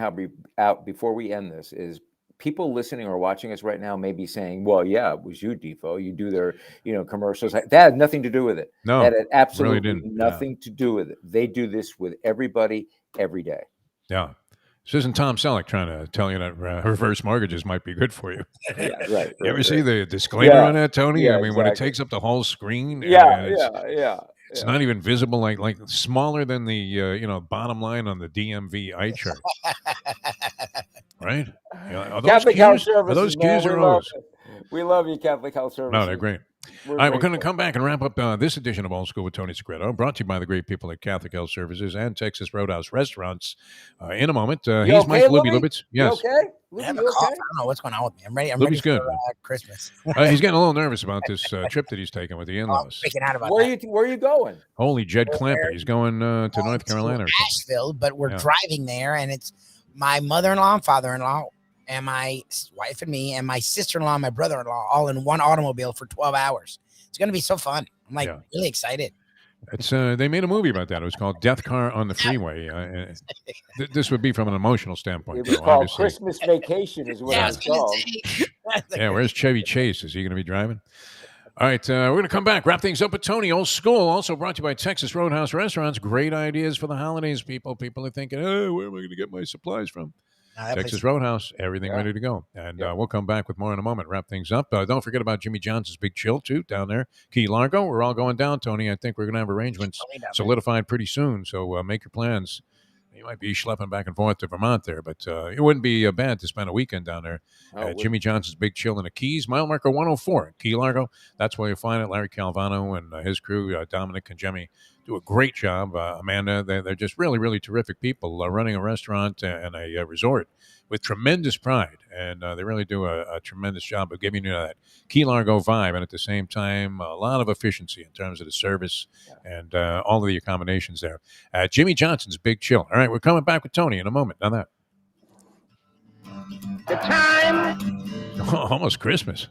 out before we end this is, people listening or watching us right now may be saying, "Well, yeah, it was you, Defo. You do their, commercials." That had nothing to do with it. No, that had absolutely really nothing to do with it. They do this with everybody every day. Yeah. This isn't Tom Selleck trying to tell you that reverse mortgages might be good for you. Right. You ever see the disclaimer on that, Tony? Yeah, I mean, when it takes up the whole screen. It's not even visible, like smaller than the bottom line on the DMV eye chart. Right? Are those Catholic Health Services, are those Q's or O's? We love you, Catholic Health Services. No, they're great. All right, we're going to come back and wrap up this edition of Old School with Tony Segreto, brought to you by the great people at Catholic Health Services and Texas Roadhouse Restaurants. In a moment, he's okay, Mike Lubitz. Yes. You okay? I have a cough. I don't know what's going on with me. I'm ready. I'm Luby's ready good. for Christmas. He's getting a little nervous about this trip that he's taking with the in-laws. Freaking out about Where are you going? Holy Jed Clampett. He's going to North Carolina or something. Asheville, but we're driving there, and it's my mother-in-law and father-in-law and my wife and me and my sister-in-law and my brother-in-law all in one automobile for 12 hours. It's going to be so fun. I'm really excited. It's they made a movie about that. It was called Death Car on the Freeway. This would be from an emotional standpoint. It was called Christmas Vacation is what it's called. Yeah, where's Chevy Chase? Is he going to be driving? All right, we're going to come back. Wrap things up with Tony. Old School, also brought to you by Texas Roadhouse Restaurants. Great ideas for the holidays, people. People are thinking, oh, where am I going to get my supplies from? Texas Roadhouse, everything ready to go. And we'll come back with more in a moment. Wrap things up. Don't forget about Jimmy Johnson's Big Chill, too, down there. Key Largo, we're all going down, Tony. I think we're going to have arrangements solidified pretty soon. So make your plans. You might be schlepping back and forth to Vermont there, but it wouldn't be bad to spend a weekend down there at Jimmy Johnson's Big Chill in the Keys, mile marker 104 in Key Largo. That's where you find it. Larry Calvano and his crew, Dominic and Jemmy, do a great job. Amanda, they're just really, really terrific people running a restaurant and a resort with tremendous pride. And they really do a tremendous job of giving you that Key Largo vibe, and at the same time, a lot of efficiency in terms of the service and all of the accommodations there. Jimmy Johnson's Big Chill. All right, we're coming back with Tony in a moment. Now that. The time. Oh, almost Christmas.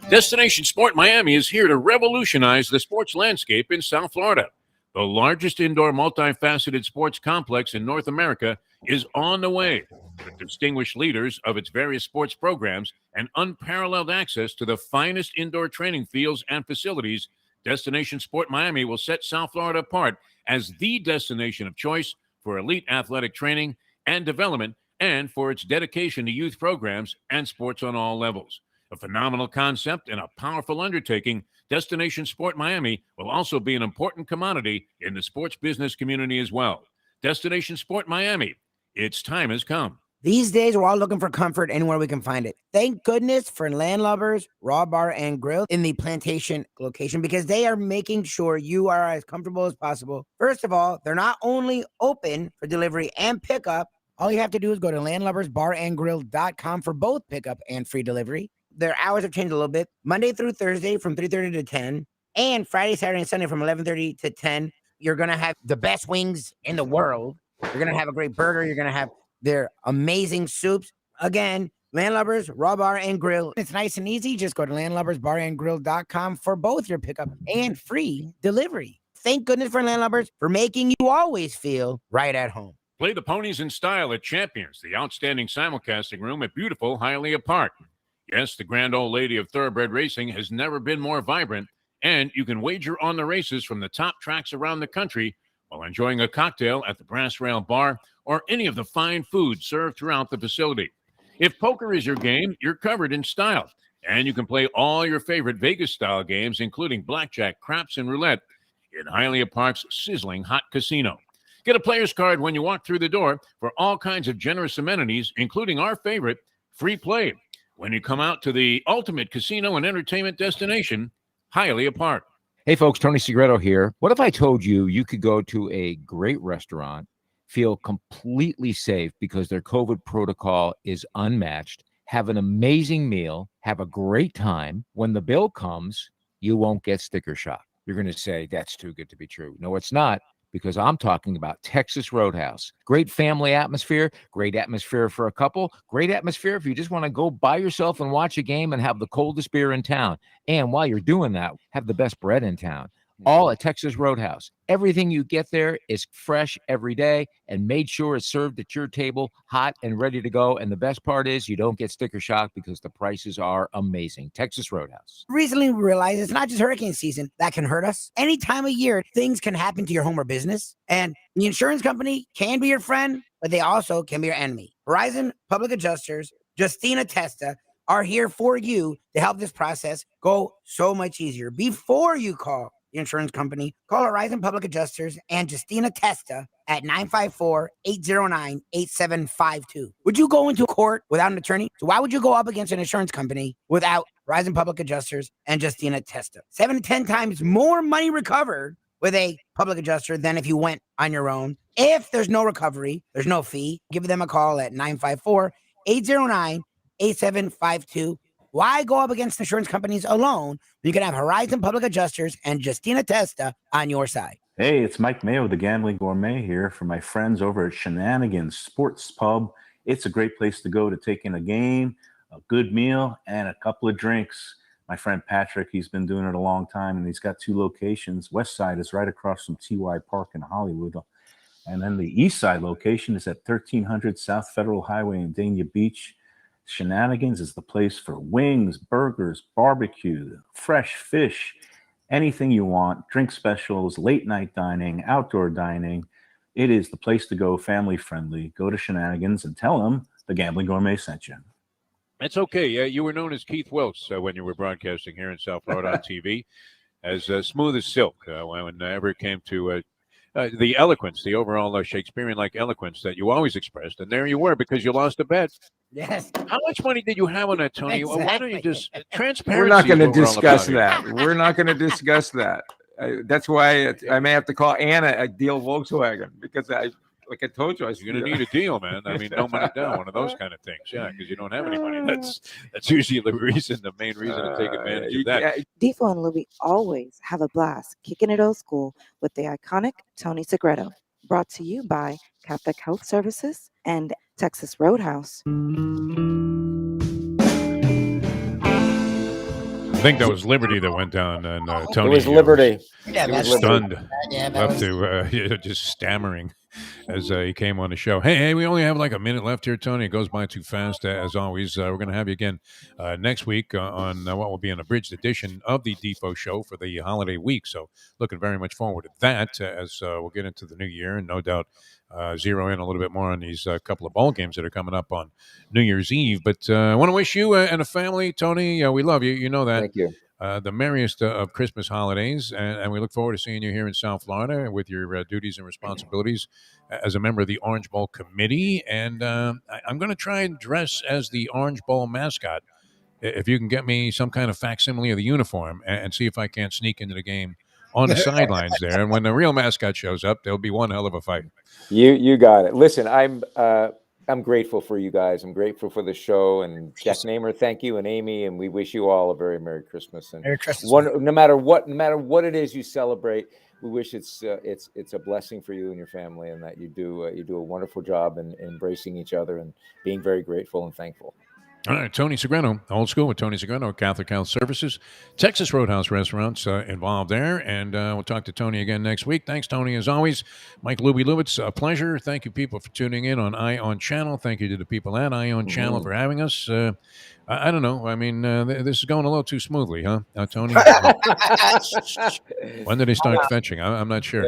Destination Sport Miami is here to revolutionize the sports landscape in South Florida. The largest indoor multifaceted sports complex in North America is on the way. With distinguished leaders of its various sports programs and unparalleled access to the finest indoor training fields and facilities, Destination Sport Miami will set South Florida apart as the destination of choice for elite athletic training and development, and for its dedication to youth programs and sports on all levels. A phenomenal concept and a powerful undertaking, Destination Sport Miami will also be an important commodity in the sports business community as well. Destination Sport Miami, its time has come. These days, we're all looking for comfort anywhere we can find it. Thank goodness for Landlubbers Raw Bar and Grill in the Plantation location, because they are making sure you are as comfortable as possible. First of all, they're not only open for delivery and pickup. All you have to do is go to landlubbersbarandgrill.com for both pickup and free delivery. Their hours have changed a little bit. Monday through Thursday from 3:30 to 10, and Friday, Saturday, and Sunday from 11:30 to 10. You're going to have the best wings in the world. You're going to have a great burger. You're going to have their amazing soups. Again, Landlubbers Raw Bar and Grill. It's nice and easy. Just go to landlubbersbarandgrill.com for both your pickup and free delivery. Thank goodness for Landlubbers for making you always feel right at home. Play the ponies in style at Champions, the outstanding simulcasting room at beautiful Hialeah Park. Yes, the grand old lady of thoroughbred racing has never been more vibrant, and you can wager on the races from the top tracks around the country while enjoying a cocktail at the Brass Rail Bar or any of the fine food served throughout the facility. If poker is your game, you're covered in style, and you can play all your favorite Vegas-style games, including blackjack, craps, and roulette, in Hialeah Park's sizzling hot casino. Get a player's card when you walk through the door for all kinds of generous amenities, including our favorite, free play, when you come out to the ultimate casino and entertainment destination, Hialeah Park. Hey, folks, Tony Segreto here. What if I told you you could go to a great restaurant, feel completely safe because their COVID protocol is unmatched, have an amazing meal, have a great time. When the bill comes, you won't get sticker shock. You're going to say, that's too good to be true. No, it's not, because I'm talking about Texas Roadhouse. Great family atmosphere, great atmosphere for a couple, great atmosphere if you just want to go by yourself and watch a game and have the coldest beer in town. And while you're doing that, have the best bread in town. All at Texas Roadhouse. Everything you get there is fresh every day and made sure it's served at your table, hot and ready to go. And the best part is you don't get sticker shock because the prices are amazing. Texas Roadhouse. Recently, we realized it's not just hurricane season that can hurt us. Any time of year, things can happen to your home or business. And the insurance company can be your friend, but they also can be your enemy. Horizon Public Adjusters, Justina Testa, are here for you to help this process go so much easier. Before you call the insurance company, call Horizon Public Adjusters and Justina Testa at 954-809-8752. Would you go into court without an attorney? So why would you go up against an insurance company without Horizon Public Adjusters and Justina Testa? 7 to 10 times more money recovered with a public adjuster than if you went on your own. If there's no recovery, there's no fee. Give them a call at 954-809-8752. Why go up against insurance companies alone? You can have Horizon Public Adjusters and Justina Testa on your side. Hey, it's Mike Mayo, the Gambling Gourmet here for my friends over at Shenanigans Sports Pub. It's a great place to go to take in a game, a good meal, and a couple of drinks. My friend Patrick, he's been doing it a long time, and he's got 2 locations. West Side is right across from TY Park in Hollywood. And then the East Side location is at 1300 South Federal Highway in Dania Beach. Shenanigans is the place for wings, burgers, barbecue, fresh fish, anything you want, drink specials, late night dining, outdoor dining. It is the place to go, family friendly. Go to Shenanigans and tell them the Gambling Gourmet sent you. That's okay. You were known as Keith Wilkes when you were broadcasting here in South Florida on TV, as smooth as silk whenever it came to the eloquence, the overall Shakespearean-like eloquence that you always expressed, and there you were because you lost a bet. Yes. How much money did you have on that, Tony? Well, why don't you just transparency? We're not going to is what we're all discuss about that. We're not going to discuss that. That's why I may have to call Anna at Deal Volkswagen because like I told you, You're going to need a deal, man. I mean, no money down, one of those kind of things. Yeah, because you don't have any money. That's usually the main reason to take advantage of that. Defo and Lubie always have a blast kicking it old school with the iconic Tony Segreto. Brought to you by Catholic Health Services and Texas Roadhouse. I think that was Liberty that went down, and Tony. It was Liberty. Yeah, was that's stunned, Yeah, that left to just stammering as he came on the show. Hey, we only have like a minute left here, Tony. It goes by too fast, as always. We're going to have you again next week on what will be an abridged edition of the Defo Show for the holiday week. So looking very much forward to that as we'll get into the new year and no doubt zero in a little bit more on these couple of ball games that are coming up on New Year's Eve. But I want to wish you and a family, Tony, we love you. You know that. Thank you. The merriest of Christmas holidays, and we look forward to seeing you here in South Florida with your duties and responsibilities as a member of the Orange Bowl Committee. And I'm going to try and dress as the Orange Bowl mascot. If you can get me some kind of facsimile of the uniform and see if I can't sneak into the game on the sidelines there. And when the real mascot shows up, there'll be one hell of a fight. You got it. Listen, I'm grateful for you guys. I'm grateful for the show, and Jack Namer, thank you, and Amy, and we wish you all a very Merry Christmas. And Merry Christmas. no matter what it is you celebrate, we wish it's a blessing for you and your family, and that you do a wonderful job in embracing each other and being very grateful and thankful. All right, Tony Segreto, Old School with Tony Segreto, Catholic Health Services, Texas Roadhouse Restaurants involved there, and we'll talk to Tony again next week. Thanks, Tony, as always. Mike Lubitz, a pleasure. Thank you, people, for tuning in on ION Channel. Thank you to the people at ION Channel for having us. I don't know. I mean, this is going a little too smoothly, huh, Tony? When did they start fetching? I'm not sure.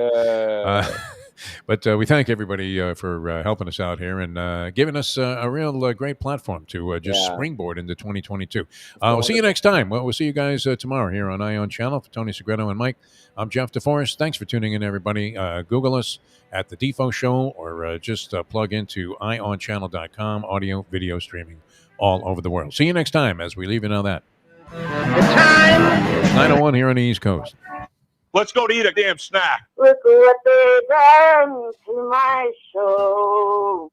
But we thank everybody for helping us out here and giving us a real great platform to just springboard into 2022. We'll see you next time. Well, we'll see you guys tomorrow here on ION Channel. For Tony Segreto and Mike, I'm Jeff Deforrest. Thanks for tuning in, everybody. Google us at The Defo Show or just plug into ionchannel.com, audio, video streaming all over the world. See you next time as we leave you know that. The time. 9:01 here on the East Coast. Let's go to eat a damn snack. Look what they done to my soul.